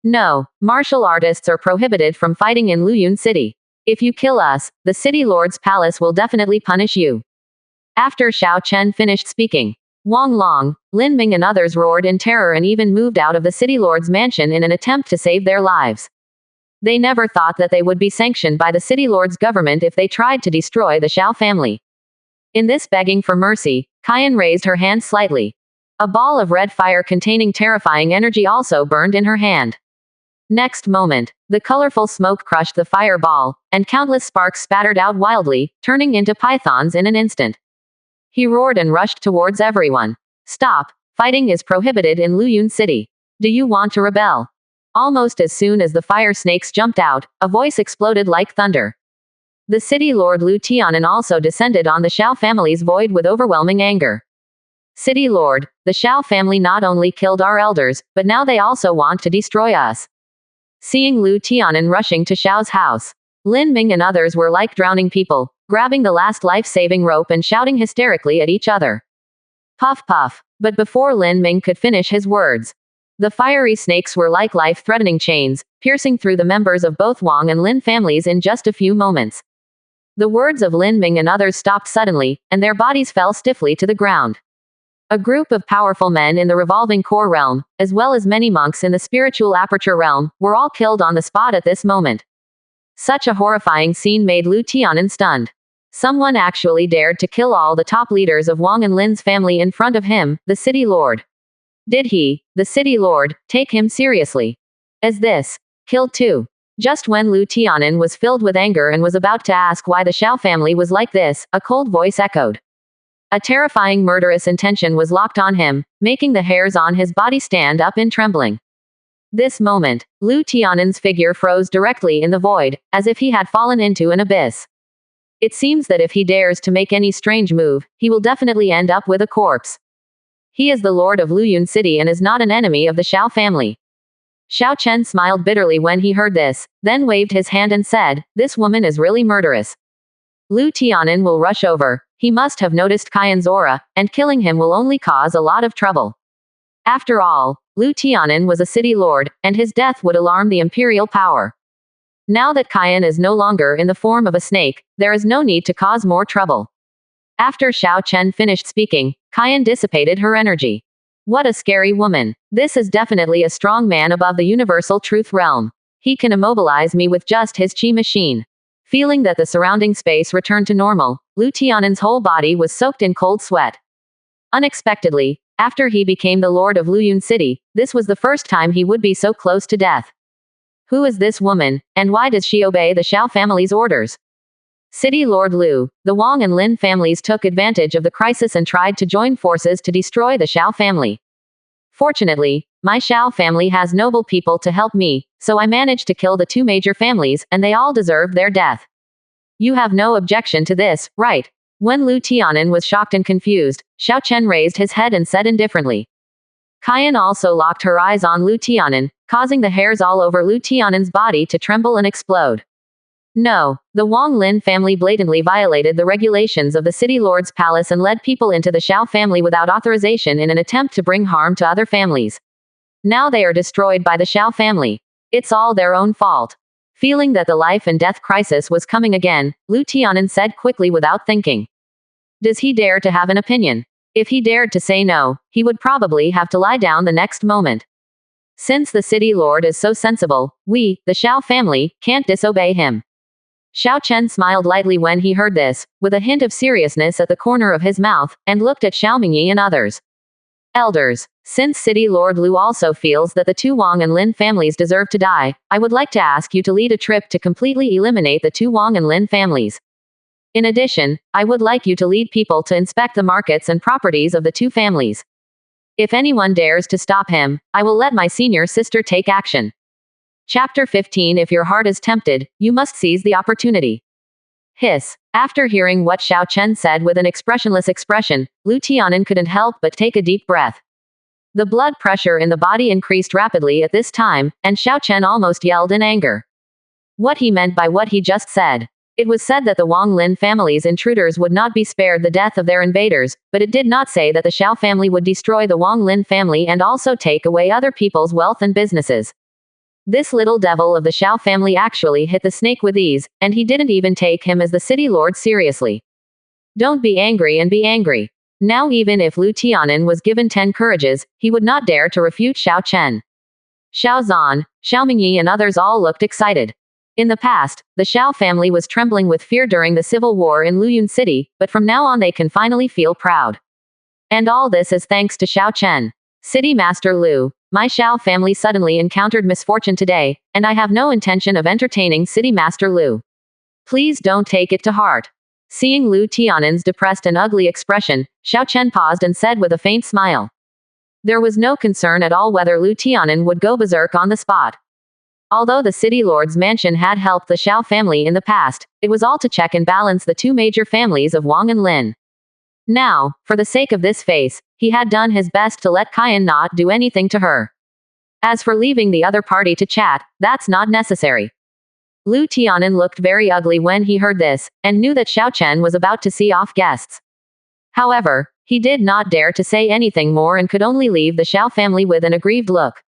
No, martial artists are prohibited from fighting in Luyun City. If you kill us, the city lord's palace will definitely punish you. After Xiao Chen finished speaking, Wang Long, Lin Ming and others roared in terror and even moved out of the city lord's mansion in an attempt to save their lives. They never thought that they would be sanctioned by the city lord's government if they tried to destroy the Xiao family. In this begging for mercy, Kayan raised her hand slightly. A ball of red fire containing terrifying energy also burned in her hand. Next moment, the colorful smoke crushed the fireball, and countless sparks spattered out wildly, turning into pythons in an instant. He roared and rushed towards everyone. Stop! Fighting is prohibited in Luyun City. Do you want to rebel? Almost as soon as the fire snakes jumped out, a voice exploded like thunder. The city lord Lu Tianan also descended on the Xiao family's void with overwhelming anger. City lord, the Xiao family not only killed our elders, but now they also want to destroy us. Seeing Lu Tianan rushing to Xiao's house, Lin Ming and others were like drowning people, grabbing the last life-saving rope and shouting hysterically at each other. Puff puff. But before Lin Ming could finish his words, the fiery snakes were like life-threatening chains, piercing through the members of both Wang and Lin families in just a few moments. The words of Lin Ming and others stopped suddenly, and their bodies fell stiffly to the ground. A group of powerful men in the revolving core realm, as well as many monks in the spiritual aperture realm, were all killed on the spot at this moment. Such a horrifying scene made Lu Tianan stunned. Someone actually dared to kill all the top leaders of Wang and Lin's family in front of him, the city lord. Did he, the city lord, take him seriously? As this, killed too. Just when Lu Tianan was filled with anger and was about to ask why the Xiao family was like this, a cold voice echoed. A terrifying murderous intention was locked on him, making the hairs on his body stand up in trembling. This moment, Lu Tianan's figure froze directly in the void, as if he had fallen into an abyss. It seems that if he dares to make any strange move, he will definitely end up with a corpse. He is the lord of Luyun City and is not an enemy of the Xiao family. Xiao Chen smiled bitterly when he heard this, then waved his hand and said, "This woman is really murderous. Lu Tianan will rush over. He must have noticed Kayan's aura, and killing him will only cause a lot of trouble." After all, Lu Tianan was a city lord, and his death would alarm the imperial power. Now that Kayan is no longer in the form of a snake, there is no need to cause more trouble. After Xiao Chen finished speaking, Kayan dissipated her energy. What a scary woman. This is definitely a strong man above the universal truth realm. He can immobilize me with just his chi machine. Feeling that the surrounding space returned to normal, Lu Tianan's whole body was soaked in cold sweat. Unexpectedly, after he became the lord of Luyun City, this was the first time he would be so close to death. Who is this woman, and why does she obey the Xiao family's orders? City Lord Lu, the Wang and Lin families took advantage of the crisis and tried to join forces to destroy the Xiao family. Fortunately, my Xiao family has noble people to help me, so I managed to kill the two major families, and they all deserved their death. You have no objection to this, right? When Lu Tianan was shocked and confused, Xiao Chen raised his head and said indifferently. Kayan also locked her eyes on Lu Tianan, causing the hairs all over Lu Tianan's body to tremble and explode. No, the Wang Lin family blatantly violated the regulations of the city lord's palace and led people into the Xiao family without authorization in an attempt to bring harm to other families. Now they are destroyed by the Xiao family. It's all their own fault. Feeling that the life and death crisis was coming again, Lu Tianan said quickly without thinking. Does he dare to have an opinion? If he dared to say no, he would probably have to lie down the next moment. Since the city lord is so sensible, we, the Xiao family, can't disobey him. Xiao Chen smiled lightly when he heard this, with a hint of seriousness at the corner of his mouth, and looked at Xiao Mingyi and others. Elders, since City Lord Lu also feels that the two Wang and Lin families deserve to die, I would like to ask you to lead a trip to completely eliminate the two Wang and Lin families. In addition, I would like you to lead people to inspect the markets and properties of the two families. If anyone dares to stop him, I will let my senior sister take action. Chapter 15. If your heart is tempted, you must seize the opportunity. Hiss. After hearing what Xiao Chen said with an expressionless expression, Lu Tianan couldn't help but take a deep breath. The blood pressure in the body increased rapidly at this time, and Xiao Chen almost yelled in anger. What he meant by what he just said. It was said that the Wang Lin family's intruders would not be spared the death of their invaders, but it did not say that the Xiao family would destroy the Wang Lin family and also take away other people's wealth and businesses. This little devil of the Xiao family actually hit the snake with ease, and he didn't even take him as the city lord seriously. Don't be angry and be angry. Now even if Lu Tianan was given 10 courages, he would not dare to refute Xiao Chen. Xiao Zan, Xiao Mingyi and others all looked excited. In the past, the Xiao family was trembling with fear during the civil war in Luyun City, but from now on they can finally feel proud. And all this is thanks to Xiao Chen. City Master Lu, my Xiao family suddenly encountered misfortune today, and I have no intention of entertaining City Master Lu. Please don't take it to heart. Seeing Lu Tianan's depressed and ugly expression, Xiao Chen paused and said with a faint smile. There was no concern at all whether Lu Tianan would go berserk on the spot. Although the city lord's mansion had helped the Xiao family in the past, it was all to check and balance the two major families of Wang and Lin. Now, for the sake of this face, he had done his best to let Qian not do anything to her. As for leaving the other party to chat, that's not necessary. Lu Tianan looked very ugly when he heard this, and knew that Xiao Chen was about to see off guests. However, he did not dare to say anything more and could only leave the Xiao family with an aggrieved look.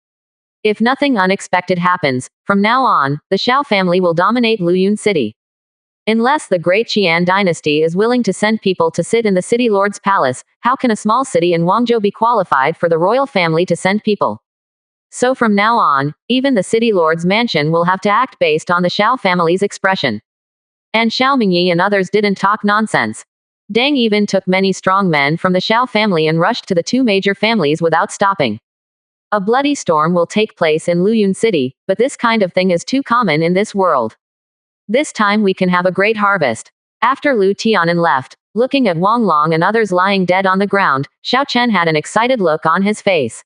If nothing unexpected happens, from now on, the Xiao family will dominate Luyun City. Unless the great Qian dynasty is willing to send people to sit in the city lord's palace, how can a small city in Guangzhou be qualified for the royal family to send people? So from now on, even the city lord's mansion will have to act based on the Xiao family's expression. And Xiao Mingyi and others didn't talk nonsense. Deng even took many strong men from the Xiao family and rushed to the two major families without stopping. A bloody storm will take place in Luyun City, but this kind of thing is too common in this world. This time we can have a great harvest. After Lu Tianan left, looking at Wang Long and others lying dead on the ground, Xiao Chen had an excited look on his face.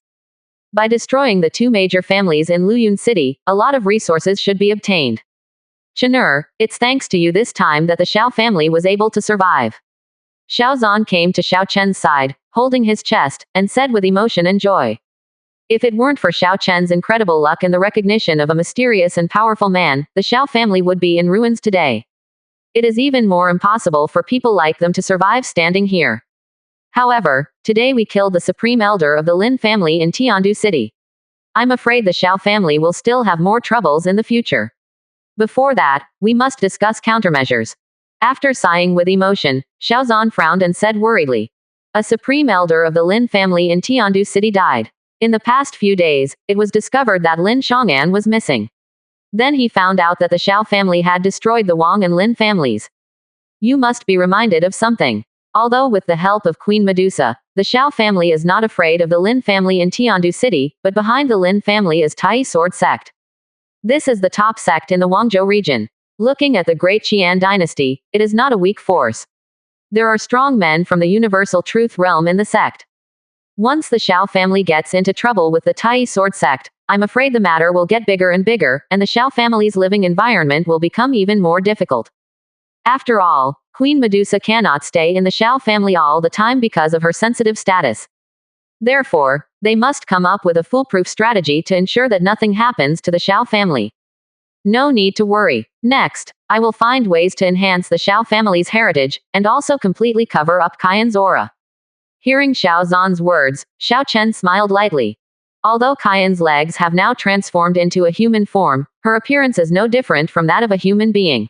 By destroying the two major families in Luyun City, a lot of resources should be obtained. Chenur, it's thanks to you this time that the Xiao family was able to survive. Xiao Zan came to Xiao Chen's side, holding his chest, and said with emotion and joy. If it weren't for Xiao Chen's incredible luck and the recognition of a mysterious and powerful man, the Xiao family would be in ruins today. It is even more impossible for people like them to survive standing here. However, today we killed the supreme elder of the Lin family in Tiandu City. I'm afraid the Xiao family will still have more troubles in the future. Before that, we must discuss countermeasures. After sighing with emotion, Xiao Zan frowned and said worriedly. A supreme elder of the Lin family in Tiandu City died. In the past few days, it was discovered that Lin Chang'an was missing. Then he found out that the Xiao family had destroyed the Wang and Lin families. You must be reminded of something. Although with the help of Queen Medusa, the Xiao family is not afraid of the Lin family in Tiandu City, but behind the Lin family is Tai Sword sect. This is the top sect in the Guangzhou region. Looking at the great Qian dynasty, it is not a weak force. There are strong men from the universal truth realm in the sect. Once the Xiao family gets into trouble with the Tai Sword sect, I'm afraid the matter will get bigger and bigger, and the Xiao family's living environment will become even more difficult. After all, Queen Medusa cannot stay in the Xiao family all the time because of her sensitive status. Therefore, they must come up with a foolproof strategy to ensure that nothing happens to the Xiao family. No need to worry. Next, I will find ways to enhance the Xiao family's heritage, and also completely cover up Qian's aura. Hearing Xiao Zan's words, Xiao Chen smiled lightly. Although Qian's legs have now transformed into a human form, her appearance is no different from that of a human being.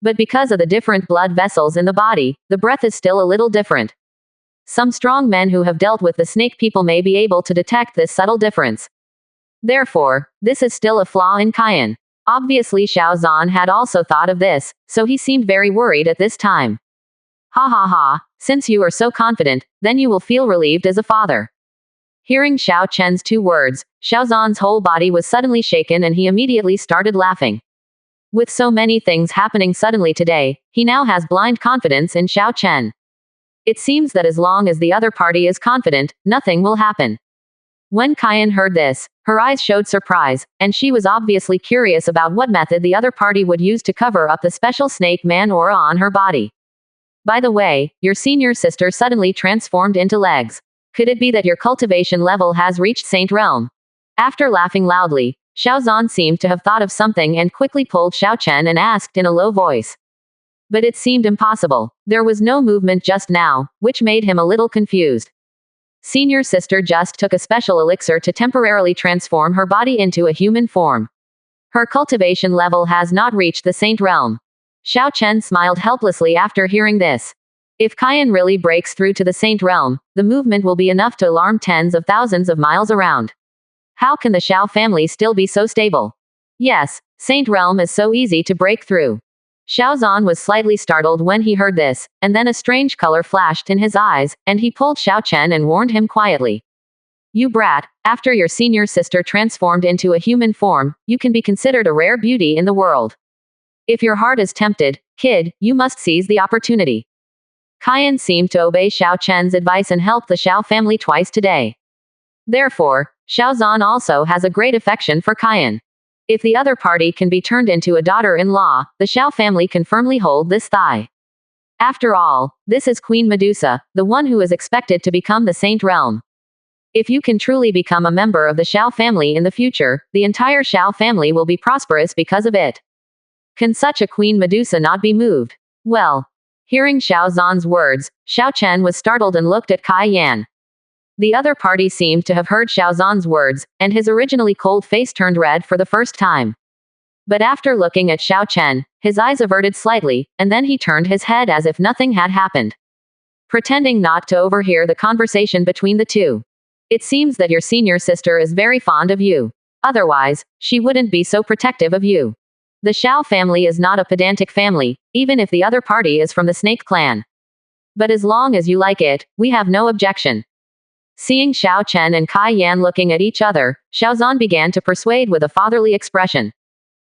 But because of the different blood vessels in the body, the breath is still a little different. Some strong men who have dealt with the snake people may be able to detect this subtle difference. Therefore, this is still a flaw in Qian. Obviously Xiao Zan had also thought of this, so he seemed very worried at this time. Ha ha ha, since you are so confident, then you will feel relieved as a father. Hearing Xiao Chen's 2 words, Xiao Zan's whole body was suddenly shaken and he immediately started laughing. With so many things happening suddenly today, he now has blind confidence in Xiao Chen. It seems that as long as the other party is confident, nothing will happen. When Kyan heard this, her eyes showed surprise, and she was obviously curious about what method the other party would use to cover up the special snake man aura on her body. By the way, your senior sister suddenly transformed into legs. Could it be that your cultivation level has reached Saint Realm? After laughing loudly, Xiao Zan seemed to have thought of something and quickly pulled Xiao Chen and asked in a low voice. But it seemed impossible. There was no movement just now, which made him a little confused. Senior sister just took a special elixir to temporarily transform her body into a human form. Her cultivation level has not reached the Saint Realm. Xiao Chen smiled helplessly after hearing this. If Kyan really breaks through to the Saint Realm, the movement will be enough to alarm tens of thousands of miles around. How can the Xiao family still be so stable? Yes, Saint Realm is so easy to break through. Xiao Zan was slightly startled when he heard this, and then a strange color flashed in his eyes, and he pulled Xiao Chen and warned him quietly. You brat, after your senior sister transformed into a human form, you can be considered a rare beauty in the world. If your heart is tempted, kid, you must seize the opportunity. Kyan seemed to obey Xiao Chen's advice and helped the Xiao family twice today. Therefore, Xiao Zan also has a great affection for Kyan. If the other party can be turned into a daughter-in-law, the Xiao family can firmly hold this thigh. After all, this is Queen Medusa, the one who is expected to become the Saint Realm. If you can truly become a member of the Xiao family in the future, the entire Xiao family will be prosperous because of it. Can such a Queen Medusa not be moved? Well, hearing Xiao Zan's words, Xiao Chen was startled and looked at Kai Yan. The other party seemed to have heard Xiao Zan's words, and his originally cold face turned red for the first time. But after looking at Xiao Chen, his eyes averted slightly, and then he turned his head as if nothing had happened. Pretending not to overhear the conversation between the two. It seems that your senior sister is very fond of you. Otherwise, she wouldn't be so protective of you. The Xiao family is not a pedantic family, even if the other party is from the Snake clan. But as long as you like it, we have no objection. Seeing Xiao Chen and Kai Yan looking at each other, Xiao Zan began to persuade with a fatherly expression.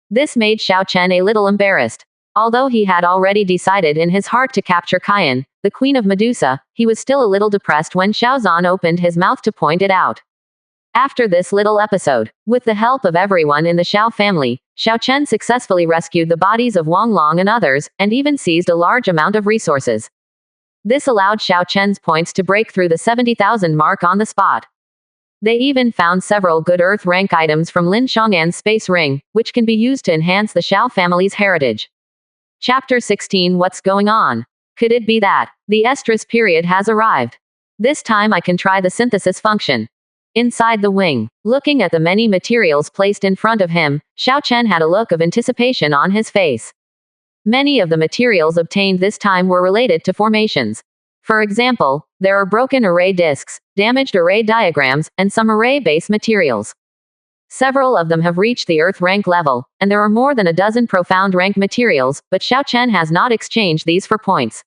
This made Xiao Chen a little embarrassed. Although he had already decided in his heart to capture Kyan, the queen of Medusa, he was still a little depressed when Xiao Zan opened his mouth to point it out. After this little episode, with the help of everyone in the Xiao family, Xiao Chen successfully rescued the bodies of Wang Long and others, and even seized a large amount of resources. This allowed Xiao Chen's points to break through the 70,000 mark on the spot. They even found several good Earth rank items from Lin Xiong'an's space ring, which can be used to enhance the Xiao family's heritage. Chapter 16. What's going on? Could it be that the estrus period has arrived? This time I can try the synthesis function. Inside the wing, looking at the many materials placed in front of him, Xiao Chen had a look of anticipation on his face. Many of the materials obtained this time were related to formations. For example, there are broken array disks, damaged array diagrams, and some array base materials. Several of them have reached the Earth rank level, and there are more than a dozen profound rank materials, but Xiao Chen has not exchanged these for points.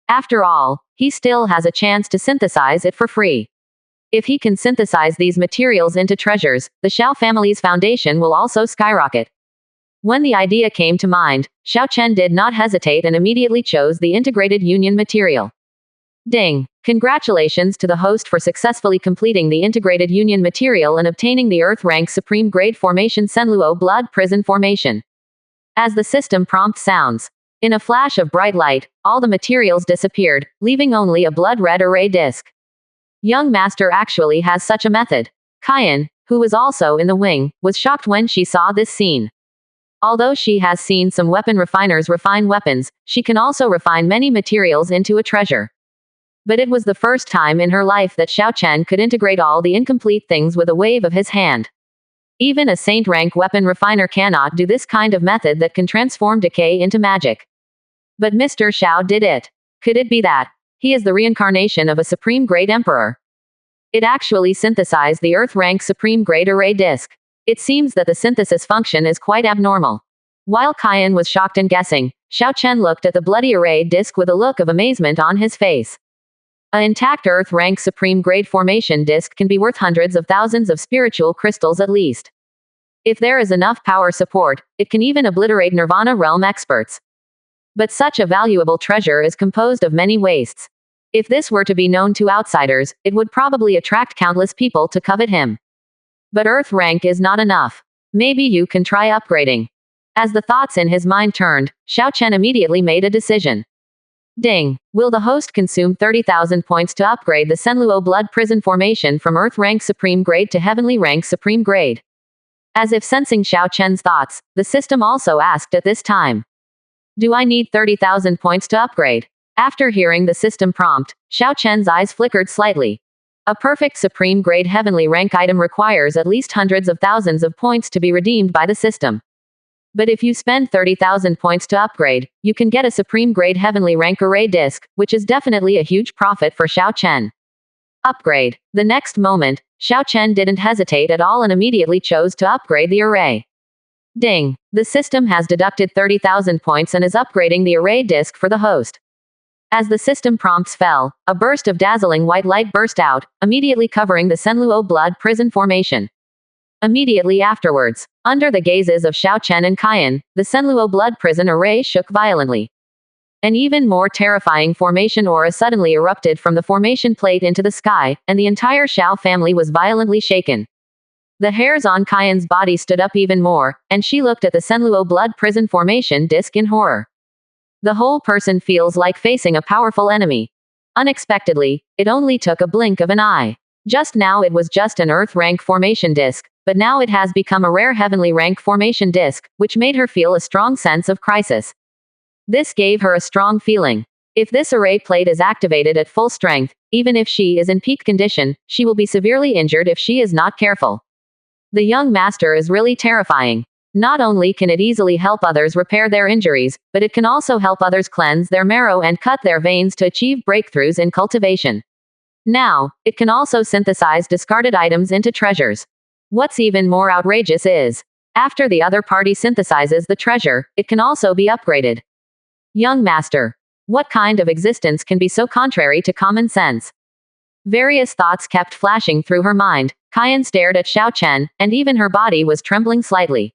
After all, he still has a chance to synthesize it for free. If he can synthesize these materials into treasures, the Xiao family's foundation will also skyrocket. When the idea came to mind, Xiao Chen did not hesitate and immediately chose the integrated union material. Ding! Congratulations to the host for successfully completing the integrated union material and obtaining the Earth rank supreme grade formation Senluo blood prison formation. As the system prompt sounds, in a flash of bright light, all the materials disappeared, leaving only a blood red array disc. Young master actually has such a method. Kyan, who was also in the wing, was shocked when she saw this scene. Although she has seen some weapon refiners refine weapons, she can also refine many materials into a treasure. But it was the first time in her life that Xiao Chen could integrate all the incomplete things with a wave of his hand. Even a saint rank weapon refiner cannot do this kind of method that can transform decay into magic. But Mr. Xiao did it. Could it be that he is the reincarnation of a supreme grade emperor? It actually synthesized the Earth rank supreme grade array disk. It seems that the synthesis function is quite abnormal. While Kyan was shocked and guessing, Xiao Chen looked at the bloody array disk with a look of amazement on his face. An intact Earth rank supreme grade formation disk can be worth hundreds of thousands of spiritual crystals at least. If there is enough power support, it can even obliterate Nirvana realm experts. But such a valuable treasure is composed of many wastes. If this were to be known to outsiders, it would probably attract countless people to covet him. But Earth rank is not enough. Maybe you can try upgrading. As the thoughts in his mind turned, Xiao Chen immediately made a decision. Ding. Will the host consume 30,000 points to upgrade the Senluo blood prison formation from Earth rank supreme grade to Heavenly rank supreme grade? As if sensing Xiao Chen's thoughts, the system also asked at this time. Do I need 30,000 points to upgrade? After hearing the system prompt, Xiao Chen's eyes flickered slightly. A perfect supreme grade heavenly rank item requires at least hundreds of thousands of points to be redeemed by the system. But if you spend 30,000 points to upgrade, you can get a supreme grade heavenly rank array disc, which is definitely a huge profit for Xiao Chen. Upgrade. The next moment, Xiao Chen didn't hesitate at all and immediately chose to upgrade the array. Ding. The system has deducted 30,000 points and is upgrading the array disk for the host. As the system prompts fell, a burst of dazzling white light burst out, immediately covering the Senluo blood prison formation. Immediately afterwards, under the gazes of Xiao Chen and Kaiyan, the Senluo blood prison array shook violently. An even more terrifying formation aura suddenly erupted from the formation plate into the sky, and the entire Xiao family was violently shaken. The hairs on Kaiyan's body stood up even more, and she looked at the Senluo blood prison formation disc in horror. The whole person feels like facing a powerful enemy. Unexpectedly, it only took a blink of an eye. Just now it was just an Earth rank formation disc, but now it has become a rare heavenly rank formation disc, which made her feel a strong sense of crisis. This gave her a strong feeling. If this array plate is activated at full strength, even if she is in peak condition, she will be severely injured if she is not careful. The young master is really terrifying. Not only can it easily help others repair their injuries, but it can also help others cleanse their marrow and cut their veins to achieve breakthroughs in cultivation. Now, it can also synthesize discarded items into treasures. What's even more outrageous is, after the other party synthesizes the treasure, it can also be upgraded. Young master. What kind of existence can be so contrary to common sense? Various thoughts kept flashing through her mind. Kaiyan stared at Xiao Chen, and even her body was trembling slightly.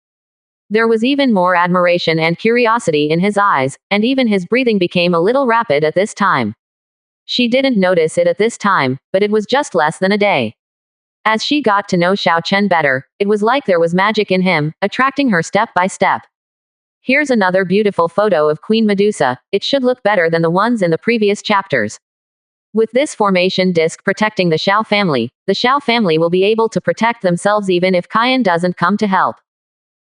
There was even more admiration and curiosity in his eyes, and even his breathing became a little rapid at this time. She didn't notice it at this time, but it was just less than a day. As she got to know Xiao Chen better, it was like there was magic in him, attracting her step by step. Here's another beautiful photo of Queen Medusa. It should look better than the ones in the previous chapters. With this formation disc protecting the Xiao family will be able to protect themselves even if Kaiyan doesn't come to help.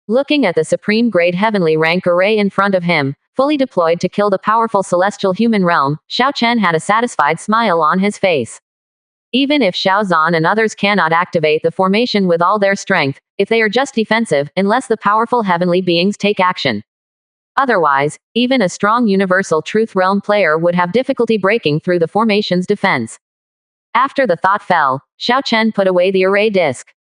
Looking at the supreme grade heavenly rank array in front of him, fully deployed to kill the powerful celestial human realm, Xiao Chen had a satisfied smile on his face. Even if Xiao Zhan and others cannot activate the formation with all their strength, if they are just defensive, unless the powerful heavenly beings take action. Otherwise, even a strong universal truth realm player would have difficulty breaking through the formation's defense. After the thought fell, Xiao Chen put away the array disc.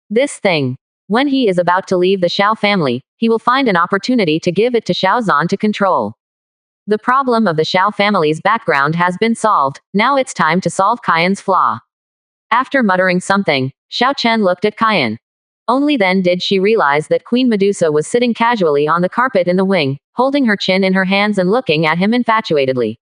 This thing. When he is about to leave the Xiao family, he will find an opportunity to give it to Xiao Zhan to control. The problem of the Xiao family's background has been solved, now it's time to solve Kaiyan's flaw. After muttering something, Xiao Chen looked at Kaiyan. Only then did she realize that Queen Medusa was sitting casually on the carpet in the wing, holding her chin in her hands and looking at him infatuatedly.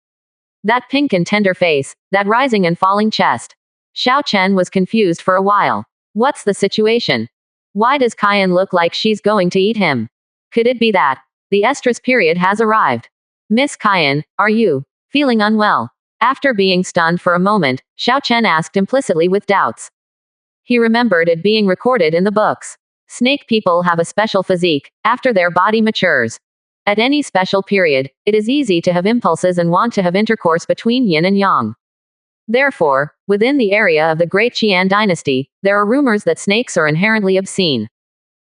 That pink and tender face, that rising and falling chest. Xiao Chen was confused for a while. What's the situation? Why does Kaiyan look like she's going to eat him? Could it be that the estrus period has arrived? Miss Kaiyan, are you feeling unwell? After being stunned for a moment, Xiao Chen asked implicitly with doubts. He remembered it being recorded in the books. Snake people have a special physique, after their body matures. At any special period, it is easy to have impulses and want to have intercourse between yin and yang. Therefore, within the area of the Great Qian dynasty, there are rumors that snakes are inherently obscene.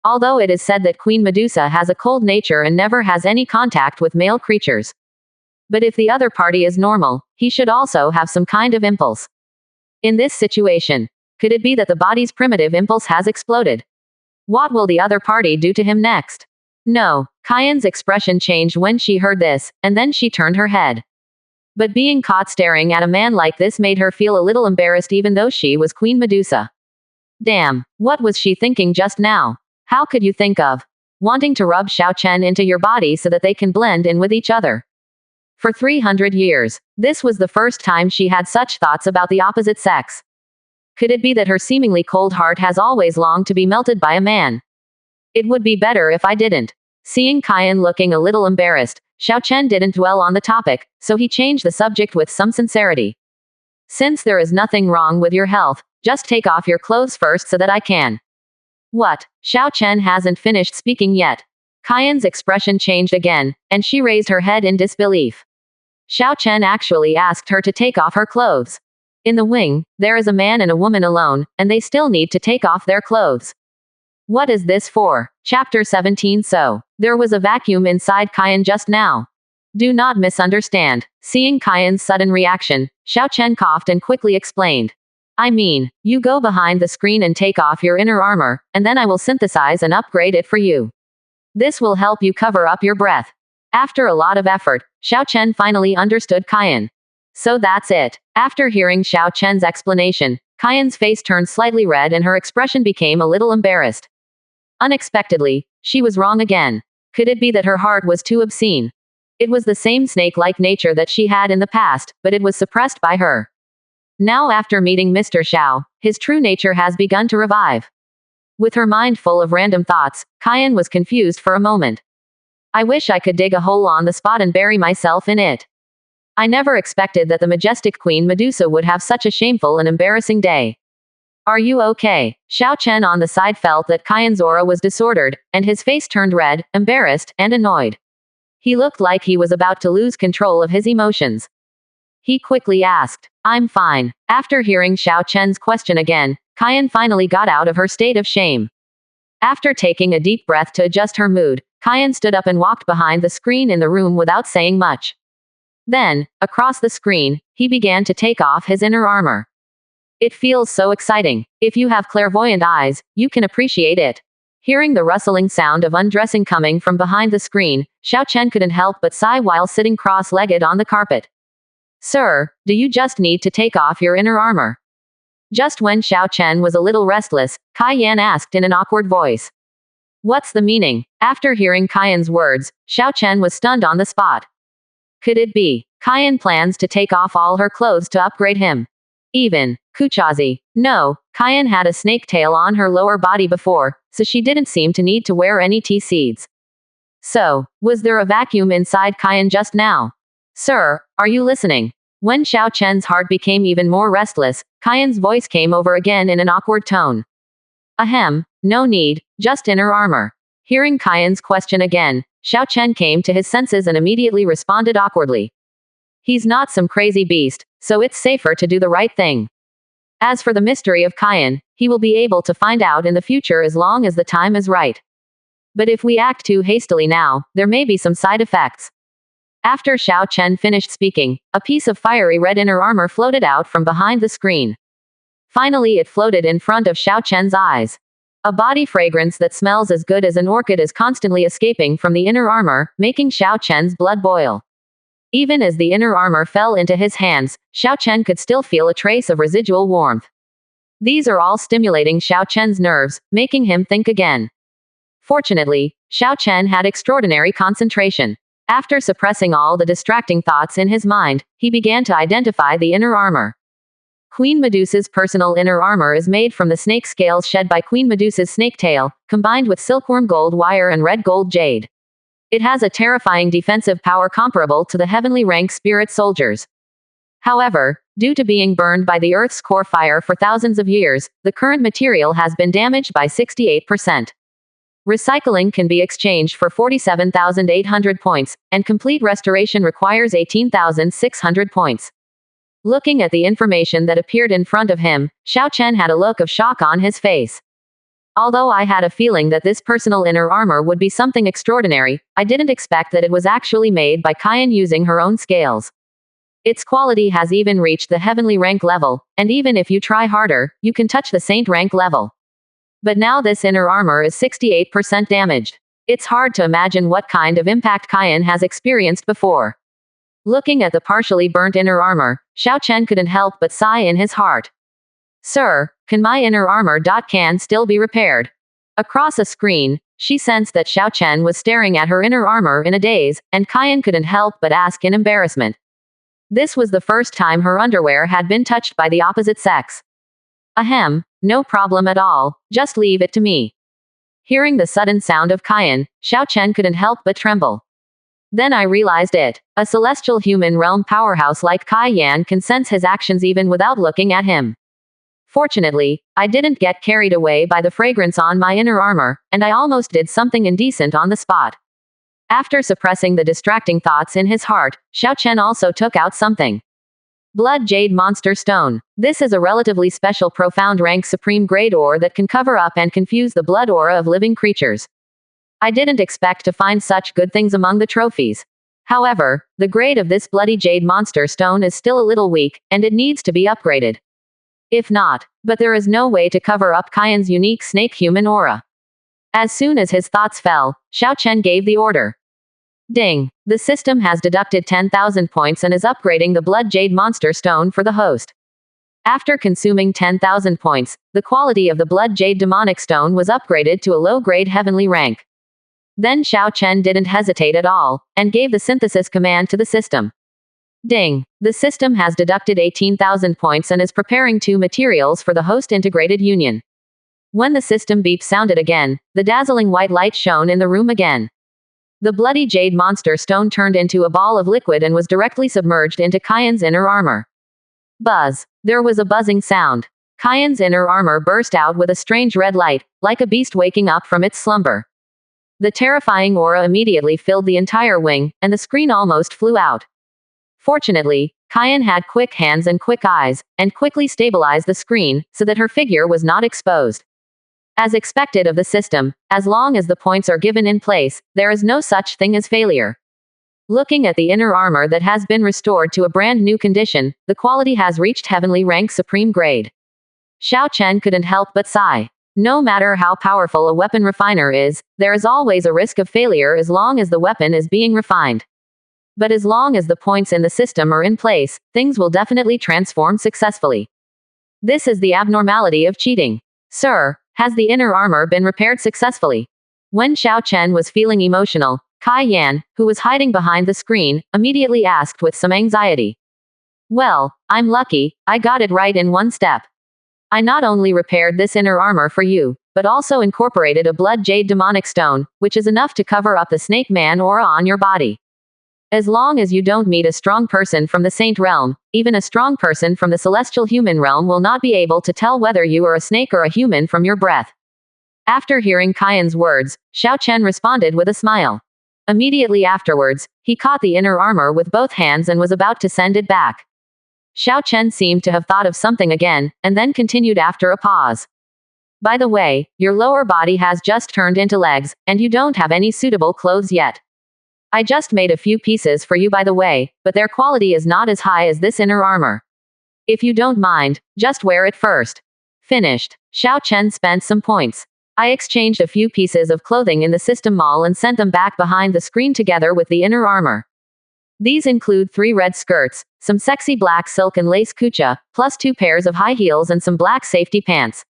Although it is said that Queen Medusa has a cold nature and never has any contact with male creatures. But if the other party is normal, he should also have some kind of impulse. In this situation, could it be that the body's primitive impulse has exploded? What will the other party do to him next? No. Kaiyan's expression changed when she heard this, and then she turned her head. But being caught staring at a man like this made her feel a little embarrassed even though she was Queen Medusa. Damn, what was she thinking just now? How could you think of wanting to rub Xiao Chen into your body so that they can blend in with each other? For 300 years, this was the first time she had such thoughts about the opposite sex. Could it be that her seemingly cold heart has always longed to be melted by a man? It would be better if I didn't. Seeing Kayan looking a little embarrassed, Xiao Chen didn't dwell on the topic, so he changed the subject with some sincerity. Since there is nothing wrong with your health, just take off your clothes first so that I can. What? Xiao Chen hasn't finished speaking yet. Kayan's expression changed again, and she raised her head in disbelief. Xiao Chen actually asked her to take off her clothes. In the wing, there is a man and a woman alone, and they still need to take off their clothes. What is this for? Chapter 17. So, there was a vacuum inside Kayan just now. Do not misunderstand. Seeing Kayan's sudden reaction, Xiao Chen coughed and quickly explained. I mean, you go behind the screen and take off your inner armor, and then I will synthesize and upgrade it for you. This will help you cover up your breath. After a lot of effort, Xiao Chen finally understood Kayan. So that's it. After hearing Xiao Chen's explanation, Kayan's face turned slightly red and her expression became a little embarrassed. Unexpectedly, she was wrong again. Could it be that her heart was too obscene? It was the same snake-like nature that she had in the past, but it was suppressed by her. Now after meeting Mr. Xiao, his true nature has begun to revive. With her mind full of random thoughts, Kayan was confused for a moment. I wish I could dig a hole on the spot and bury myself in it. I never expected that the majestic Queen Medusa would have such a shameful and embarrassing day. Are you okay? Xiao Chen on the side felt that Kayan's aura was disordered, and his face turned red, embarrassed, and annoyed. He looked like he was about to lose control of his emotions. He quickly asked, I'm fine. After hearing Xiao Chen's question again, Kayan finally got out of her state of shame. After taking a deep breath to adjust her mood, Kayan stood up and walked behind the screen in the room without saying much. Then, across the screen, he began to take off his inner armor. It feels so exciting. If you have clairvoyant eyes, you can appreciate it. Hearing the rustling sound of undressing coming from behind the screen, Xiao Chen couldn't help but sigh while sitting cross-legged on the carpet. Sir, do you just need to take off your inner armor? Just when Xiao Chen was a little restless, Kai Yan asked in an awkward voice. What's the meaning? After hearing Kayan's words, Xiao Chen was stunned on the spot. Could it be Kayan plans to take off all her clothes to upgrade him? Even Kuchazi. No, Kayan had a snake tail on her lower body before, so she didn't seem to need to wear any tea seeds. So, was there a vacuum inside Kayan just now? Sir, are you listening? When Xiao Chen's heart became even more restless, Kayan's voice came over again in an awkward tone. Ahem, no need, just inner armor. Hearing Kayan's question again, Xiao Chen came to his senses and immediately responded awkwardly. He's not some crazy beast, so it's safer to do the right thing. As for the mystery of Kayan, he will be able to find out in the future as long as the time is right. But if we act too hastily now, there may be some side effects. After Xiao Chen finished speaking, a piece of fiery red inner armor floated out from behind the screen. Finally it floated in front of Xiao Chen's eyes. A body fragrance that smells as good as an orchid is constantly escaping from the inner armor, making Xiao Chen's blood boil. Even as the inner armor fell into his hands, Xiao Chen could still feel a trace of residual warmth. These are all stimulating Xiao Chen's nerves, making him think again. Fortunately, Xiao Chen had extraordinary concentration. After suppressing all the distracting thoughts in his mind, he began to identify the inner armor. Queen Medusa's personal inner armor is made from the snake scales shed by Queen Medusa's snake tail, combined with silkworm gold wire and red gold jade. It has a terrifying defensive power comparable to the heavenly rank spirit soldiers. However, due to being burned by the Earth's core fire for thousands of years, the current material has been damaged by 68%. Recycling can be exchanged for 47,800 points, and complete restoration requires 18,600 points. Looking at the information that appeared in front of him, Xiao Chen had a look of shock on his face. Although I had a feeling that this personal inner armor would be something extraordinary, I didn't expect that it was actually made by Kayan using her own scales. Its quality has even reached the heavenly rank level, and even if you try harder, you can touch the saint rank level. But now this inner armor is 68% damaged. It's hard to imagine what kind of impact Kayan has experienced before. Looking at the partially burnt inner armor, Xiao Chen couldn't help but sigh in his heart. Sir, can my inner armor can still be repaired? Across a screen, she sensed that Xiao Chen was staring at her inner armor in a daze, and Kyan couldn't help but ask in embarrassment. This was the first time her underwear had been touched by the opposite sex. Ahem, no problem at all, just leave it to me. Hearing the sudden sound of Kyan, Xiao Chen couldn't help but tremble. Then I realized it. A celestial human realm powerhouse like Kai Yan can sense his actions even without looking at him. Fortunately, I didn't get carried away by the fragrance on my inner armor, and I almost did something indecent on the spot. After suppressing the distracting thoughts in his heart, Xiao Chen also took out something. Blood Jade Monster Stone. This is a relatively special profound rank supreme grade ore that can cover up and confuse the blood aura of living creatures. I didn't expect to find such good things among the trophies. However, the grade of this bloody jade monster stone is still a little weak, and it needs to be upgraded. If not, but there is no way to cover up Kyan's unique snake human aura. As soon as his thoughts fell, Xiao Chen gave the order. Ding! The system has deducted 10,000 points and is upgrading the blood jade monster stone for the host. After consuming 10,000 points, the quality of the blood jade demonic stone was upgraded to a low-grade heavenly rank. Then Xiao Chen didn't hesitate at all, and gave the synthesis command to the system. Ding! The system has deducted 18,000 points and is preparing 2 materials for the host integrated union. When the system beep sounded again, the dazzling white light shone in the room again. The bloody jade monster stone turned into a ball of liquid and was directly submerged into Kyan's inner armor. Buzz! There was a buzzing sound. Kyan's inner armor burst out with a strange red light, like a beast waking up from its slumber. The terrifying aura immediately filled the entire wing, and the screen almost flew out. Fortunately, Kyan had quick hands and quick eyes, and quickly stabilized the screen, so that her figure was not exposed. As expected of the system, as long as the points are given in place, there is no such thing as failure. Looking at the inner armor that has been restored to a brand new condition, the quality has reached heavenly rank supreme grade. Xiao Chen couldn't help but sigh. No matter how powerful a weapon refiner is, there is always a risk of failure as long as the weapon is being refined. But as long as the points in the system are in place, things will definitely transform successfully. This is the abnormality of cheating. Sir, has the inner armor been repaired successfully? When Xiao Chen was feeling emotional, Kai Yan, who was hiding behind the screen, immediately asked with some anxiety. Well, I'm lucky, I got it right in one step. I not only repaired this inner armor for you, but also incorporated a blood jade demonic stone, which is enough to cover up the snake man aura on your body. As long as you don't meet a strong person from the saint realm, even a strong person from the celestial human realm will not be able to tell whether you are a snake or a human from your breath. After hearing Kyan's words, Xiao Chen responded with a smile. Immediately afterwards, he caught the inner armor with both hands and was about to send it back. Xiao Chen seemed to have thought of something again, and then continued after a pause. By the way, your lower body has just turned into legs, and you don't have any suitable clothes yet. I just made a few pieces for you by the way, but their quality is not as high as this inner armor. If you don't mind, just wear it first. Finished. Xiao Chen spent some points. I exchanged a few pieces of clothing in the system mall and sent them back behind the screen together with the inner armor. These include 3 red skirts, some sexy black silk and lace kucha, plus 2 pairs of high heels and some black safety pants.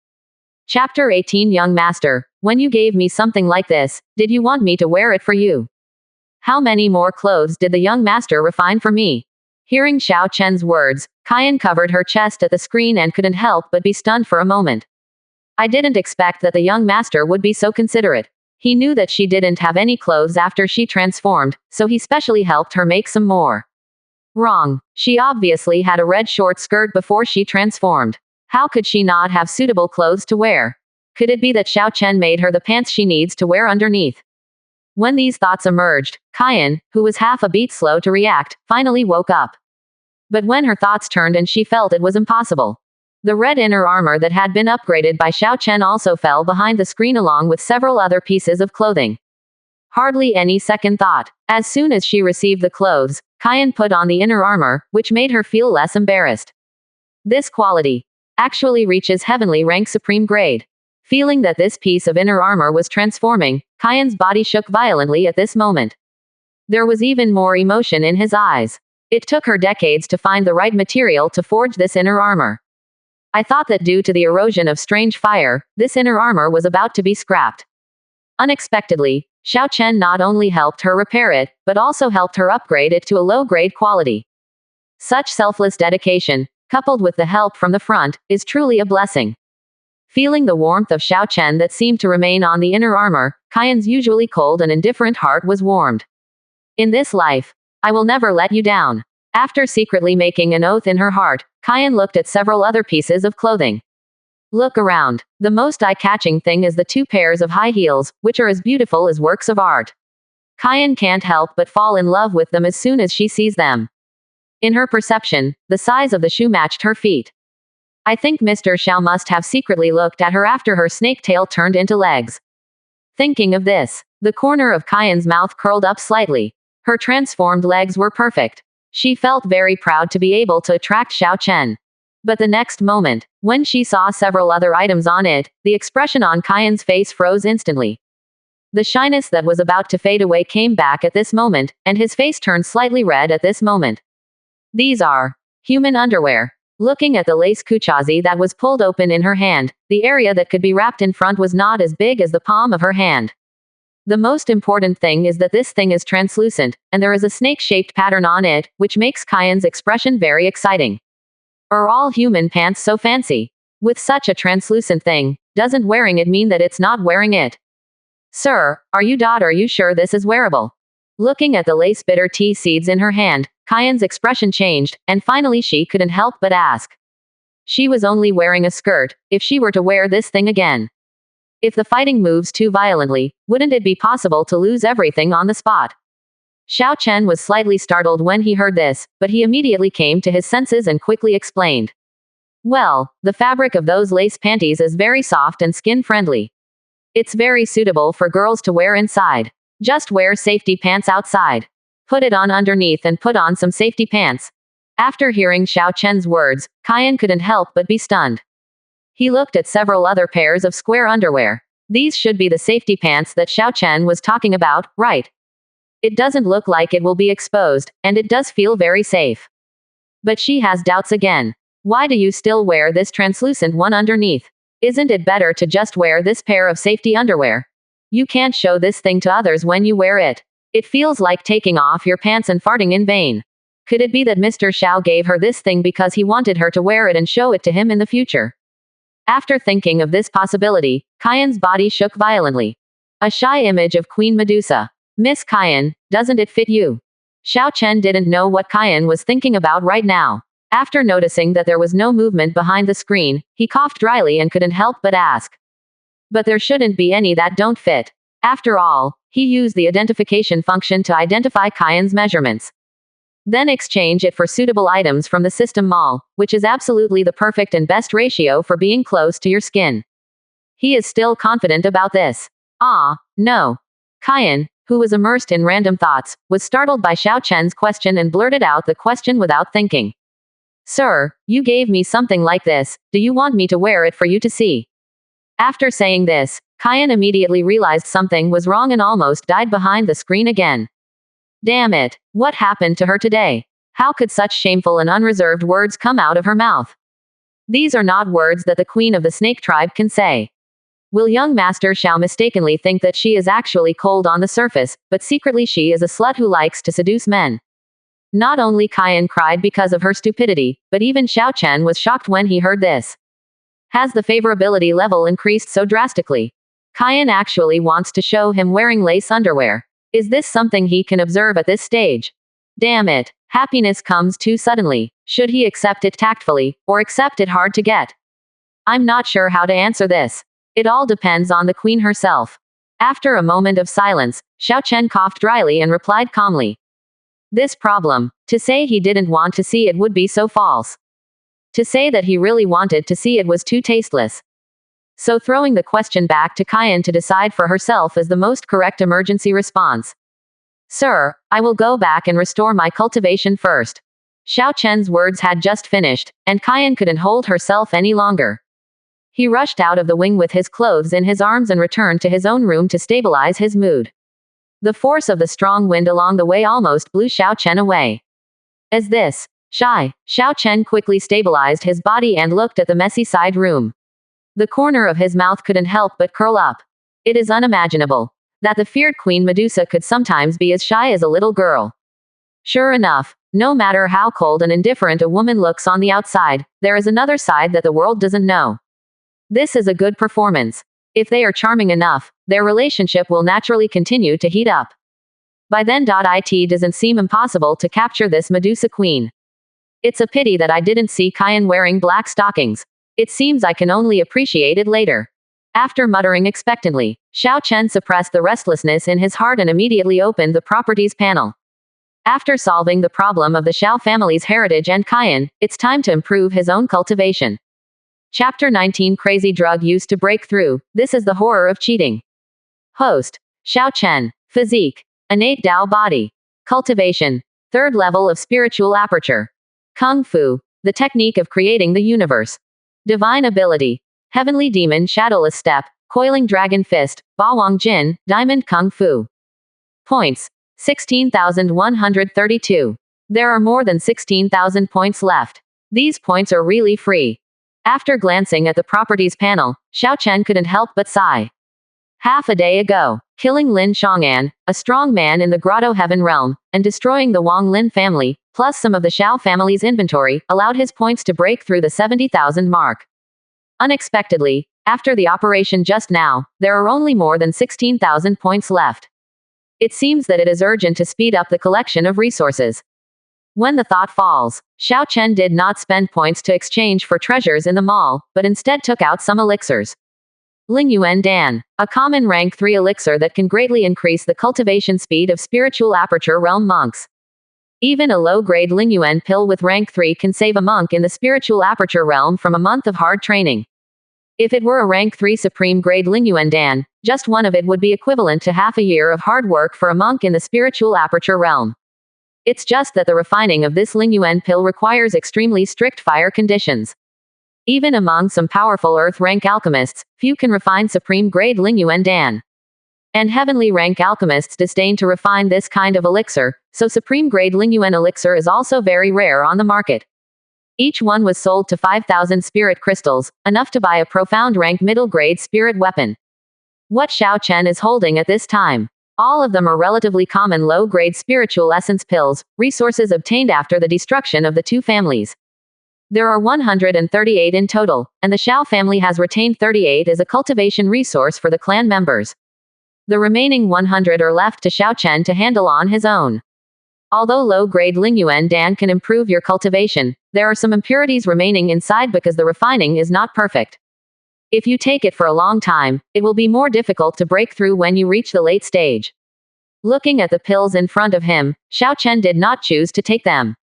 Chapter 18 Young Master, when you gave me something like this, did you want me to wear it for you? How many more clothes did the young master refine for me? Hearing Xiao Chen's words, Kyan covered her chest at the screen and couldn't help but be stunned for a moment. I didn't expect that the young master would be so considerate. He knew that she didn't have any clothes after she transformed, so he specially helped her make some more. Wrong. She obviously had a red short skirt before she transformed. How could she not have suitable clothes to wear? Could it be that Xiao Chen made her the pants she needs to wear underneath? When these thoughts emerged, Kyan, who was half a beat slow to react, finally woke up. But when her thoughts turned and she felt it was impossible. The red inner armor that had been upgraded by Xiao Chen also fell behind the screen along with several other pieces of clothing. Hardly any second thought. As soon as she received the clothes, Kyan put on the inner armor, which made her feel less embarrassed. This quality actually reaches heavenly rank supreme grade. Feeling that this piece of inner armor was transforming, Kyan's body shook violently at this moment. There was even more emotion in his eyes. It took her decades to find the right material to forge this inner armor. I thought that due to the erosion of strange fire, this inner armor was about to be scrapped. Unexpectedly, Xiao Chen not only helped her repair it, but also helped her upgrade it to a low-grade quality. Such selfless dedication, coupled with the help from the front, is truly a blessing. Feeling the warmth of Xiao Chen that seemed to remain on the inner armor, Kaien's usually cold and indifferent heart was warmed. In this life, I will never let you down. After secretly making an oath in her heart, Kaien looked at several other pieces of clothing. Look around. The most eye-catching thing is the 2 pairs of high heels, which are as beautiful as works of art. Kaien can't help but fall in love with them as soon as she sees them. In her perception, the size of the shoe matched her feet. I think Mr. Xiao must have secretly looked at her after her snake tail turned into legs. Thinking of this, the corner of Kaien's mouth curled up slightly. Her transformed legs were perfect. She felt very proud to be able to attract Xiao Chen. But the next moment, when she saw several other items on it, the expression on Kaien's face froze instantly. The shyness that was about to fade away came back at this moment, and his face turned slightly red at this moment. These are human underwear. Looking at the lace kuchazi that was pulled open in her hand, the area that could be wrapped in front was not as big as the palm of her hand. The most important thing is that this thing is translucent, and there is a snake-shaped pattern on it, which makes Kaien's expression very exciting. Are all human pants so fancy? With such a translucent thing, doesn't wearing it mean that it's not wearing it? Sir, are you sure this is wearable? Looking at the lace bitter tea seeds in her hand, Kaien's expression changed, and finally she couldn't help but ask. She was only wearing a skirt. If she were to wear this thing again, if the fighting moves too violently, wouldn't it be possible to lose everything on the spot? Xiao Chen was slightly startled when he heard this, but he immediately came to his senses and quickly explained. Well, the fabric of those lace panties is very soft and skin-friendly. It's very suitable for girls to wear inside. Just wear safety pants outside. Put it on underneath and put on some safety pants. After hearing Xiao Chen's words, Kaien couldn't help but be stunned. He looked at several other pairs of square underwear. These should be the safety pants that Xiao Chen was talking about, right? It doesn't look like it will be exposed, and it does feel very safe. But she has doubts again. Why do you still wear this translucent one underneath? Isn't it better to just wear this pair of safety underwear? You can't show this thing to others when you wear it. It feels like taking off your pants and farting in vain. Could it be that Mr. Xiao gave her this thing because he wanted her to wear it and show it to him in the future? After thinking of this possibility, Kaien's body shook violently. A shy image of Queen Medusa. Miss Kaien, doesn't it fit you? Xiao Chen didn't know what Kaien was thinking about right now. After noticing that there was no movement behind the screen, he coughed dryly and couldn't help but ask. But there shouldn't be any that don't fit. After all, he used the identification function to identify Kaien's measurements. Then exchange it for suitable items from the system mall, which is absolutely the perfect and best ratio for being close to your skin. He is still confident about this. No. Kaien, who was immersed in random thoughts, was startled by Xiao Chen's question and blurted out the question without thinking. Sir, you gave me something like this, do you want me to wear it for you to see? After saying this, Kaien immediately realized something was wrong and almost died behind the screen again. Damn it, what happened to her today? How could such shameful and unreserved words come out of her mouth? These are not words that the queen of the snake tribe can say. Will young Master Xiao mistakenly think that she is actually cold on the surface, but secretly she is a slut who likes to seduce men? Not only Kaien cried because of her stupidity, but even Xiao Chen was shocked when he heard this. Has the favorability level increased so drastically? Kaien actually wants to show him wearing lace underwear. Is this something he can observe at this stage? Damn it, happiness comes too suddenly. Should he accept it tactfully, or accept it hard to get? I'm not sure how to answer this. It all depends on the queen herself. After a moment of silence, Xiao Chen coughed dryly and replied calmly. This problem, to say he didn't want to see it would be so false. To say that he really wanted to see it was too tasteless. So throwing the question back to Kaien to decide for herself is the most correct emergency response. Sir, I will go back and restore my cultivation first. Xiao Chen's words had just finished, and Kaien couldn't hold herself any longer. He rushed out of the wing with his clothes in his arms and returned to his own room to stabilize his mood. The force of the strong wind along the way almost blew Xiao Chen away. Is this shy? Xiao Chen quickly stabilized his body and looked at the messy side room. The corner of his mouth couldn't help but curl up. It is unimaginable that the feared Queen Medusa could sometimes be as shy as a little girl. Sure enough, no matter how cold and indifferent a woman looks on the outside, there is another side that the world doesn't know. This is a good performance. If they are charming enough, their relationship will naturally continue to heat up. By then, it doesn't seem impossible to capture this Medusa queen. It's a pity that I didn't see Kyan wearing black stockings. It seems I can only appreciate it later. After muttering expectantly, Xiao Chen suppressed the restlessness in his heart and immediately opened the properties panel. After solving the problem of the Xiao family's heritage and Kyan, it's time to improve his own cultivation. Chapter 19 Crazy Drug Used to Break Through. This is the horror of cheating. Host: Xiao Chen. Physique: innate Dao body. Cultivation: third level of spiritual aperture. Kung Fu: the technique of creating the universe. Divine ability: heavenly demon shadowless step, coiling dragon fist, Bawang Jin, diamond Kung Fu. Points: 16,132. There are more than 16,000 points left. These points are really free. After glancing at the properties panel, Xiao Chen couldn't help but sigh. Half a day ago, killing Lin Chong'an, a strong man in the Grotto Heaven realm, and destroying the Wang Lin family, plus some of the Xiao family's inventory, allowed his points to break through the 70,000 mark. Unexpectedly, after the operation just now, there are only more than 16,000 points left. It seems that it is urgent to speed up the collection of resources. When the thought falls, Xiao Chen did not spend points to exchange for treasures in the mall, but instead took out some elixirs. Lingyuan Dan, a common rank 3 elixir that can greatly increase the cultivation speed of spiritual aperture realm monks. Even a low-grade Lingyuan pill with rank 3 can save a monk in the spiritual aperture realm from a month of hard training. If it were a rank 3 supreme grade Lingyuan Dan, just one of it would be equivalent to half a year of hard work for a monk in the spiritual aperture realm. It's just that the refining of this Lingyuan pill requires extremely strict fire conditions. Even among some powerful earth rank alchemists, few can refine supreme grade Lingyuan Dan. And heavenly rank alchemists disdain to refine this kind of elixir, so supreme grade Lingyuan elixir is also very rare on the market. Each one was sold to 5,000 spirit crystals, enough to buy a profound rank middle grade spirit weapon. What Xiao Chen is holding at this time? All of them are relatively common low-grade spiritual essence pills, resources obtained after the destruction of the two families. There are 138 in total, and the Xiao family has retained 38 as a cultivation resource for the clan members. The remaining 100 are left to Xiao Chen to handle on his own. Although low-grade Lingyuan Dan can improve your cultivation, there are some impurities remaining inside because the refining is not perfect. If you take it for a long time, it will be more difficult to break through when you reach the late stage. Looking at the pills in front of him, Xiao Chen did not choose to take them.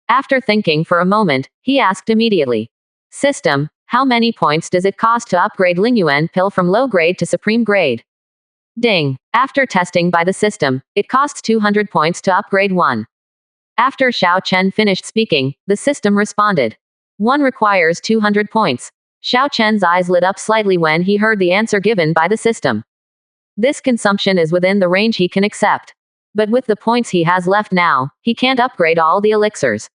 After thinking for a moment, he asked immediately. System: how many points does it cost to upgrade Lingyuan pill from low grade to supreme grade? Ding. After testing by the system, it costs 200 points to upgrade one. After Xiao Chen finished speaking, the system responded. One requires 200 points. Xiao Chen's eyes lit up slightly when he heard the answer given by the system. This consumption is within the range he can accept. But with the points he has left now, he can't upgrade all the elixirs.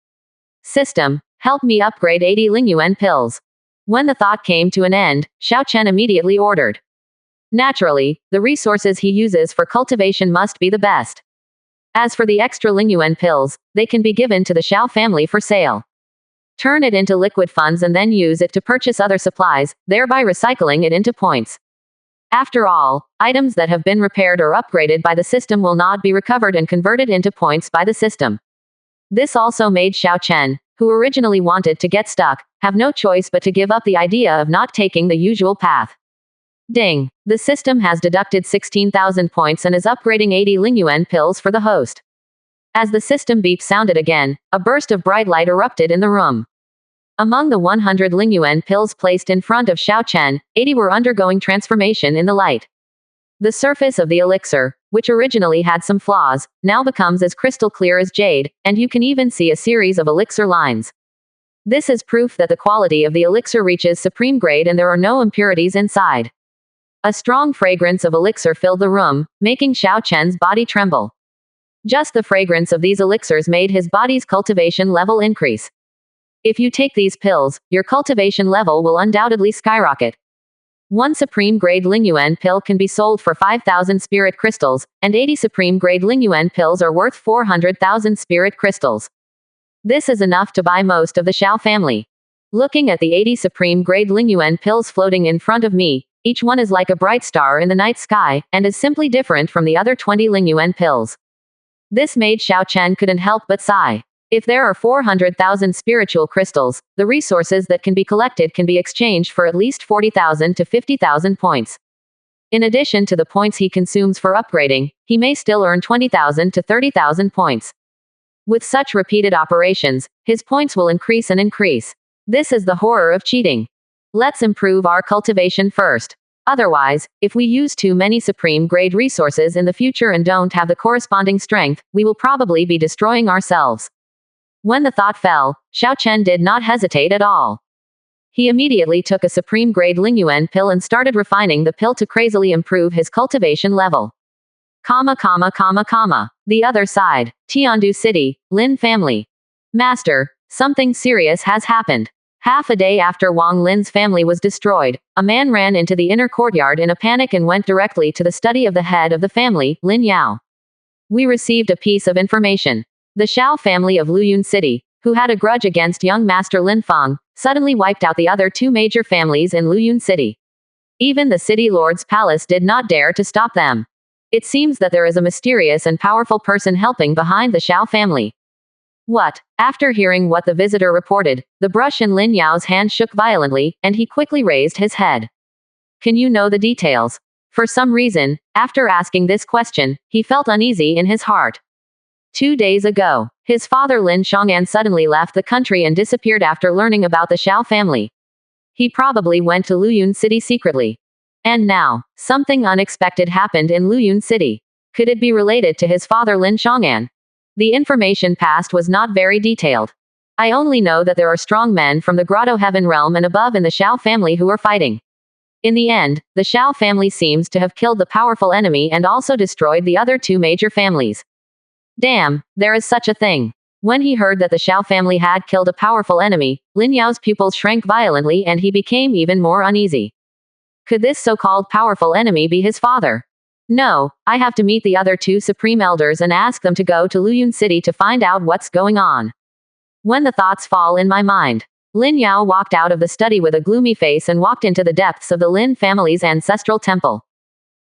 System: help me upgrade 80 Lingyuan pills. When the thought came to an end, Xiao Chen immediately ordered. Naturally, the resources he uses for cultivation must be the best. As for the extra Lingyuan pills, they can be given to the Xiao family for sale. Turn it into liquid funds and then use it to purchase other supplies, thereby recycling it into points. After all, items that have been repaired or upgraded by the system will not be recovered and converted into points by the system. This also made Xiao Chen, who originally wanted to get stuck, have no choice but to give up the idea of not taking the usual path. Ding. The system has deducted 16,000 points and is upgrading 80 Lingyuan pills for the host. As the system beep sounded again, a burst of bright light erupted in the room. Among the 100 Lingyuan pills placed in front of Xiao Chen, 80 were undergoing transformation in the light. The surface of the elixir, which originally had some flaws, now becomes as crystal clear as jade, and you can even see a series of elixir lines. This is proof that the quality of the elixir reaches supreme grade and there are no impurities inside. A strong fragrance of elixir filled the room, making Xiao Chen's body tremble. Just the fragrance of these elixirs made his body's cultivation level increase. If you take these pills, your cultivation level will undoubtedly skyrocket. One supreme grade Lingyuan pill can be sold for 5,000 spirit crystals, and 80 supreme grade Lingyuan pills are worth 400,000 spirit crystals. This is enough to buy most of the Xiao family. Looking at the 80 supreme grade Lingyuan pills floating in front of me, each one is like a bright star in the night sky, and is simply different from the other 20 Lingyuan pills. This made Xiao Chen couldn't help but sigh. If there are 400,000 spiritual crystals, the resources that can be collected can be exchanged for at least 40,000 to 50,000 points. In addition to the points he consumes for upgrading, he may still earn 20,000 to 30,000 points. With such repeated operations, his points will increase and increase. This is the horror of cheating. Let's improve our cultivation first. Otherwise, if we use too many supreme grade resources in the future and don't have the corresponding strength, we will probably be destroying ourselves. When the thought fell, Xiao Chen did not hesitate at all. He immediately took a supreme grade Lingyuan pill and started refining the pill to crazily improve his cultivation level. The other side. Tiandu City, Lin family. Master, something serious has happened. Half a day after Wang Lin's family was destroyed, a man ran into the inner courtyard in a panic and went directly to the study of the head of the family, Lin Yao. We received a piece of information. The Xiao family of Luyun City, who had a grudge against young master Lin Feng, suddenly wiped out the other two major families in Luyun City. Even the city lord's palace did not dare to stop them. It seems that there is a mysterious and powerful person helping behind the Xiao family. What? After hearing what the visitor reported, the brush in Lin Yao's hand shook violently, and he quickly raised his head. Can you know the details? For some reason, after asking this question, he felt uneasy in his heart. 2 days ago, his father Lin Shang'an suddenly left the country and disappeared after learning about the Xiao family. He probably went to Luyun City secretly. And now, something unexpected happened in Luyun City. Could it be related to his father Lin Shang'an? The information passed was not very detailed. I only know that there are strong men from the Grotto Heaven realm and above in the Xiao family who are fighting. In the end, the Xiao family seems to have killed the powerful enemy and also destroyed the other two major families. Damn, there is such a thing. When he heard that the Xiao family had killed a powerful enemy, Lin Yao's pupils shrank violently and he became even more uneasy. Could this so-called powerful enemy be his father? No, I have to meet the other two supreme elders and ask them to go to Luyun City to find out what's going on. When the thoughts fall in my mind, Lin Yao walked out of the study with a gloomy face and walked into the depths of the Lin family's ancestral temple.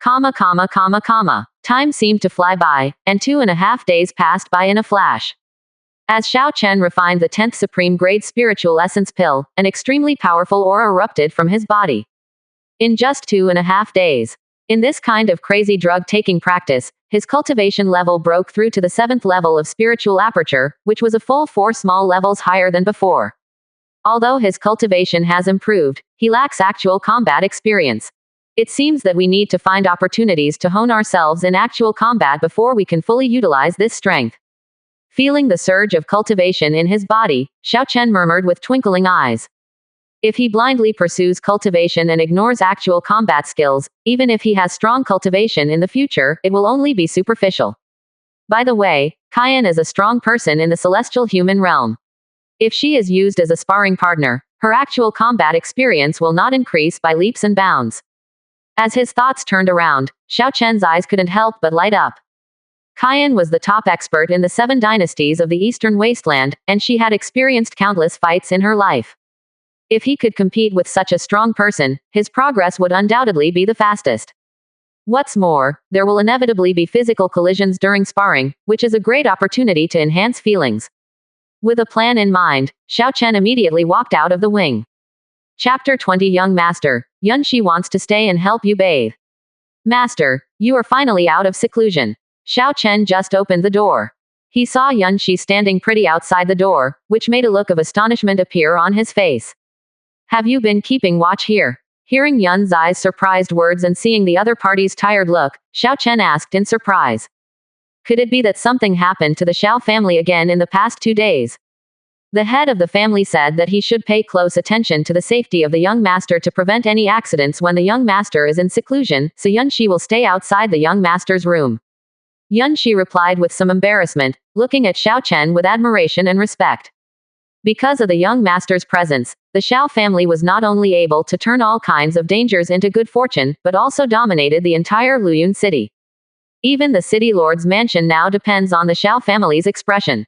Time seemed to fly by, and 2.5 days passed by in a flash. As Xiao Chen refined the 10th supreme grade spiritual essence pill, an extremely powerful aura erupted from his body. In just 2.5 days. In this kind of crazy drug-taking practice, his cultivation level broke through to the 7th level of spiritual aperture, which was a full 4 small levels higher than before. Although his cultivation has improved, he lacks actual combat experience. It seems that we need to find opportunities to hone ourselves in actual combat before we can fully utilize this strength. Feeling the surge of cultivation in his body, Xiao Chen murmured with twinkling eyes. If he blindly pursues cultivation and ignores actual combat skills, even if he has strong cultivation in the future, it will only be superficial. By the way, Kyan is a strong person in the celestial human realm. If she is used as a sparring partner, her actual combat experience will not increase by leaps and bounds. As his thoughts turned around, Xiao Chen's eyes couldn't help but light up. Kyan was the top expert in the 7 dynasties of the Eastern Wasteland, and she had experienced countless fights in her life. If he could compete with such a strong person, his progress would undoubtedly be the fastest. What's more, there will inevitably be physical collisions during sparring, which is a great opportunity to enhance feelings. With a plan in mind, Xiao Chen immediately walked out of the wing. Chapter 20 Young Master, Yunxi wants to stay and help you bathe. Master, you are finally out of seclusion. Xiao Chen just opened the door. He saw Yunxi standing pretty outside the door, which made a look of astonishment appear on his face. Have you been keeping watch here? Hearing Yun Zai's surprised words and seeing the other party's tired look, Xiao Chen asked in surprise. Could it be that something happened to the Xiao family again in the past 2 days? The head of the family said that he should pay close attention to the safety of the young master to prevent any accidents when the young master is in seclusion, so Yunxi will stay outside the young master's room. Yunxi replied with some embarrassment, looking at Xiao Chen with admiration and respect. Because of the young master's presence, the Xiao family was not only able to turn all kinds of dangers into good fortune, but also dominated the entire Luyun city. Even the city lord's mansion now depends on the Xiao family's expression.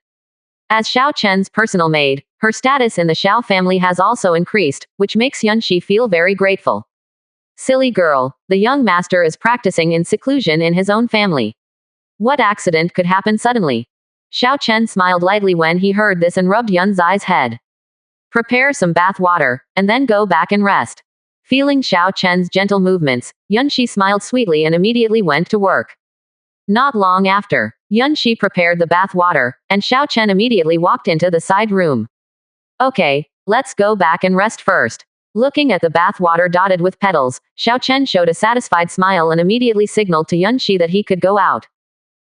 As Xiao Chen's personal maid, her status in the Xiao family has also increased, which makes Yunxi feel very grateful. Silly girl, the young master is practicing in seclusion in his own family. What accident could happen suddenly? Xiao Chen smiled lightly when he heard this and rubbed Yun Zai's head. Prepare some bath water, and then go back and rest. Feeling Xiao Chen's gentle movements, Yunxi smiled sweetly and immediately went to work. Not long after, Yunxi prepared the bath water, and Xiao Chen immediately walked into the side room. Okay, let's go back and rest first. Looking at the bath water dotted with petals, Xiao Chen showed a satisfied smile and immediately signaled to Yunxi that he could go out.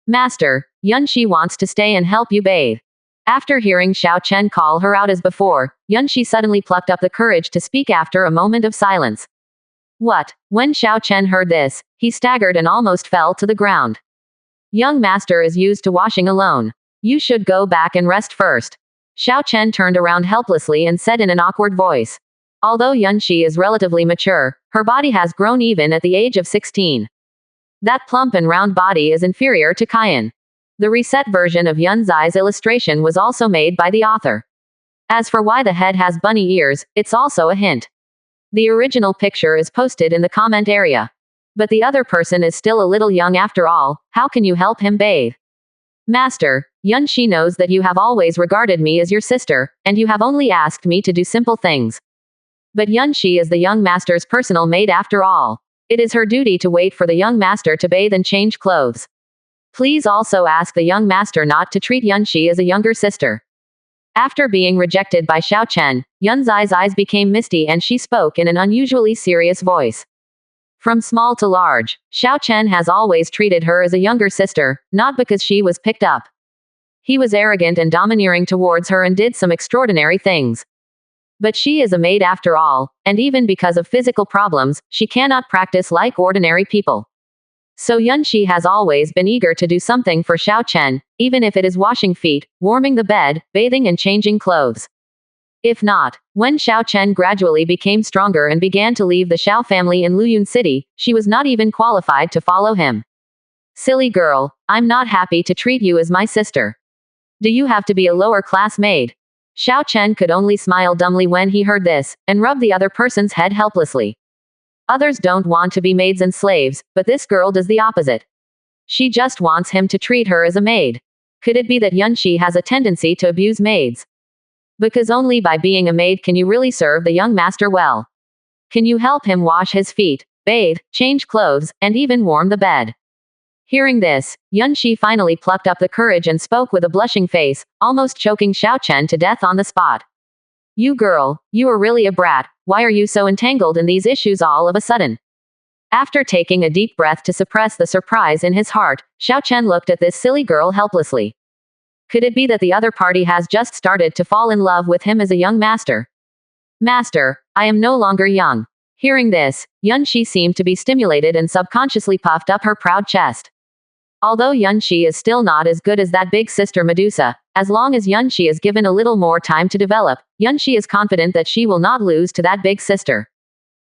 Master, Yunxi wants to stay and help you bathe. After hearing Xiao Chen call her out as before, Yunxi suddenly plucked up the courage to speak after a moment of silence. What? When Xiao Chen heard this, he staggered and almost fell to the ground. Young master is used to washing alone. You should go back and rest first. Xiao Chen turned around helplessly and said in an awkward voice. Although Yunxi is relatively mature, her body has grown even at the age of 16. That plump and round body is inferior to Kayan. The reset version of Yun Zai's illustration was also made by the author. As for why the head has bunny ears, it's also a hint. The original picture is posted in the comment area. But the other person is still a little young after all, how can you help him bathe? Master, Yunxi knows that you have always regarded me as your sister, and you have only asked me to do simple things. But Yunxi is the young master's personal maid after all. It is her duty to wait for the young master to bathe and change clothes. Please also ask the young master not to treat Yunxi as a younger sister. After being rejected by Xiao Chen, Yun Zai's eyes became misty and she spoke in an unusually serious voice. From small to large, Xiao Chen has always treated her as a younger sister, not because she was picked up. He was arrogant and domineering towards her and did some extraordinary things. But she is a maid after all, and even because of physical problems, she cannot practice like ordinary people. So Yunxi has always been eager to do something for Xiao Chen, even if it is washing feet, warming the bed, bathing and changing clothes. If not, when Xiao Chen gradually became stronger and began to leave the Xiao family in Luyun City, she was not even qualified to follow him. Silly girl, I'm not happy to treat you as my sister. Do you have to be a lower class maid? Xiao Chen could only smile dumbly when he heard this, and rub the other person's head helplessly. Others don't want to be maids and slaves, but this girl does the opposite. She just wants him to treat her as a maid. Could it be that Yunxi has a tendency to abuse maids? Because only by being a maid can you really serve the young master well. Can you help him wash his feet, bathe, change clothes, and even warm the bed? Hearing this, Yunxi finally plucked up the courage and spoke with a blushing face, almost choking Xiao Chen to death on the spot. You girl, you are really a brat, why are you so entangled in these issues all of a sudden? After taking a deep breath to suppress the surprise in his heart, Xiao Chen looked at this silly girl helplessly. Could it be that the other party has just started to fall in love with him as a young master? Master, I am no longer young. Hearing this, Yunxi seemed to be stimulated and subconsciously puffed up her proud chest. Although Yunxi is still not as good as that big sister Medusa, as long as Yunxi is given a little more time to develop, Yunxi is confident that she will not lose to that big sister.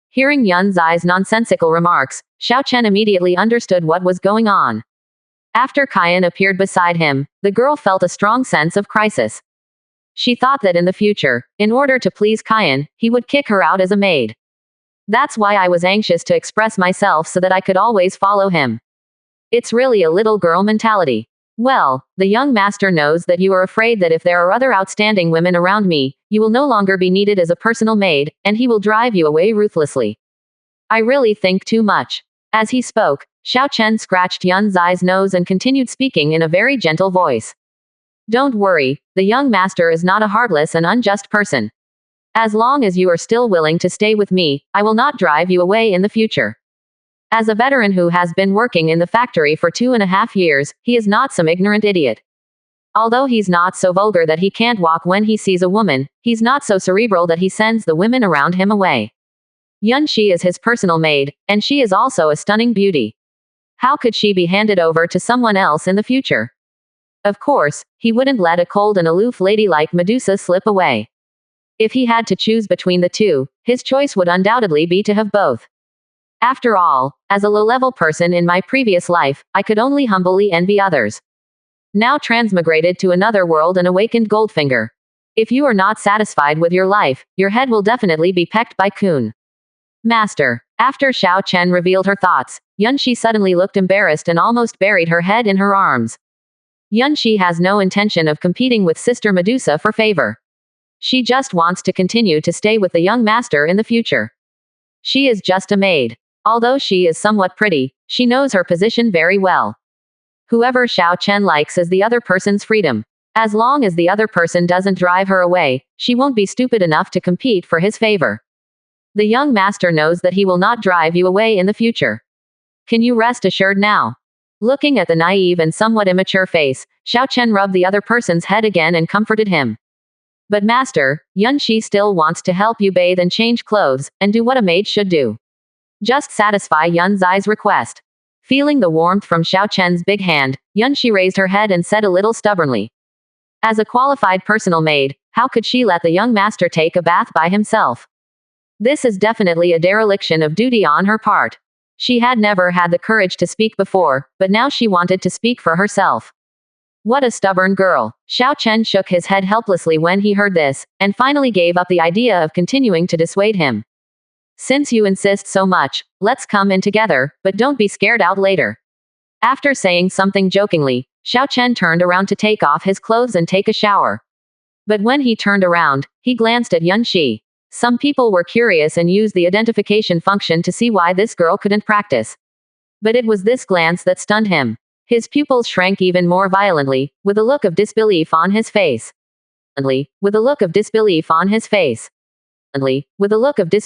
Hearing Yun Zai's nonsensical remarks, Xiao Chen immediately understood what was going on. After Kayan appeared beside him, the girl felt a strong sense of crisis. She thought that in the future, in order to please Kayan, he would kick her out as a maid. That's why I was anxious to express myself so that I could always follow him. It's really a little girl mentality. Well, the young master knows that you are afraid that if there are other outstanding women around me, you will no longer be needed as a personal maid, and he will drive you away ruthlessly. I really think too much. As he spoke, Xiao Chen scratched Yun Zai's nose and continued speaking in a very gentle voice. Don't worry, the young master is not a heartless and unjust person. As long as you are still willing to stay with me, I will not drive you away in the future. As a veteran who has been working in the factory for 2.5 years, he is not some ignorant idiot. Although he's not so vulgar that he can't walk when he sees a woman, he's not so cerebral that he sends the women around him away. Yunxi is his personal maid, and she is also a stunning beauty. How could she be handed over to someone else in the future? Of course, he wouldn't let a cold and aloof lady like Medusa slip away. If he had to choose between the two, his choice would undoubtedly be to have both. After all, as a low-level person in my previous life, I could only humbly envy others. Now transmigrated to another world and awakened Goldfinger. If you are not satisfied with your life, your head will definitely be pecked by Kun. Master. After Xiao Chen revealed her thoughts, Yunxi suddenly looked embarrassed and almost buried her head in her arms. Yunxi has no intention of competing with Sister Medusa for favor. She just wants to continue to stay with the young master in the future. She is just a maid. Although she is somewhat pretty, she knows her position very well. Whoever Xiao Chen likes is the other person's freedom. As long as the other person doesn't drive her away, she won't be stupid enough to compete for his favor. The young master knows that he will not drive you away in the future. Can you rest assured now? Looking at the naive and somewhat immature face, Xiao Chen rubbed the other person's head again and comforted him. But master, Yunxi still wants to help you bathe and change clothes, and do what a maid should do. Just satisfy Yun Zai's request. Feeling the warmth from Xiao Chen's big hand, Yunxi raised her head and said a little stubbornly. As a qualified personal maid, how could she let the young master take a bath by himself? This is definitely a dereliction of duty on her part. She had never had the courage to speak before, but now she wanted to speak for herself. What a stubborn girl. Xiao Chen shook his head helplessly when he heard this, and finally gave up the idea of continuing to dissuade him. Since you insist so much, let's come in together, but don't be scared out later. After saying something jokingly, Xiao Chen turned around to take off his clothes and take a shower. But when he turned around, he glanced at Yunxi. Some people were curious and used the identification function to see why this girl couldn't practice. But it was this glance that stunned him. His pupils shrank even more violently, with a look of disbelief on his face. With a look of disbelief on his face. With a look of disbelief.